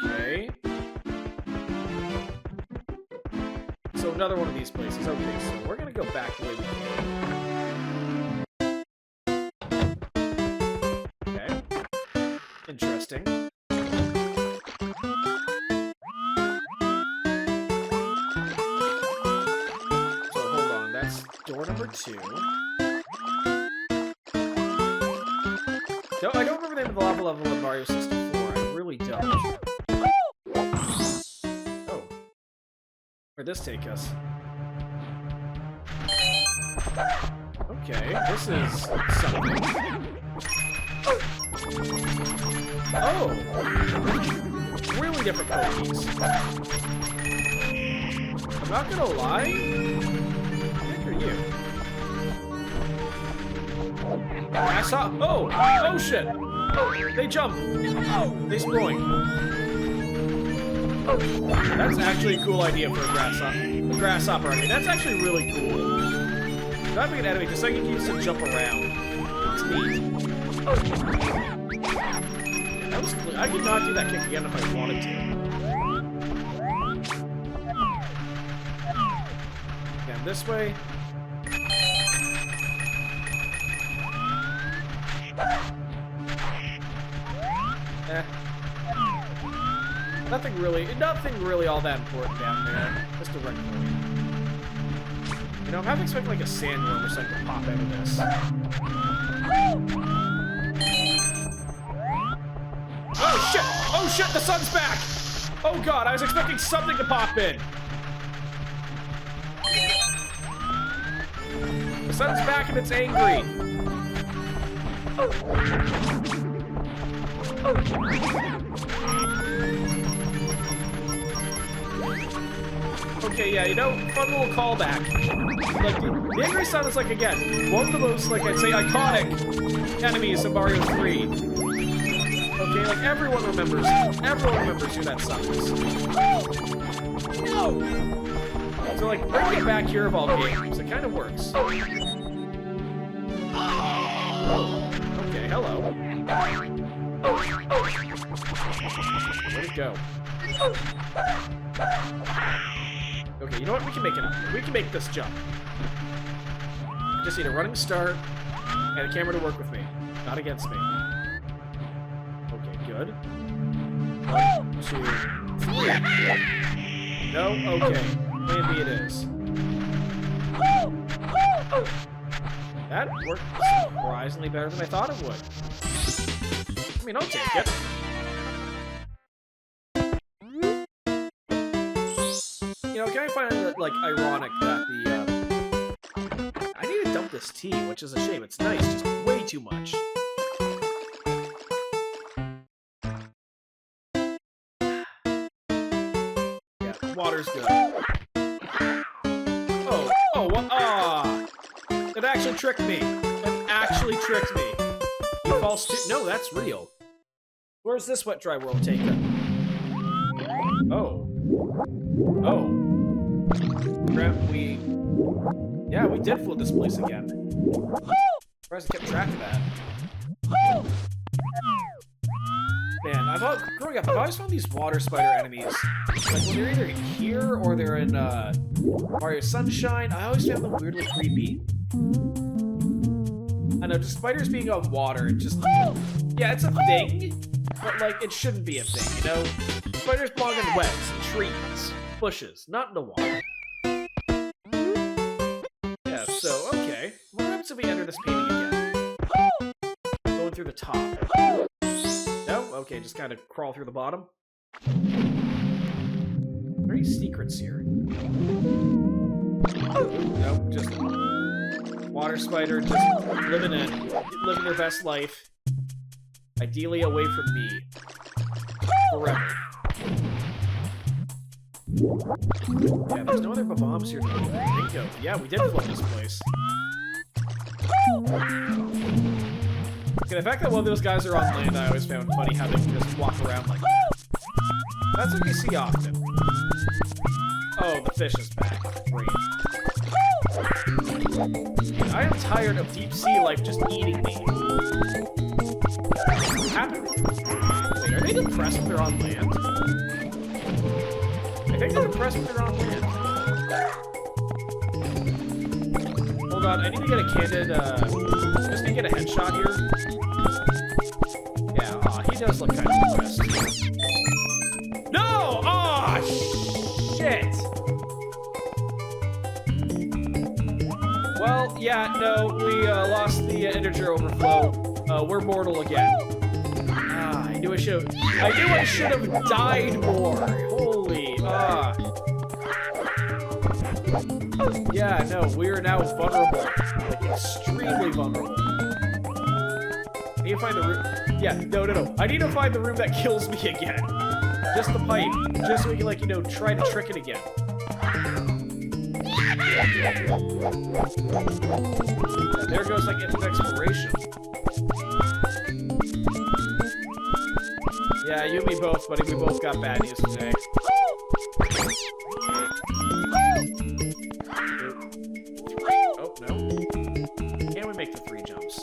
Okay. So another one of these places. Okay, so we're gonna go back the way we came. Okay. Interesting. Door number 2. No, I don't remember the name of the lava level in Mario 64. I really don't. Oh. Where'd this take us? Okay, this is something. Oh! Really different pokies. I'm not gonna lie. You. I saw. Oh! Oh shit! They jump! They sploink. That's actually a cool idea for a grasshopper enemy. That's actually really cool. Not being an enemy, just like it used to jump around. It's neat. Yeah, that was cool. I could not do that kick again if I wanted to. Down this way. Nothing really all that important down there. Just a red coin. You know, I'm half expecting like a sandworm or something to pop out of this. Oh shit! Oh shit! The sun's back! Oh god! I was expecting something to pop in. The sun's back and it's angry. Okay, yeah, you know, fun little callback. Like, the angry sun is, like, again, one of the most, like, I'd say, iconic enemies of Mario 3. Okay, like, everyone remembers who that sun is. No! So, like, bringing it back here of all games, it kind of works. Okay, hello. Where'd it go? Okay, you know what? We can make it up. We can make this jump. I just need a running start and a camera to work with me, not against me. Okay, good. 1, 2, 3. No? Okay. Plan B it is. That worked surprisingly better than I thought it would. I mean, I'll take it. You know, can I find it, like, ironic that the, I need to dump this tea, which is a shame. It's nice, just way too much. Yeah, water's good. Oh, what? Ah! It actually tricked me. It actually tricked me. You false no, that's real. Where's this wet dry world taken? Oh. Oh. Crap, yeah, we did flood this place again. Surprised I kept track of that. Man, growing up, I've always found these water spider enemies, like when they're either here or they're in Mario Sunshine, I always found them weirdly creepy. I know, just spiders being on water, just, yeah, it's a thing, but like, it shouldn't be a thing, you know? Spiders belong in webs and trees, bushes, not in the water. Yeah, so, okay. What happens if we enter this painting again? Going through the top. No? Okay, just kind of crawl through the bottom. Are there any secrets here? Nope, just water spider, just living their best life. Ideally away from me. Forever. Yeah, there's no other bombs here to think of. Yeah, we did flood this place. Okay, the fact that one of those guys are on land, I always found funny how they can just walk around like that. That's what you see often. Oh, the fish is back. Great. I am tired of deep sea life just eating me. What's happening? Wait, are they depressed when they're on land? I think they're depressed when they're on land. Hold on, I need to get a candid, just need to get a headshot here. Yeah, aw, he does look kind of depressed. No! Aw, shit! Well, yeah, no, we lost the integer overflow. We're mortal again. Ah, I knew I should have died more. Holy, yeah, no, we are now vulnerable. Like, extremely vulnerable. I need to find the room. Yeah, no. I need to find the room that kills me again. Just the pipe. Just so we can, like, you know, try to trick it again. Yeah, there goes, like, into exploration. Yeah, you and me both, buddy. We both got bad news today. Oh, no. Can we make the 3 jumps?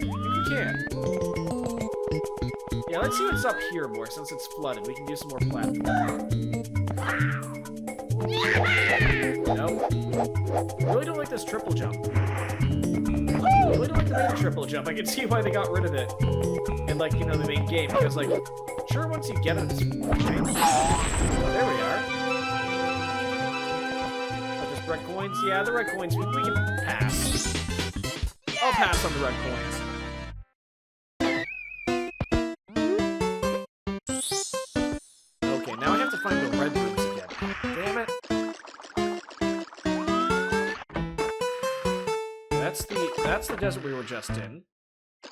We can. Yeah, let's see what's up here more, since it's flooded. We can do some more platforming. No. I really don't like this triple jump. I really don't like the main triple jump. I can see why they got rid of it in, like, you know, the main game. Because, like, sure, once you get it, it's okay. Oh, there we are. Oh, just red coins? Yeah, the red coins, we can pass. I'll pass on the red coins. Okay, now I have to find the red rooms again. Damn it. That's the desert we were just in.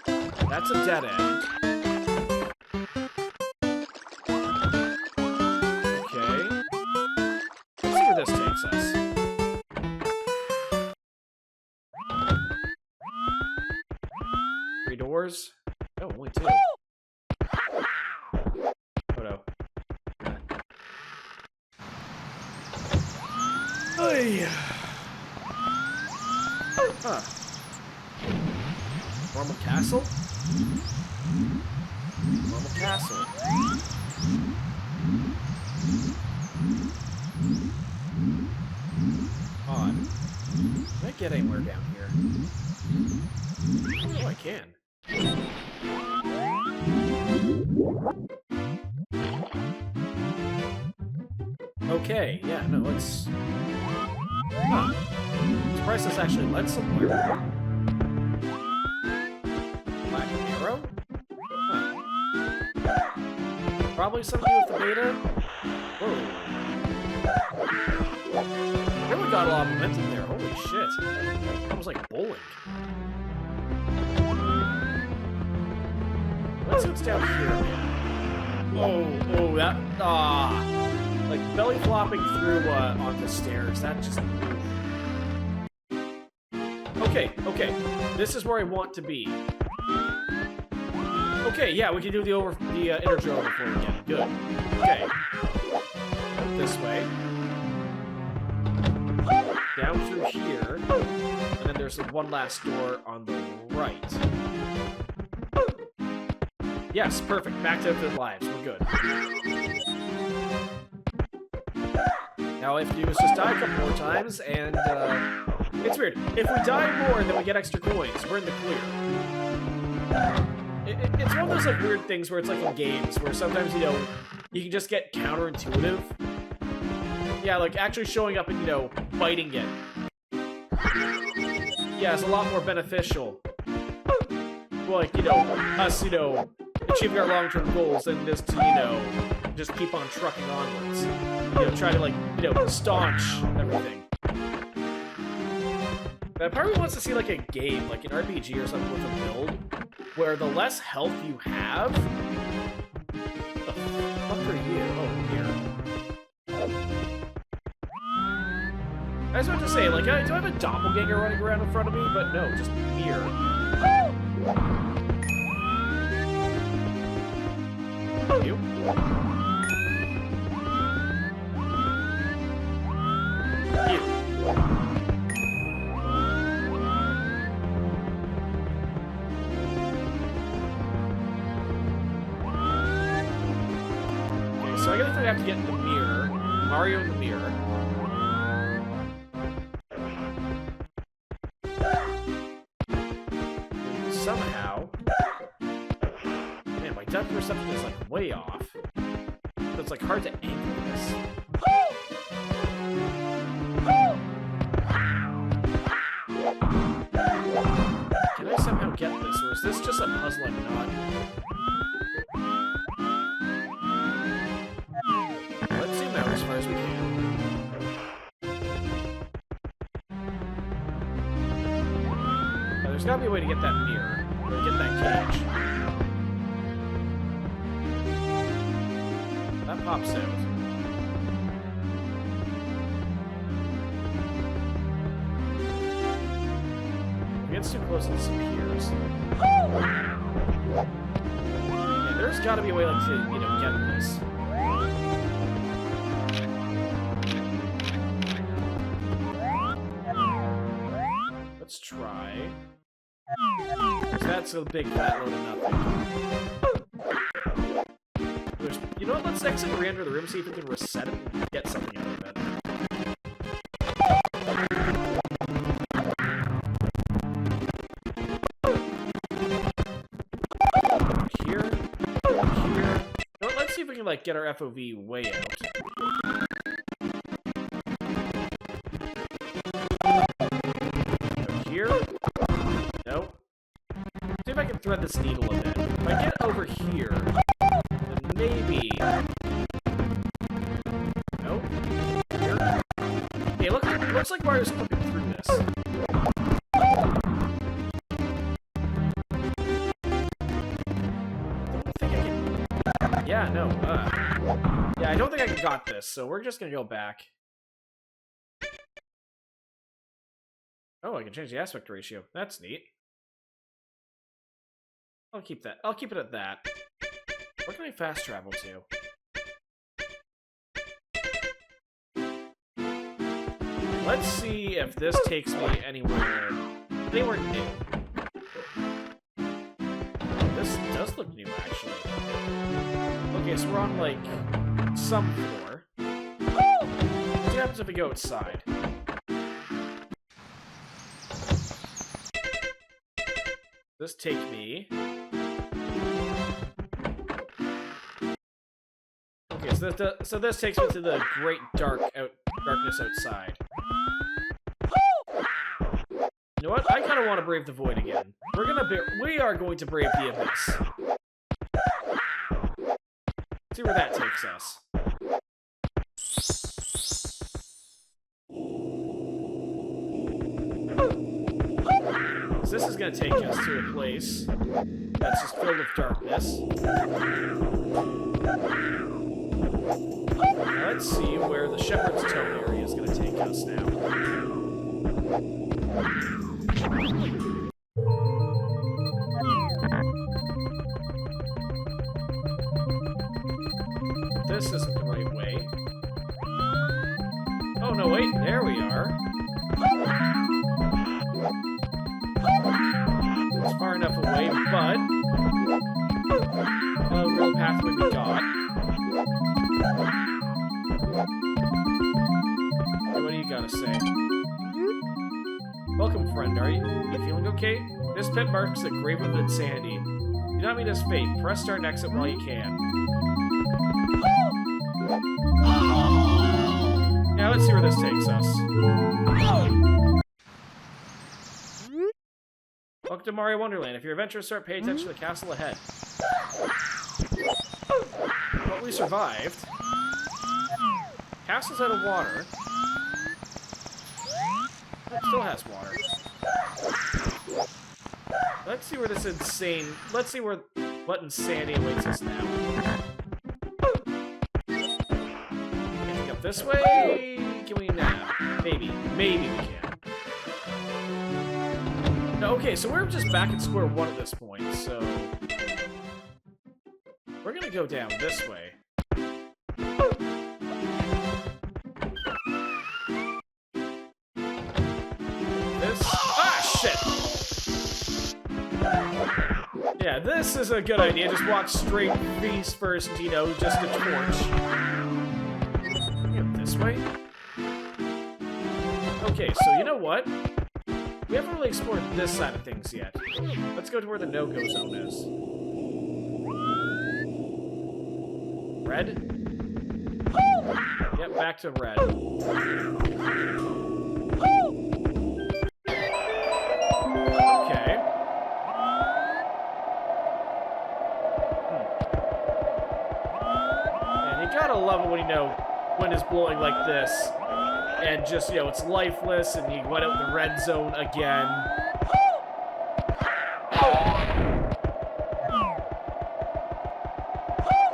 That's a dead end. Okay. Let's see where this takes us. Three doors? Oh, only 2. Oh no. Huh. Normal castle? Normal castle. Odd. Can I get anywhere down here? Oh, I can. Okay, yeah, no, let's... Huh. I'm surprised this actually led somewhere. Black arrow? Huh. Probably something with the beta? Whoa. Really got a lot of momentum there, holy shit. That was like bowling. Let's see what's down here. Oh, that... like, belly flopping through, onto stairs. That just... Okay. This is where I want to be. Okay, yeah, we can do the integer overflow again. Good. Okay. This way. Down through here. And then there's one last door on the right. Yes, perfect. Back to infinite lives. We're good. Now, all I have to do is just die a couple more times, and, it's weird. If we die more, then we get extra coins. We're in the clear. It's one of those, like, weird things where it's like in games, where sometimes, you know, you can just get counterintuitive. Yeah, like, actually showing up and, you know, fighting it. Yeah, it's a lot more beneficial. Like, you know, us, you know, achieving our long-term goals than just to, you know, just keep on trucking onwards. You know, try to, like, you know, staunch everything. But part of me wants to see, like, a game, like an RPG or something with a build, where the less health you have... What the fuck are you? Oh, here. I was about to say, like, do I have a doppelganger running around in front of me? But no, just here. You? You. Okay, so I guess I have to get in the mirror. Mario in the mirror. Somehow... Man, my depth perception is, like, way off. So it's, like, hard to angle this. Can I somehow get this, or is this just a puzzle I'm not? Let's zoom out as far as we can. Now, there's gotta be a way to get that mirror, or to get that cage. That pops out. If it gets too close, it disappears. Yeah, there's gotta be a way, like, to, you know, get this. Let's try. Because that's a big fat load of nothing. You know what? Let's exit and re-enter the room, see if we can reset it and get something out of it. Here. Well, let's see if we can, like, get our FOV way out. Here. Nope. See if I can thread this needle a bit. If I get over here, then maybe... Nope. Here. Okay, looks like Mario's clipping through this. Yeah, no, yeah, I don't think I got this, so we're just gonna go back. Oh, I can change the aspect ratio. That's neat. I'll keep that. I'll keep it at that. Where can I fast travel to? Let's see if this takes me anywhere they were new. This does look new, actually. Okay, so we're on, like, some floor. What happens if we go outside? This take me... Okay, so this takes me to the great darkness outside. You know what? I kind of want to brave the void again. We are going to brave the abyss. See where that takes us. So this is going to take us to a place that's just filled with darkness. Now let's see where the Shepherd's Tome area is going to take us now. This isn't the right way. Oh, no, wait, there we are. It's far enough away, but... the real pathway we got. What do you gotta say? Welcome, friend. Are you feeling okay? This pit marks the grave of insanity. Do not meet his fate. Press start and exit while you can. Yeah, let's see where this takes us. Welcome to Mario Wonderland. If you're adventurous, start paying attention to the castle ahead. Well, we survived. Castle's out of water. It still has water. Let's see where this insane... Let's see what insanity awaits us now. Anything up this way? Can we now? Maybe. Maybe we can. No, okay, so we're just back at square one at this point, so... We're gonna go down this way. Yeah, this is a good idea. Just walk straight face first, you know, just a torch. Go this way? Okay, so you know what? We haven't really explored this side of things yet. Let's go to where the no-go zone is. Red? Yep, back to red. Love it when, you know, wind is blowing like this, and just, you know, it's lifeless, and you went out the red zone again.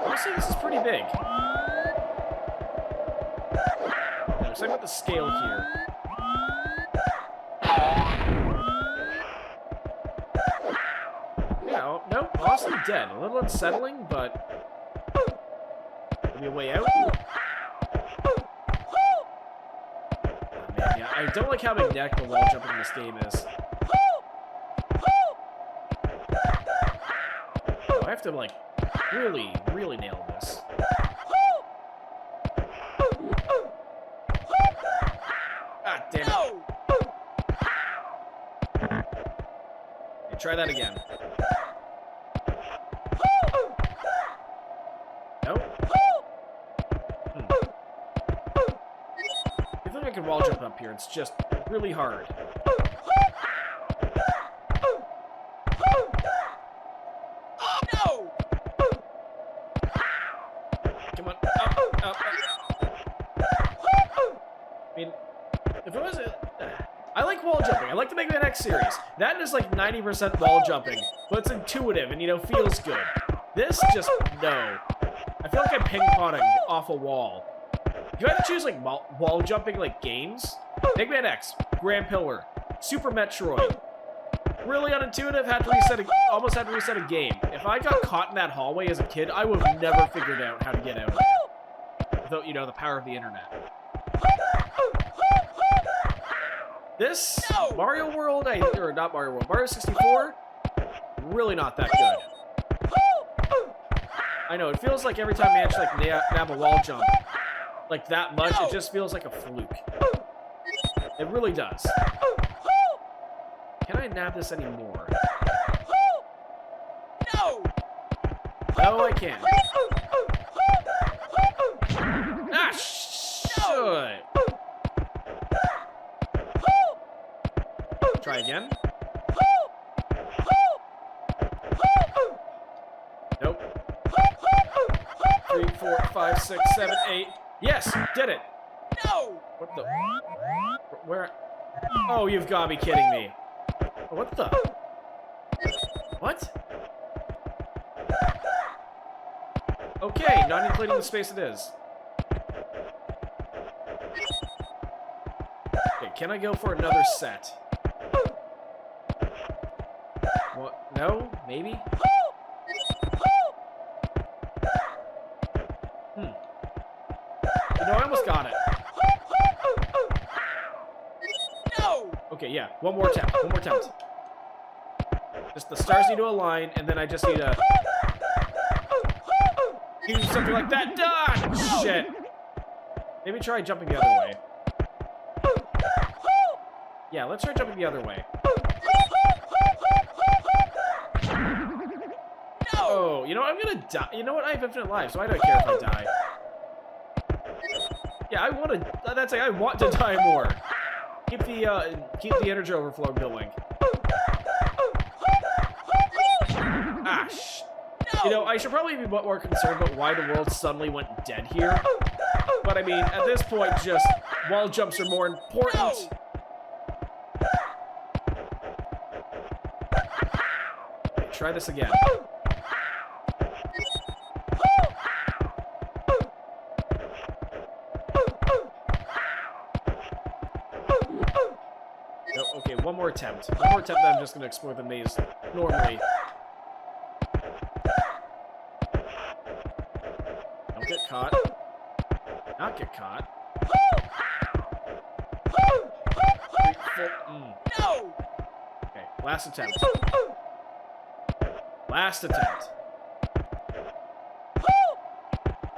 Honestly, this is pretty big. Now, check out the scale here. Yeah, nope, honestly dead. A little unsettling, but... Maybe a way out? Oh, man, yeah. I don't like how magnetic the wall jumping in this game is. Oh, I have to, like, really, really nail this. Ah, damn it. Okay, try that again. Nope. I can wall jump up here. It's just really hard. Oh no! Come on, up. I mean, if it was I like wall jumping. I like the Mega Man X series. That is like 90% wall jumping, but it's intuitive and, you know, feels good. This just, no. I feel like I'm ping-ponging off a wall. You had to choose, like, wall jumping, like, games? Mega Man X, Grand Pillar, Super Metroid. Really unintuitive, almost had to reset a game. If I got caught in that hallway as a kid, I would have never figured out how to get out of it. Without, you know, the power of the internet. This Mario World, or not Mario World, Mario 64, really not that good. I know, it feels like every time I actually like nab a wall jump, like that much, it just feels like a fluke. It really does. Can I nab this anymore? No, I can't. Ah, shit. Try again. Nope. 3, 4, 5, 6, 7, 8. Yes, did it. No. What the? Where? Oh, you've got to be kidding me. What the? What? Okay, not including the space it is. Okay, can I go for another set? What? No? Maybe? No, I almost got it. No! Okay, yeah. One more attempt. One more attempt. Just the stars need to align, and then I just need to do something like that. Ah, shit. Maybe try jumping the other way. Yeah, let's try jumping the other way. Oh, you know what? I'm gonna die. You know what? I have infinite life, so I don't care if I die. Yeah, I want to. That's like I want to die more. Keep the energy overflow going. Ah, you know, I should probably be more concerned about why the world suddenly went dead here. But I mean, at this point, just wall jumps are more important. Okay, try this again. No, okay, one more attempt. One more attempt, then I'm just going to explore the maze normally. Don't get caught. Not get caught. 3, 4, No! Okay, last attempt. Last attempt.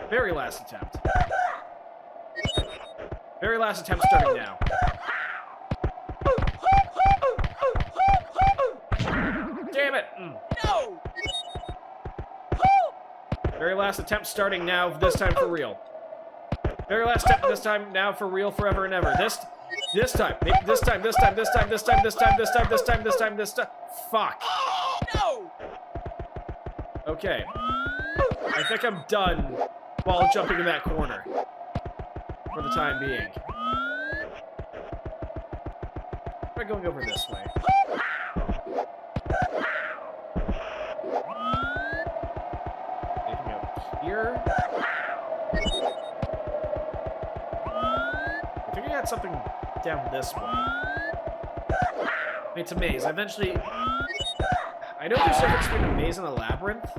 Very last attempt. Very last attempt starting now. Damn it! No! Very last attempt starting now, this time for real. Very last attempt this time, now for real, forever and ever. This time. Fuck. No! Okay. I think I'm done while jumping in that corner. For the time being. Try going over this way. Anything up here? I think I got something down this way. It's a maze. Eventually, I know there's a difference between a maze and a labyrinth.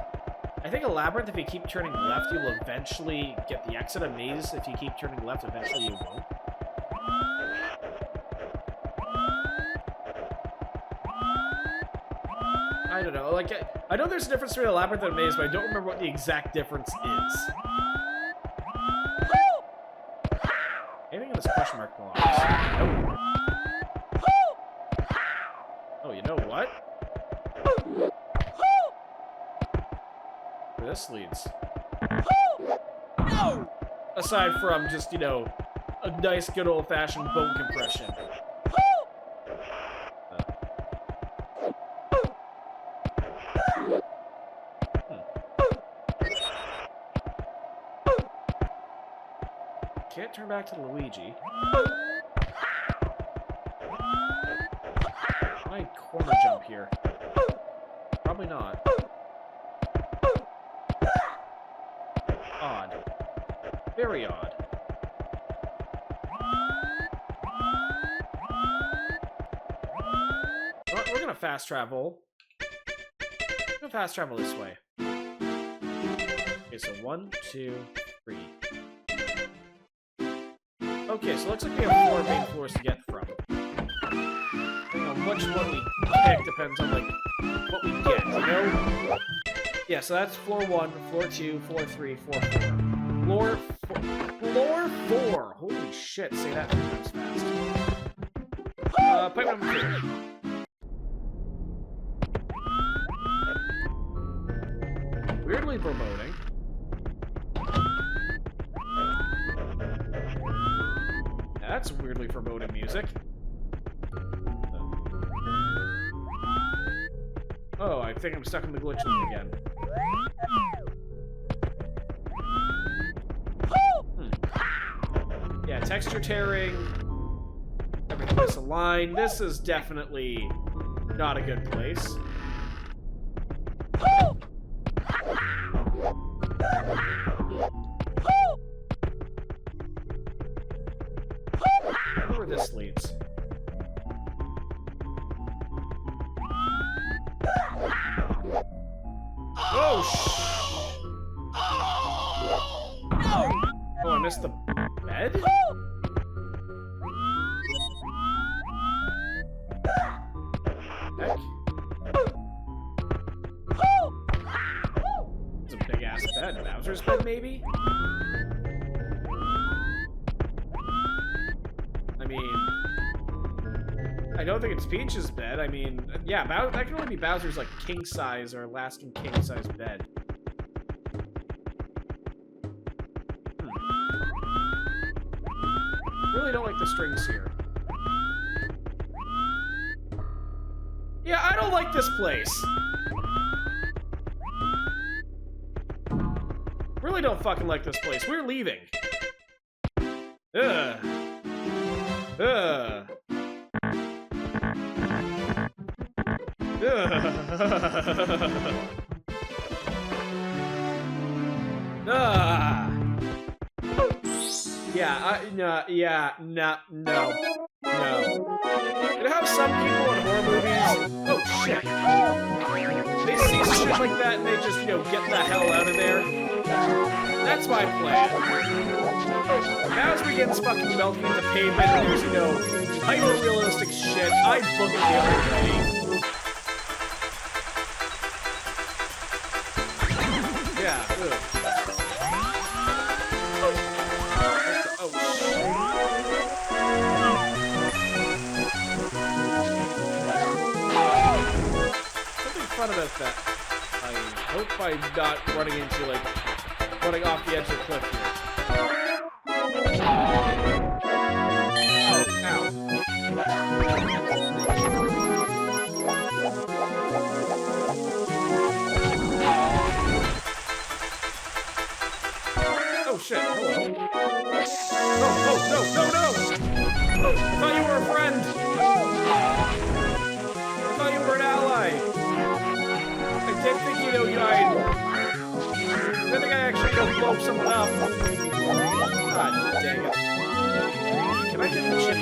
I think a labyrinth, if you keep turning left, you will eventually get the exit. A maze, if you keep turning left, eventually you won't. I don't know. Like, I know there's a difference between a labyrinth and a maze, but I don't remember what the exact difference is. Anything in this question mark belongs? Nope. Oh, you know what? Where this leads. No! Aside from just, you know, a nice good old-fashioned bone compression. Can't turn back to Luigi. Can I corner jump here? Probably not. Odd. Very odd. Well, we're gonna fast travel. We're gonna fast travel this way. Okay, so 1, 2, 3. Okay, so it looks like we have 4 main floors to get from. which one we pick depends on, like, what we get, you know? Yeah, so that's floor 1, floor 2, floor 3, floor 4. Floor 4! Holy shit, say that 3 times fast. Pipe number 2. Weirdly promoting. That's weirdly foreboding music. Oh, I think I'm stuck in the glitch loop again. Yeah, texture tearing. Everything misaligned. This is definitely not a good place. I wonder where this leads. Oh, oh, I missed the bed? Heck. It's a big-ass bed. Bowser's bed, maybe? I mean... I don't think it's Peach's bed. I mean, yeah, that can only be Bowser's, like, king-size or Alaskan king-size bed. Really don't like the strings here. Yeah, I don't like this place. Really don't fucking like this place. We're leaving. Ugh. Ugh. Ah. Yeah, no. You have some people in horror movies. Oh shit! They see shit like that and they just, you know, get the hell out of there. That's my plan. Now as we get fucking melting into pavement and there's, you know, hyper-realistic shit, I book it the other way. Yeah, ugh. Oh, shit. Something fun about that. I hope I'm not running into, like, running off the edge of the cliff here. Oh, ow. Oh shit, hello. Oh, no! I thought you were a friend! I thought you were an ally! I didn't think, you know, I didn't think I actually go blow someone up. God dang it. Can I get the shit?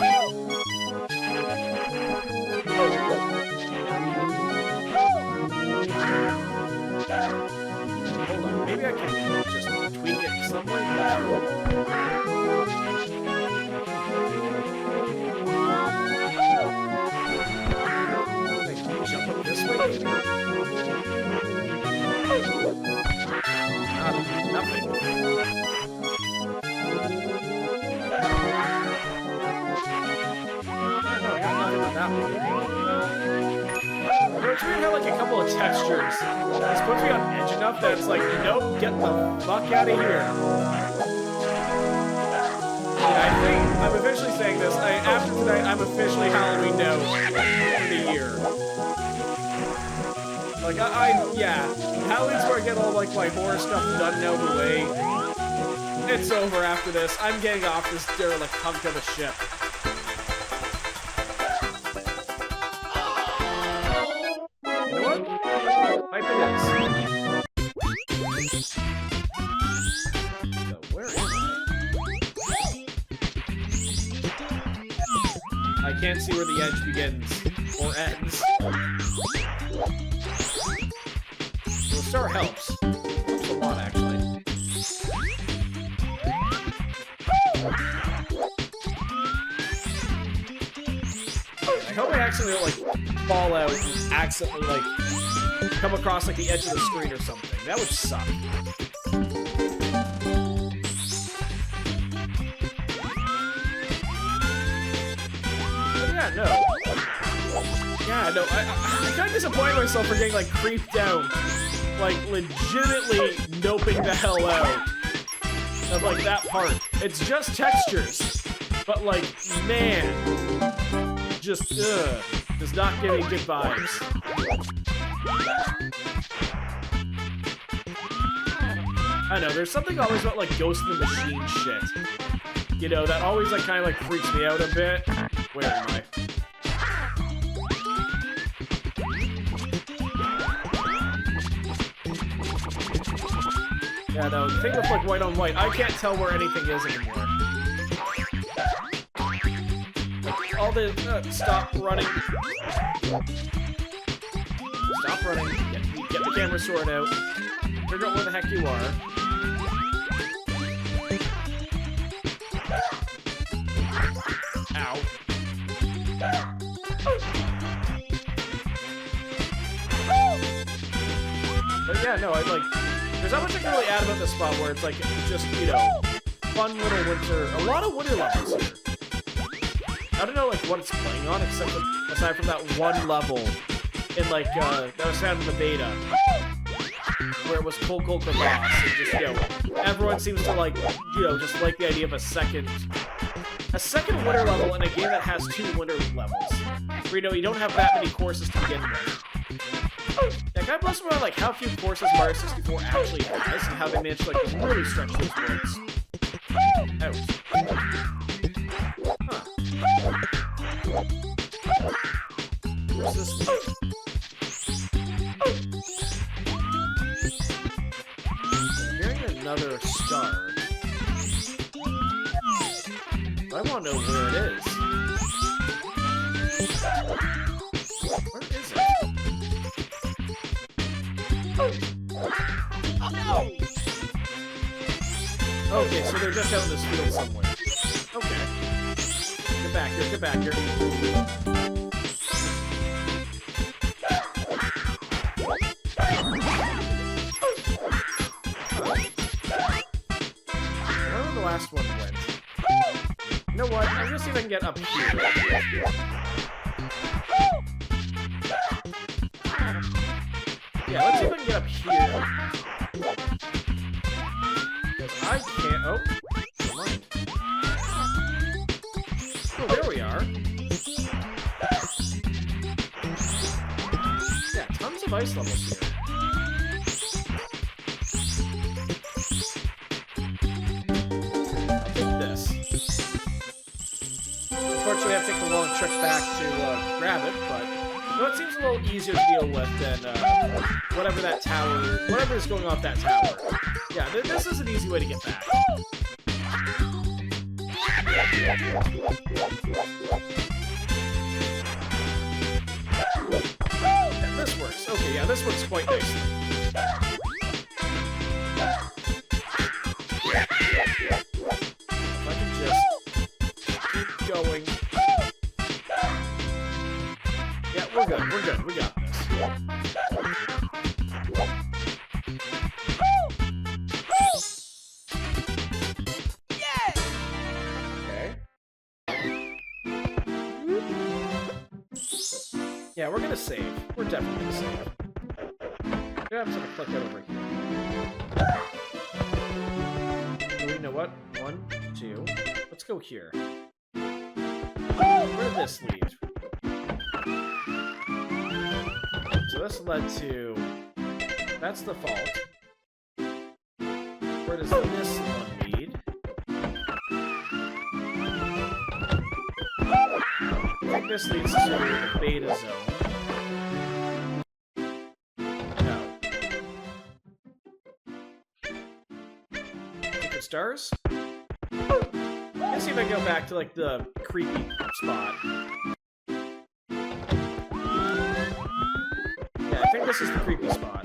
Hold on, maybe I can just tweak it some way. Jump up this way? Nothing. That one. It's weird how, like, a couple of textures it's supposed to be on edge enough that it's like, nope, get the fuck out of here. Yeah, I think I'm officially saying this. After tonight, I'm officially Halloween No for the year. Like, yeah. Halloween's where I get all, like, my horror stuff done and out of the way. It's over after this. I'm getting off this derelict hunk of a ship. I can't see where the edge begins or ends. The star helps. Helps a lot, actually. I hope I accidentally like fall out and accidentally like come across like the edge of the screen or something. That would suck. But yeah, no. Yeah, no, I kind of disappoint myself for getting like creeped out. Like legitimately noping the hell out of like that part. It's just textures. But like, man, just does not give me good vibes. I know, there's something always about like Ghost in the Machine shit. You know, that always like kind of like freaks me out a bit. Where am I? Yeah, no, the thing with like white on white, I can't tell where anything is anymore. Like, all the stop running. Stop running. Get the camera sorted out. Figure out where the heck you are. Ow. But yeah, no, I like. There's not much I can really add about this spot where it's like just, you know, fun little winter. A lot of winter levels here. I don't know like what it's playing on, except for, aside from that one level in like that was found in the beta, where it was Cold Cold the boss, and just, you know, everyone seems to like, you know, just like the idea of a second winter level in a game that has 2 winter levels, where, you know, you don't have that many courses to begin with. Yeah, God bless them on like how few courses Mario 64 actually has, and how they managed to like really stretch those worlds out. Huh. What's this one? I'm hearing another star. I want to know where it is. Where is it? Okay, so they're just out in this field somewhere. Okay. Get back here, get back here. Where the last one went? You know what? I'm gonna see if I can get up here. Yeah, let's see if I can get up here. I can't. Oh, come on. Oh, there we are. Yeah, tons of ice levels here. I'll take this. Unfortunately, I have to take the long trek back to grab it, but no, it seems a little easier to deal with than whatever that tower, whatever is going off that tower. Yeah, this is an easy way to get back. Yeah, this works. Okay, yeah, this works quite nicely. If I can just keep going. Yeah, we're good, we're good, we got this. Yeah, we're gonna save. We're definitely gonna save. I'm just gonna click it over here. You know what? 1, 2. Let's go here. Where did this lead? So this led to... That's the fault. Where does this one lead? I think this leads to the beta zone. No. Secret stars? Let's see if I can go back to, like, the creepy spot. Yeah, I think this is the creepy spot.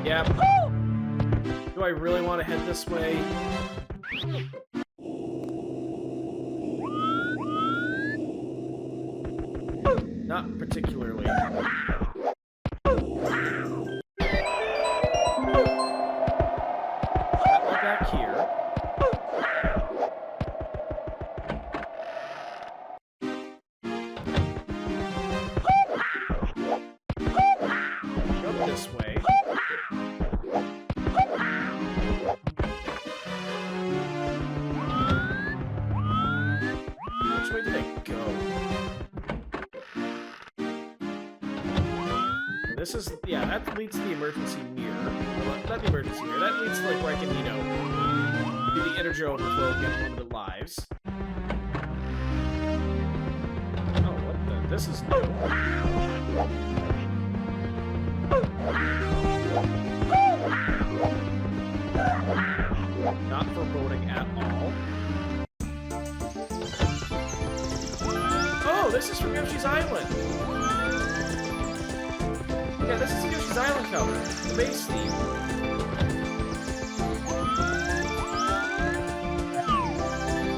Yep. Do I really want to head this way? Not particularly. Back here. Go this way. Which way did I go? This is, yeah, that leads to the emergency mirror. Well, not the emergency mirror, that leads to, like, where I can, you know, do the energy overflow and get limited lives. Oh, what the? This is new. Not foreboding at all. Oh, this is from Yoshi's Island! Yeah, this is a Yoshi's Island cover. The base theme.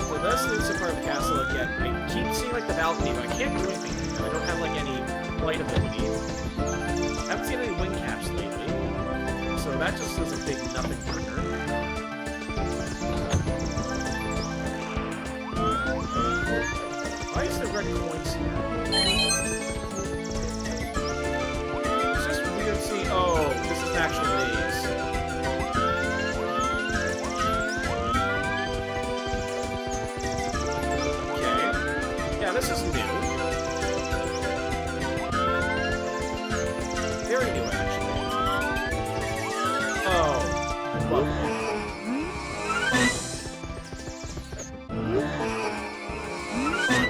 So this leads to part of the castle again. I keep seeing like the balcony, but I can't do anything. I don't have like any flight ability. I haven't seen any wing caps lately. So that just is a big nothing burger. Why is there red coins here? See, oh, this is an actual maze. Okay. Yeah, this is new. Very new, actually. Oh. Lovely.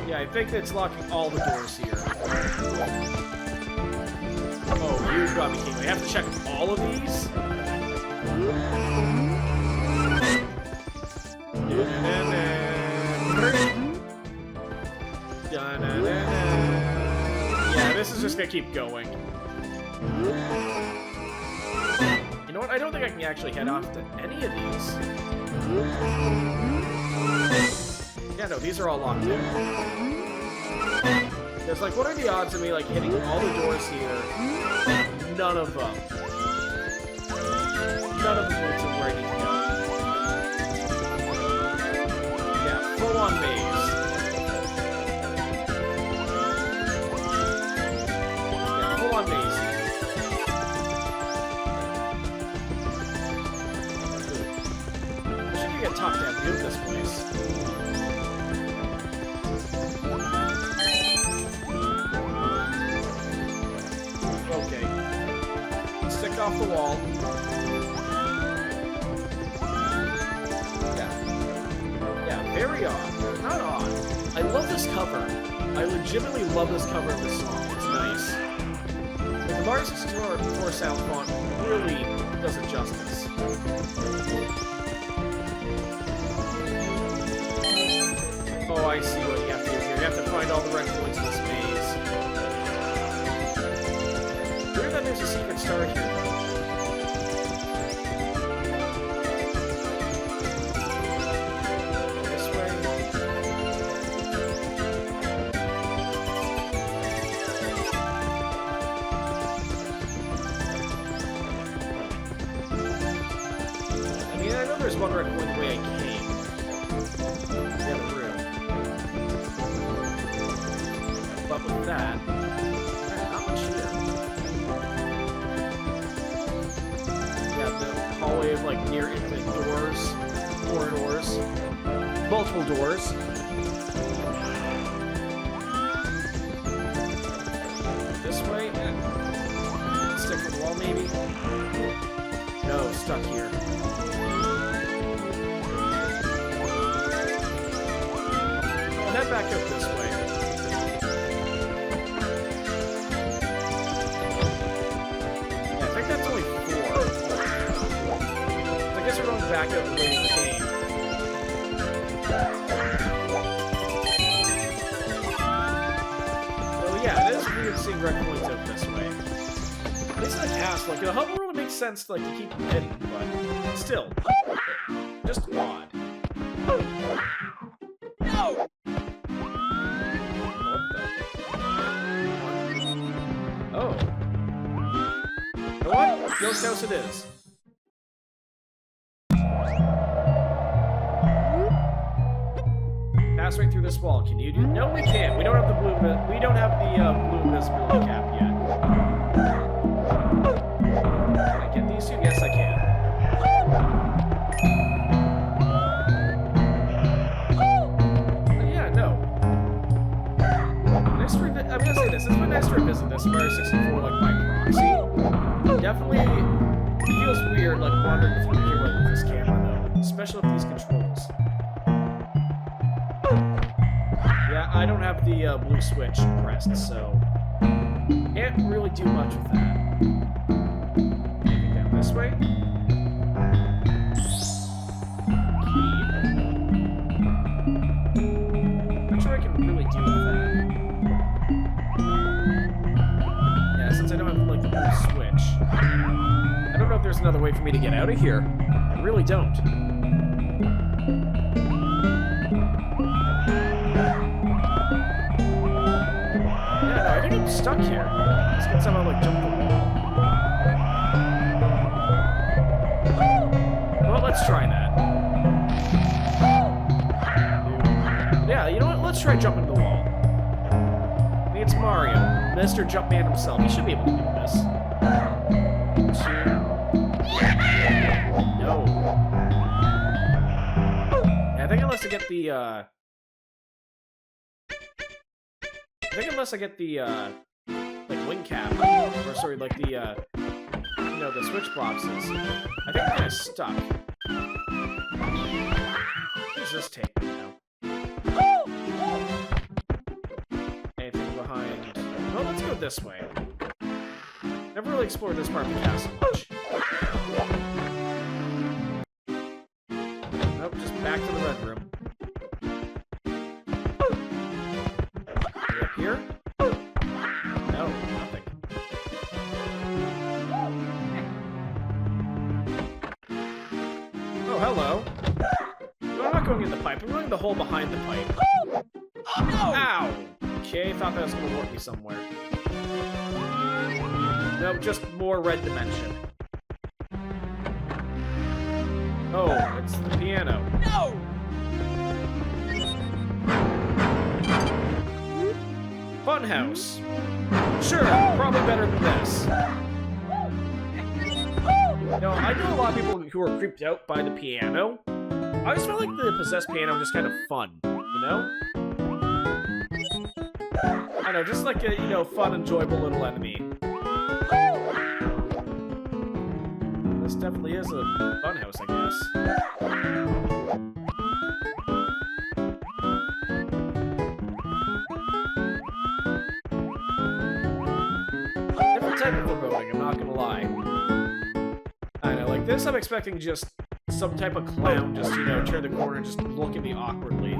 Yeah, I think it's locking all the doors here. Oh, you got me, King. I have to check all of these? Yeah, this is just gonna keep going. You know what? I don't think I can actually head off to any of these. Yeah, no, these are all locked in. Because, like, what are the odds of me, like, hitting all the doors here? None of them. None of them leads to where I need to go. Yeah, full-on maze. Yeah, full-on maze. I should get a top-down view of this place. Okay. Stick off the wall. Yeah. Yeah, very odd. Not odd. I love this cover. I legitimately love this cover of this song. It's nice. But the Mario 64 sound font really does it justice. Oh, I see what you have to do here. You have to find all the red coins in this maze. Weird that there's a secret star here, though. This way. I mean, I know there's one red coin the way I came. The other room. But with that, not much here. Hallway of like near infinite doors, corridors, multiple doors. This way, stick to the wall maybe. No, stuck here. I'll head back up this way. Yeah, I think that's only 4. I guess we're going back up the way we came. So yeah, it is weird seeing red coins out this way. This is a castle. Like, in a humble world, it makes sense to, like, to keep them hidden, but still, just odd. Ghost house it is. Pass right through this wall. Can you do? No, we can't. We don't have the blue. We don't have the blue invisibility cap yet. Can I get these two? Yes, I can. Yeah, no. Nice to I'm gonna say this. It's been nice to revisit this Mario 64 like by proxy. Definitely, it feels weird like wandering through here with this camera though, especially with these controls. Yeah, I don't have the blue switch pressed, so can't really do much with that. Maybe down this way. Key. Not sure I can really do with that. Yeah, since I don't have like the blue switch, I don't know if there's another way for me to get out of here. I really don't. I think I'm stuck here. Let's get somehow like jump the wall. Well, let's try that. Yeah, you know what? Let's try jumping the wall. I think it's Mario, Mr. Jumpman himself. He should be able to do this. No. Yeah, I think unless I get the like wing cap, or sorry, like the, you know, the switch boxes, I think I'm kind of stuck. What does this take me now? Anything behind? Well, let's go this way. Never really explored this part of the castle much. Nope, just back to the red room. Up here? No, nothing. Oh, hello. No, I'm not going in the pipe. I'm going the hole behind the pipe. Ow! Okay, thought that was going to warp me somewhere. Nope, just more red dimension. Oh, it's the piano. No! Funhouse. Sure, probably better than this. No, I know a lot of people who are creeped out by the piano. I just felt like the possessed piano was just kind of fun, you know? I know, just like a, you know, fun, enjoyable little enemy. This definitely is a funhouse, I guess. Type of foreboding, I'm not gonna lie. I know, like this I'm expecting just some type of clown just, you know, turn the corner and just look at me awkwardly.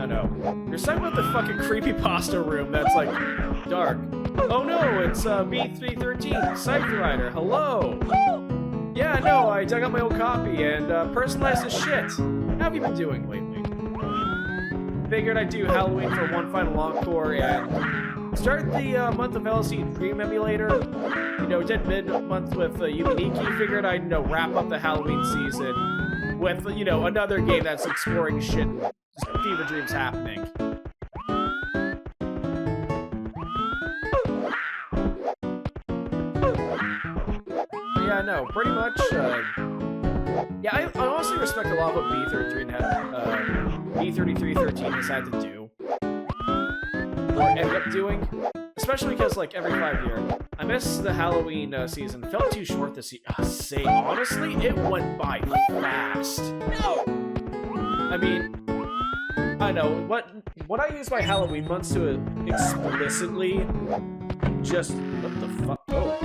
No. There's something about the fucking creepypasta room that's like dark. Oh no, it's B3313 Cypher Rider. Hello! Yeah, no, I dug out my old copy and personalized as shit. How have you been doing lately? Figured I'd do Halloween for one final encore and start the month of LSD Dream Emulator. You know, did mid-month with Yuminiki. Figured I'd, you know, wrap up the Halloween season with, you know, another game that's exploring shit, just fever dreams happening. But yeah, no, pretty much, yeah, I honestly respect a lot of what B3313 decided to do. Or ended up doing. Especially because, like, every 5 years. I miss the Halloween season. Felt too short this year. Say, honestly, it went by fast. No! I mean, I know, what I use my Halloween months to explicitly just... What the fuck? Oh.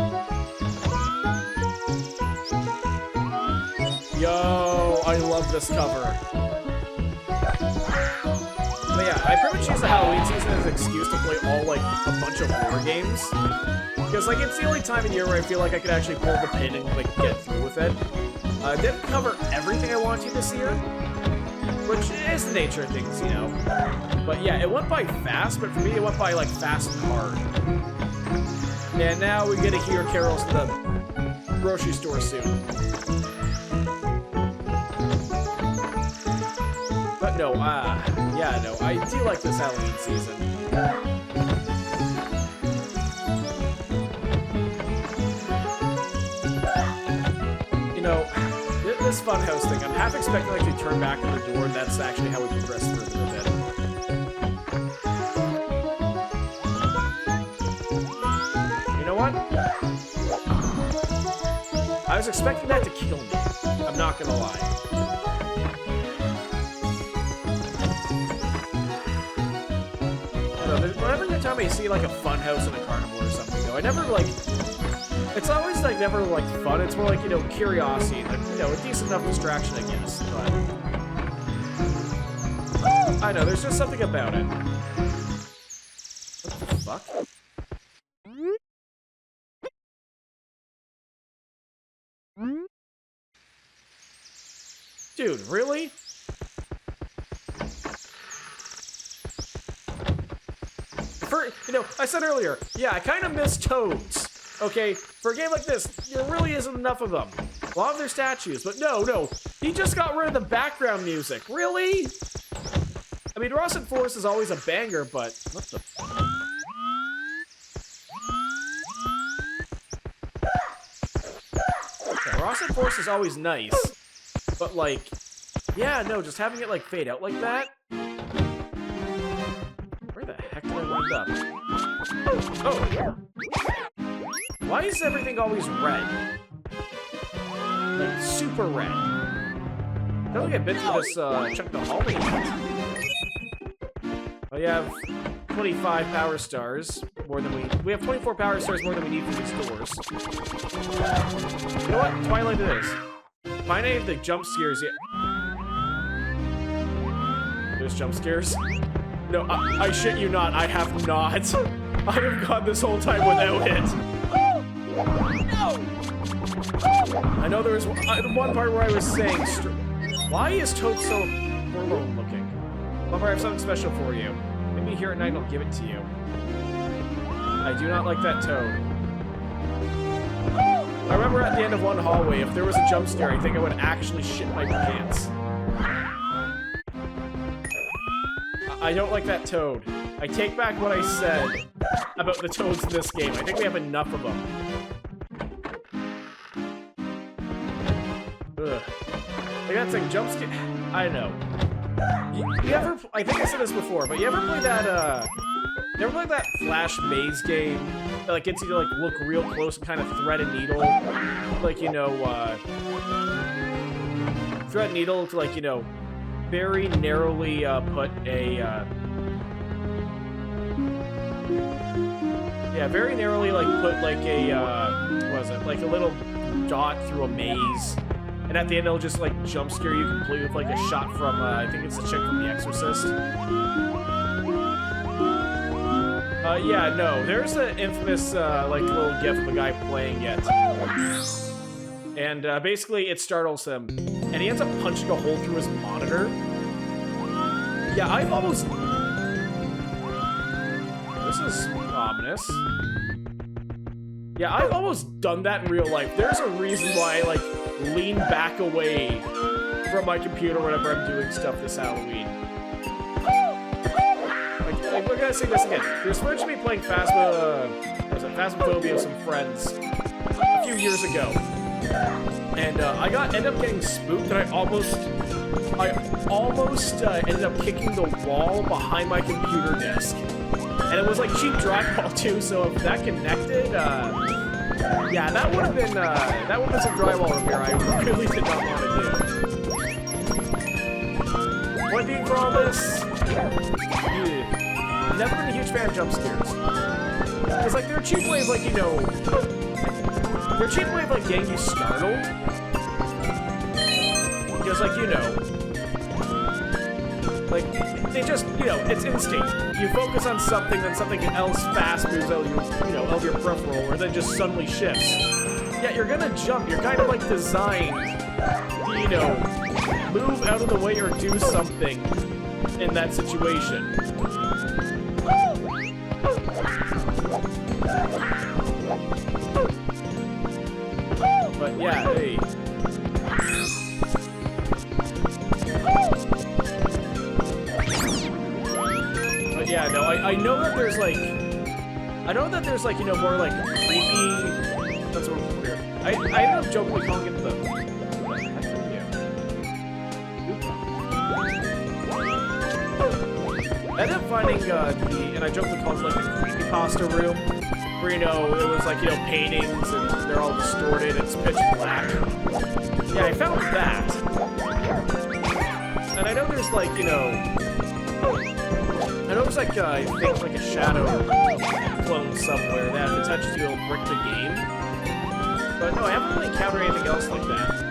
Yo, I love this cover. But yeah, I pretty much use the Halloween season as an excuse to play all, like, a bunch of horror games. Because, like, it's the only time of year where I feel like I could actually pull the pin and, like, get through with it. I didn't cover everything I wanted to this year, which is the nature of things, you know. But yeah, it went by fast, but for me it went by, like, fast and hard. And now we get to hear carols in the grocery store soon. But no, yeah, no, I do like this Halloween season. You know, this funhouse thing, I'm half expecting like to turn back on the door, and that's actually how we progress further a bit. You know what? I was expecting that to kill me. I'm not gonna lie. Whenever time I see like a fun house in a carnival or something, though, I never like. It's always like never like fun. It's more like, you know, curiosity, like, you know, a decent enough distraction, I guess. But I know there's just something about it. What the fuck? Dude, really? You know, I said earlier, yeah, I kind of miss toads. Okay, for a game like this, there really isn't enough of them. A lot of their statues, but no, he just got rid of the background music. Really? I mean, Ross and Forest is always a banger, but what the? Yeah, Ross and Forest is always nice, but like, yeah, no, just having it like fade out like that. Where the heck did I wind up? Oh. Why is everything always red? Like, super red. I don't think I've been through this chunk of hallway yet. We have 25 power stars, more than we have 24 power stars more than we need for these doors. You know what? Twilight it is. Might not have the jump scares yet. There's jump scares? No, I shit you not, I have not. I have gone this whole time without it. No! I know there was one part where I was saying, why is Toad so forlorn looking? Bummer, I have something special for you. Maybe here at night I'll give it to you. I do not like that Toad. I remember at the end of one hallway, if there was a jump scare, I think I would actually shit my pants. I don't like that Toad. I take back what I said about the Toads in this game. I think we have enough of them. Ugh. Like that's like jump scare. I know. You ever? I think I said this before, but you ever play that? You ever play that Flash maze game that like gets you to like look real close and kind of thread a needle, like you know, thread needle to like you know, very narrowly put a. Yeah, very narrowly like put like a what was it? Like a little dot through a maze. And at the end, it'll just, like, jump scare you completely with, like, a shot from, I think it's the chick from The Exorcist. Yeah, no, there's an infamous, like, little gif of a guy playing it. And, basically, it startles him. And he ends up punching a hole through his monitor. Yeah, I've almost... This is ominous. Yeah, I've almost done that in real life. There's a reason why I, like... lean back away from my computer whenever I'm doing stuff this Halloween. Like we're gonna say this again. You're supposed to be playing Phasmophobia with some friends a few years ago. And I ended up getting spooked, and I almost ended up kicking the wall behind my computer desk. And it was like cheap drywall too, so if that connected, yeah, that would have been some drywall repair I really did not want to do. Point being for all this, never been a huge fan of jump scares. It's like they're a cheap way of like, you know, they're a cheap way of like getting you startled. Because like, you know, like, they just, you know, it's instinct. You focus on something, then something else fast moves out of your, you know, out of your peripheral, or then just suddenly shifts. Yeah, you're gonna jump. You're kind of like designed to, you know, move out of the way or do something in that situation. yeah, no, I know that there's like, I know that there's like, you know, more like creepy. That's what weird. I ended up jokingly calling it the. I ended up finding and I jokingly called it like the creepypasta room, where, you know, it was like, you know, paintings and they're all distorted, it's pitch black. Yeah, I found that. And I know there's like, you know, I know there's like, I think like a shadow clone somewhere that if it touches you, it'll brick the game. But no, I haven't really encountered anything else like that.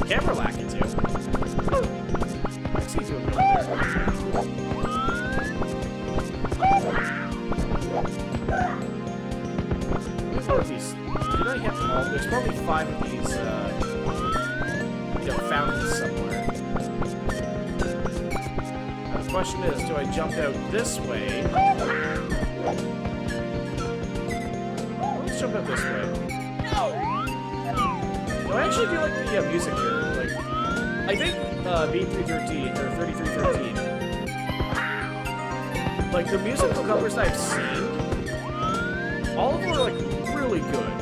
Camera lacking too. I see you doing there. What are these? Did I have all? There's probably 5 of these, you know, fountains somewhere. Now the question is, do I jump out this way? Let's jump out this way. No, I actually do like the music here. Like, I think B3313 or 3313. Like the musical covers that I've seen, all of them are like really good.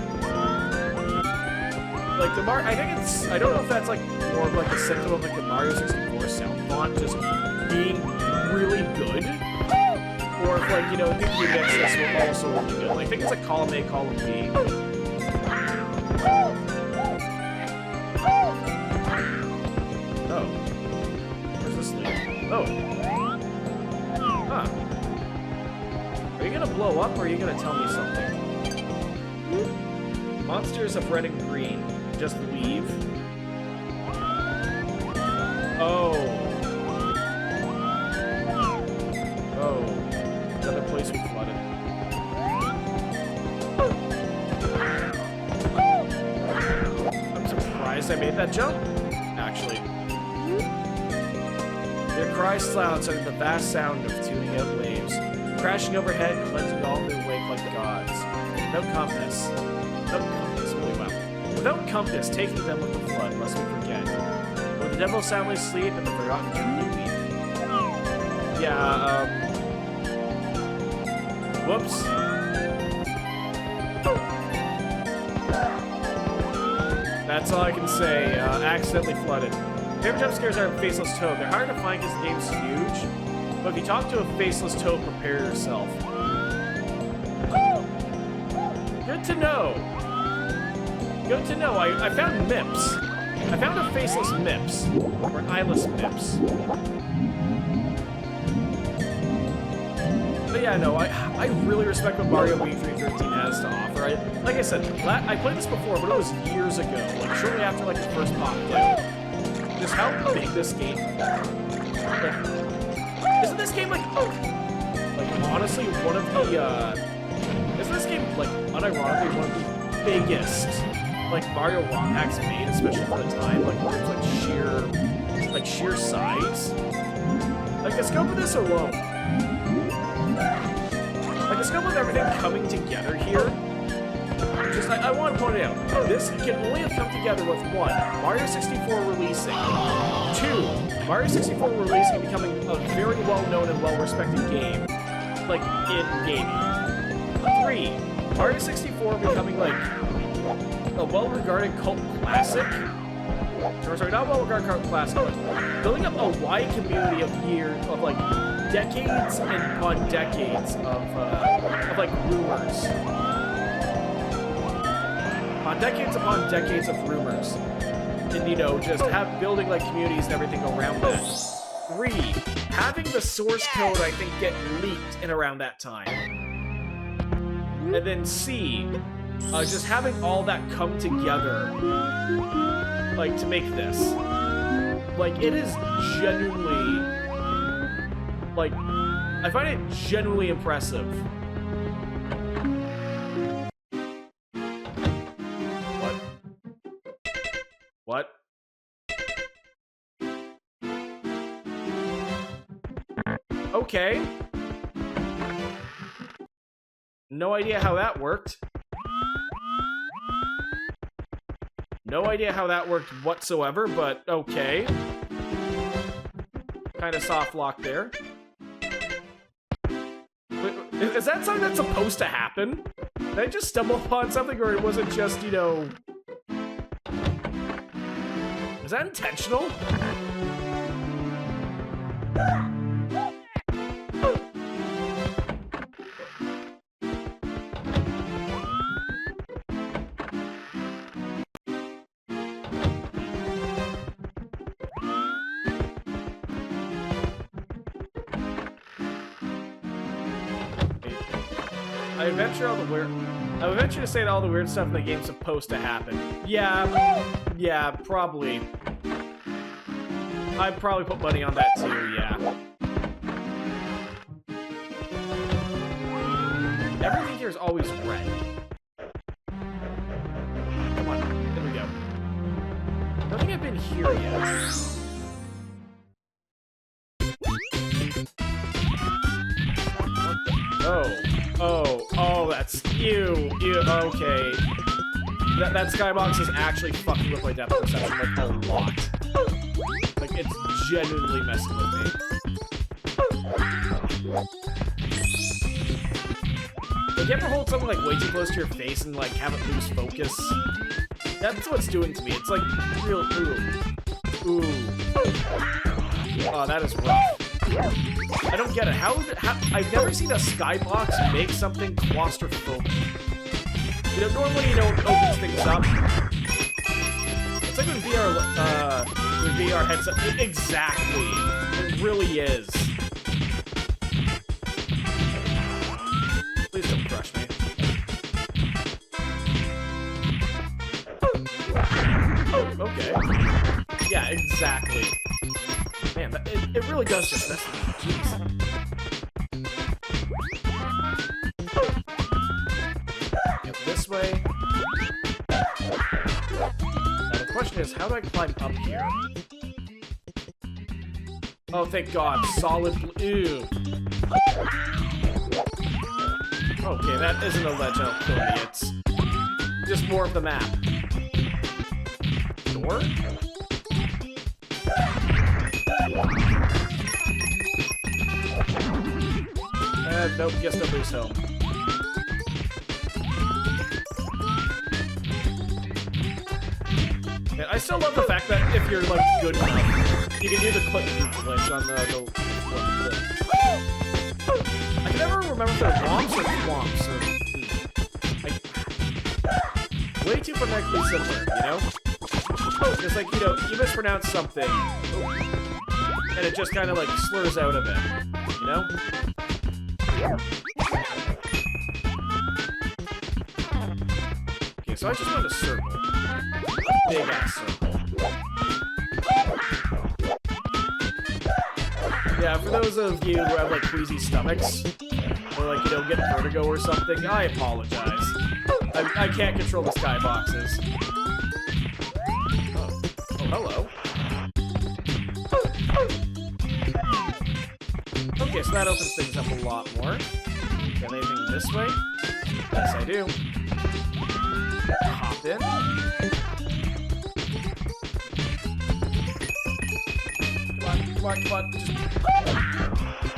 Like the I think it's, I don't know if that's like more of like a symptom of like the Mario 64 sound font just being really good, or if like, you know, the remixes will also be good. Like, I think it's like column A, column B. Oh. Huh. Are you gonna blow up, or are you gonna tell me something? Monsters of red and green. Just leave. Oh. Oh. Another place we flooded. I'm surprised I made that jump, actually. Their cries silence under the vast sound of tuning out waves, crashing overhead, cleansing all their wake like gods. Without compass, really well. Without compass, taking them with the flood, lest we forget. When the devil soundly sleep and the forgotten truly weep. Yeah, whoops. That's all I can say. Accidentally flooded. Favorite jump scares are Faceless Toad. They're hard to find because the game's huge, but if you talk to a Faceless Toad, prepare yourself. Good to know. Good to know. I found Mips. I found a Faceless Mips, or an eyeless Mips. But yeah, no, I really respect what Mario B3313 has to offer. Like I said, I played this before, but it was years ago, like shortly after like it first popped out. Just how big this game. Like, isn't this game like honestly one of the isn't this game like unironically one of the biggest like Mario ROM hacks made, especially for the time, like in terms of sheer size? Like the scope of this alone. Like the scope of everything coming together here. Just, I want to point it out, this can only have come together with 1, Mario 64 releasing, 2, Mario 64 releasing and becoming a very well-known and well-respected game, like, in gaming. 3, Mario 64 becoming, like, a well-regarded cult classic. Sorry, not well-regarded cult classic, but building up a wide community of years, of, like, decades and upon decades of like, rumors. Upon decades of rumors, and, you know, just building like communities and everything around that. 3, having the source code, I think, get leaked in around that time. And then C, just having all that come together, like, to make this. Like, it is genuinely, like, I find it genuinely impressive. What? Okay. No idea how that worked. No idea how that worked whatsoever, but okay. Kind of soft lock there. Wait, is that something that's supposed to happen? Did I just stumble upon something, or was it just, you know... Is that intentional? I would venture to say that all the weird stuff in the game's supposed to happen. Yeah, probably. I'd probably put money on that too, yeah. Everything here is always red. Come on, there we go. I don't think I've been here yet. Oh, that's ew, okay. That skybox is actually fucking with my depth perception, like, a lot. Like, it's genuinely messing with me. Like, you ever hold something, like, way too close to your face and, like, have it lose focus? That's what it's doing to me. It's, like, real, ooh. Oh, that is rough. I don't get it. How I've never seen a skybox make something claustrophobic. You know, normally, you know, it opens things up. It's like when VR headset. Exactly. It really is. Please don't crush me. Oh, okay. Yeah, exactly. Man, it really does just mess with me. Jeez. Yep, this way. Now the question is, how do I climb up here? Oh, thank God. Solid blue. Okay, that isn't a ledge that'll kill me. It's just more of the map. Door? Nope, guess nobody's home. Yeah, I still love the fact that if you're, like, good enough, you can do the click-through glitch on the I can never remember if they're womps or thwomps, or... Like, way too phonetically similar, you know? It's like, you know, you mispronounce something, and it just kind of, like, slurs out a bit, you know? Okay, so I just want a circle. A big-ass circle. Yeah, for those of you who have, like, queasy stomachs, or, like, you know, get vertigo or something, I apologize. I can't control the skyboxes. Oh, hello. Okay, so that opens things up a lot more. Got anything this way? Yes, I do. Hop in. Come on.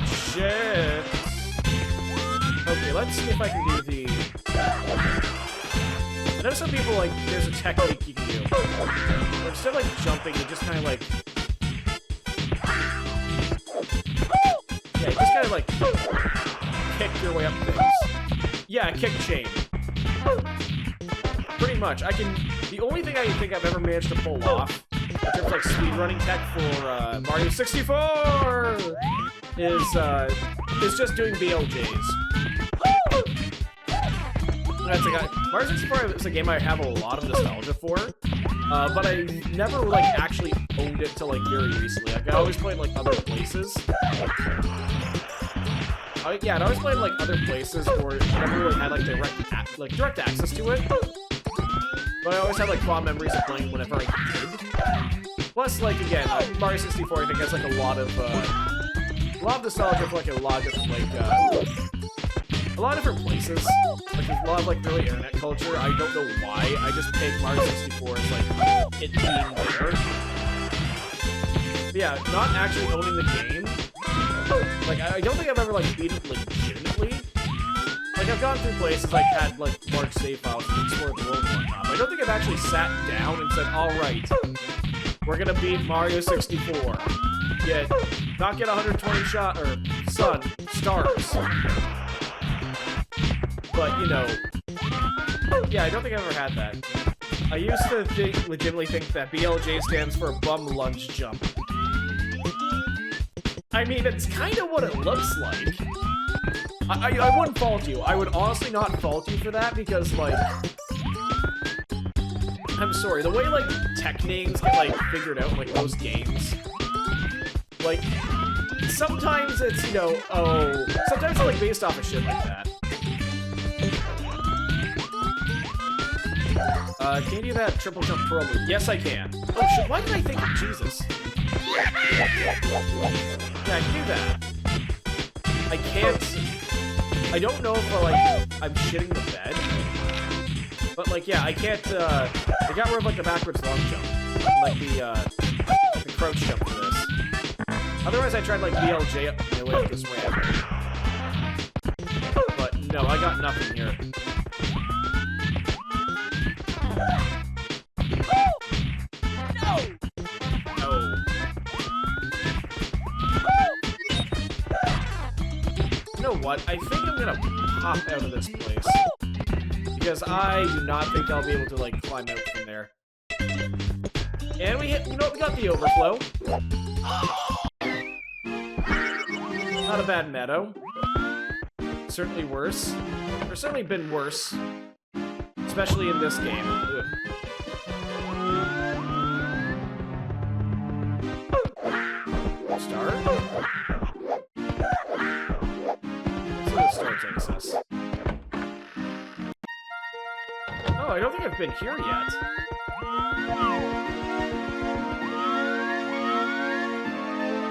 Shit. Okay, let's see if I can do the... I know some people, like, there's a technique you can do. Where instead of, like, jumping, you just kind of, like... Yeah, you just kind of, like, kick your way up things. Yeah, kick chain. Pretty much. The only thing I think I've ever managed to pull off, in terms of, like, speedrunning tech for, Mario 64, is just doing BLJs. That's like, Mario 64 is a game I have a lot of nostalgia for, but I never, like, actually owned it till, like, very recently. Like, I always played, like, other places. Yeah, I always played, like, other places where I never really had, like, direct access to it. But I always had, like, fond memories of playing whenever I could. Plus, like, again, Mario 64, I think, has, like, a lot of nostalgia for, like, a lot of different, like, a lot of different places. Like, there's a lot of, like, early internet culture. I don't know why. I just picked Mario 64 as, like, it being there. But yeah, not actually owning the game. Like, I don't think I've ever, like, beat it legitimately. Like, I've gone through places, like, had, like, large save files and explored the world and whatnot. But I don't think I've actually sat down and said, alright, we're gonna beat Mario 64. Not get 120 stars. But, you know, yeah, I don't think I've ever had that. I used to legitimately think that BLJ stands for bum lunge jump. I mean, it's kind of what it looks like. I wouldn't fault you. I would honestly not fault you for that, because, like... I'm sorry, the way, like, tech names get, like, figured out, like, those games... Like, sometimes it's, you know, sometimes it's, like, based off of shit like that. Can you do that triple jump twirl move? Yes, I can. Oh, shit, why did I think of Jesus? Yeah, I can do that. I can't... I don't know if, like, I'm shitting the bed. But, like, yeah, I can't, I got rid of, like, the backwards long jump. Like, the crouch jump for this. Otherwise, I tried, like, BLJ up my way up this ramp. But, no, I got nothing here. You know what? I think I'm gonna pop out of this place. Because I do not think I'll be able to, like, climb out from there. And we hit, you know what? We got the overflow. Not a bad meadow. Certainly worse. There's certainly been worse. Especially in this game. Ugh. Star? So the star takes us. Oh, I don't think I've been here yet.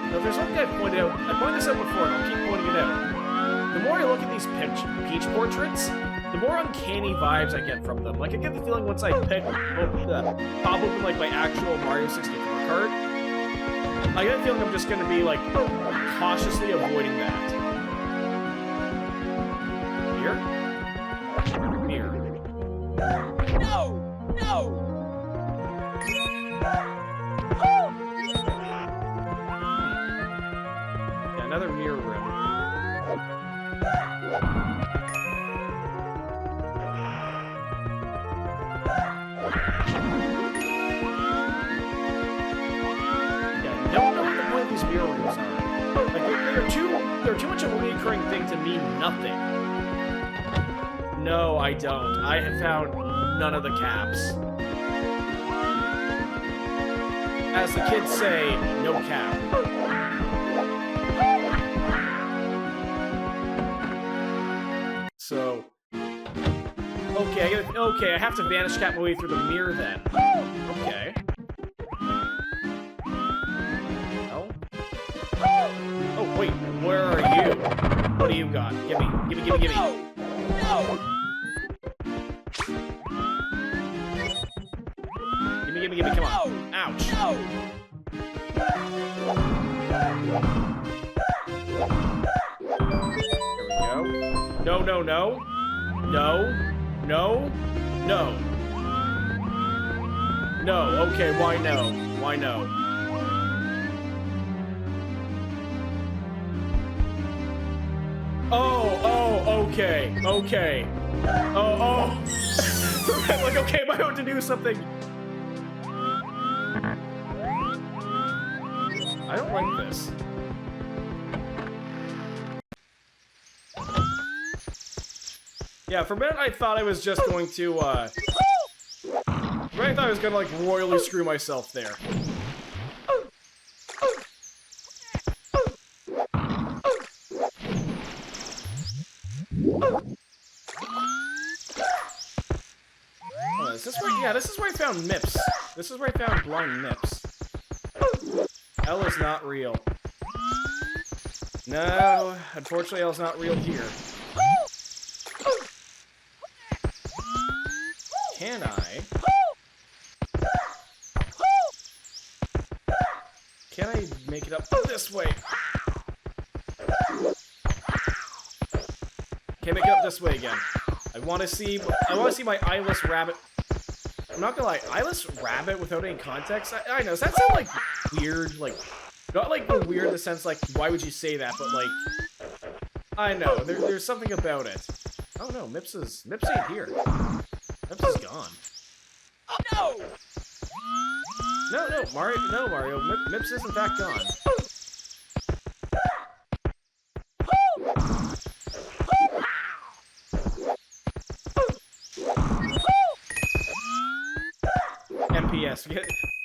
Now, there's something I've pointed out. I pointed this out before, and I'll keep pointing it out. The more I look at these Peach portraits, the more uncanny vibes I get from them. Like, I get the feeling once I pop open, like, my actual Mario 64 card, I get the feeling I'm just gonna be, like, cautiously avoiding that. Here? Here. No! No! Yeah, another mirror room. Mirror rooms are. Like, they're too much of a recurring thing to mean nothing. No, I don't. I have found none of the caps. As the kids say, no cap. So, okay, I have to vanish cap my way through the mirror then. Okay. Oh, wait, where are you? What do you got? Gimme. No! Gimme, come on. Ouch. There we go. No, okay, why no? Okay. Oh. Like, okay, am I about to do something? I don't like this. Yeah, for a minute I thought I was just going to, like, royally screw myself there. This is where I found Mips. This is where I found blind Mips. L is not real. No, unfortunately L is not real here. Can I? Can I make it up this way? Can't make it up this way again. I want to see my eyeless rabbit. I'm not gonna lie, eyeless rabbit without any context. I know, does that sound like weird? Like, not like the weird in the sense like, why would you say that? But like, I know, there's something about it. Oh no, Mips ain't here. Mips is gone. Oh no! No, Mario. Mips is in fact gone. MPS.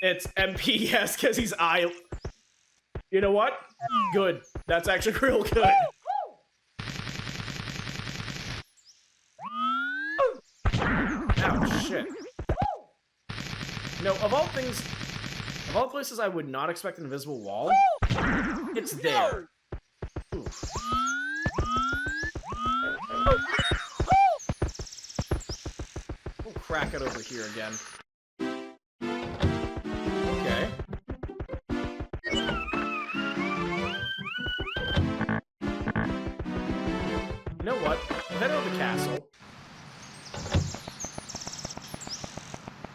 It's MPS because he's eye. You know what? Good. That's actually real good. Ouch, shit. No, of all places I would not expect an invisible wall, it's there. Oof. We'll crack it over here again. Okay. You know what? We'll head over to the castle.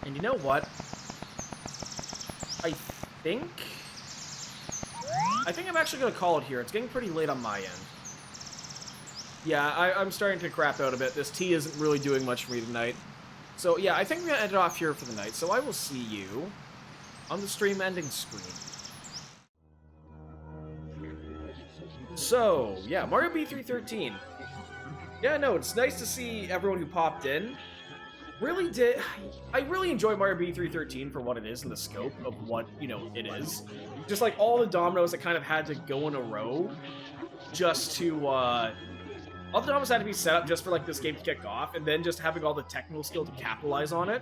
And you know what? I think I'm actually going to call it here. It's getting pretty late on my end. Yeah, I'm starting to crap out a bit. This tea isn't really doing much for me tonight. So yeah, I think I'm going to end it off here for the night. So I will see you on the stream ending screen. So, yeah, Mario B3313. Yeah, no, it's nice to see everyone who popped in. I really enjoy Mario B3313 for what it is in the scope of what, you know, it is. Just like all the dominoes that kind of had to go in a row just to, all the dominoes had to be set up just for like this game to kick off, and then just having all the technical skill to capitalize on it.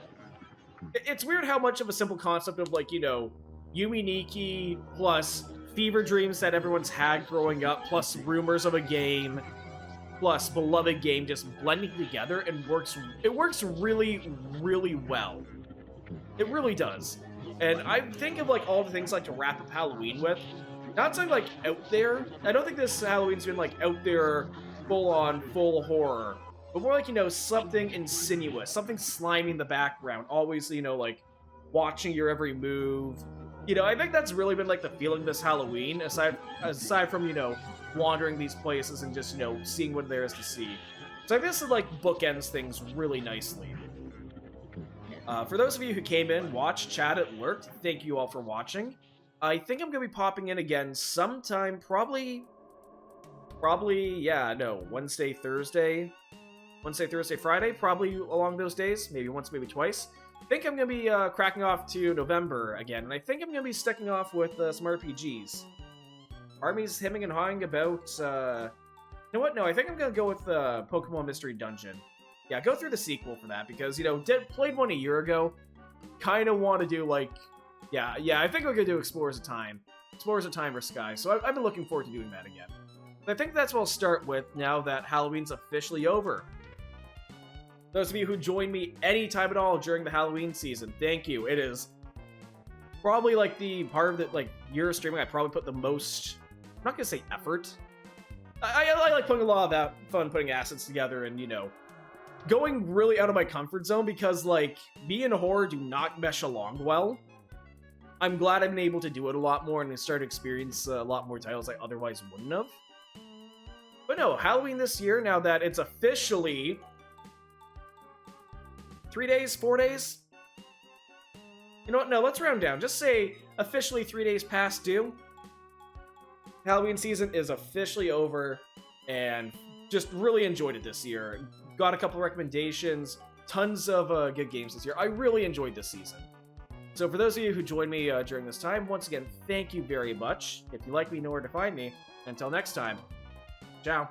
It's weird how much of a simple concept of like, you know, Yumi Nikki plus fever dreams that everyone's had growing up, plus rumors of a game, plus beloved game just blending together and it works really, really well. It really does. And I think of like all the things like to wrap up Halloween with. Not something like out there. I don't think this Halloween's been like out there full horror. But more like, you know, something insinuous, something slimy in the background, always, you know, like watching your every move. You know, I think that's really been like the feeling this Halloween, aside from, you know, wandering these places and just, you know, seeing what there is to see. So I guess it like bookends things really nicely. For those of you who came in, watched, chatted, lurked, thank you all for watching. I think I'm gonna be popping in again sometime, probably, yeah, no, Wednesday, Thursday, Friday, probably along those days, maybe once, maybe twice. I think I'm gonna be cracking off to November again, and I think I'm gonna be sticking off with some RPGs. Army's hemming and hawing about, you know what, no, I think I'm gonna go with Pokemon Mystery Dungeon. Yeah, go through the sequel for that, because, you know, played one a year ago, kind of want to do, like, yeah, I think we're gonna do Explorers of Time or Sky, so I've been looking forward to doing that again. I think that's what I'll start with now that Halloween's officially over. Those of you who join me anytime at all during the Halloween season, thank you. It is probably like the part of the like year of streaming I probably put the most, I'm not gonna say effort. I like putting a lot of that fun putting assets together and, you know, going really out of my comfort zone, because like me and horror do not mesh along well. I'm glad I've been able to do it a lot more and start to experience a lot more titles I otherwise wouldn't have. But no, Halloween this year, now that it's officially 3 days, 4 days? You know what? No, let's round down. Just say officially 3 days past due. Halloween season is officially over, and just really enjoyed it this year. Got a couple recommendations, tons of good games this year. I really enjoyed this season. So for those of you who joined me during this time, once again, thank you very much. If you like me, you know where to find me. Until next time, ciao.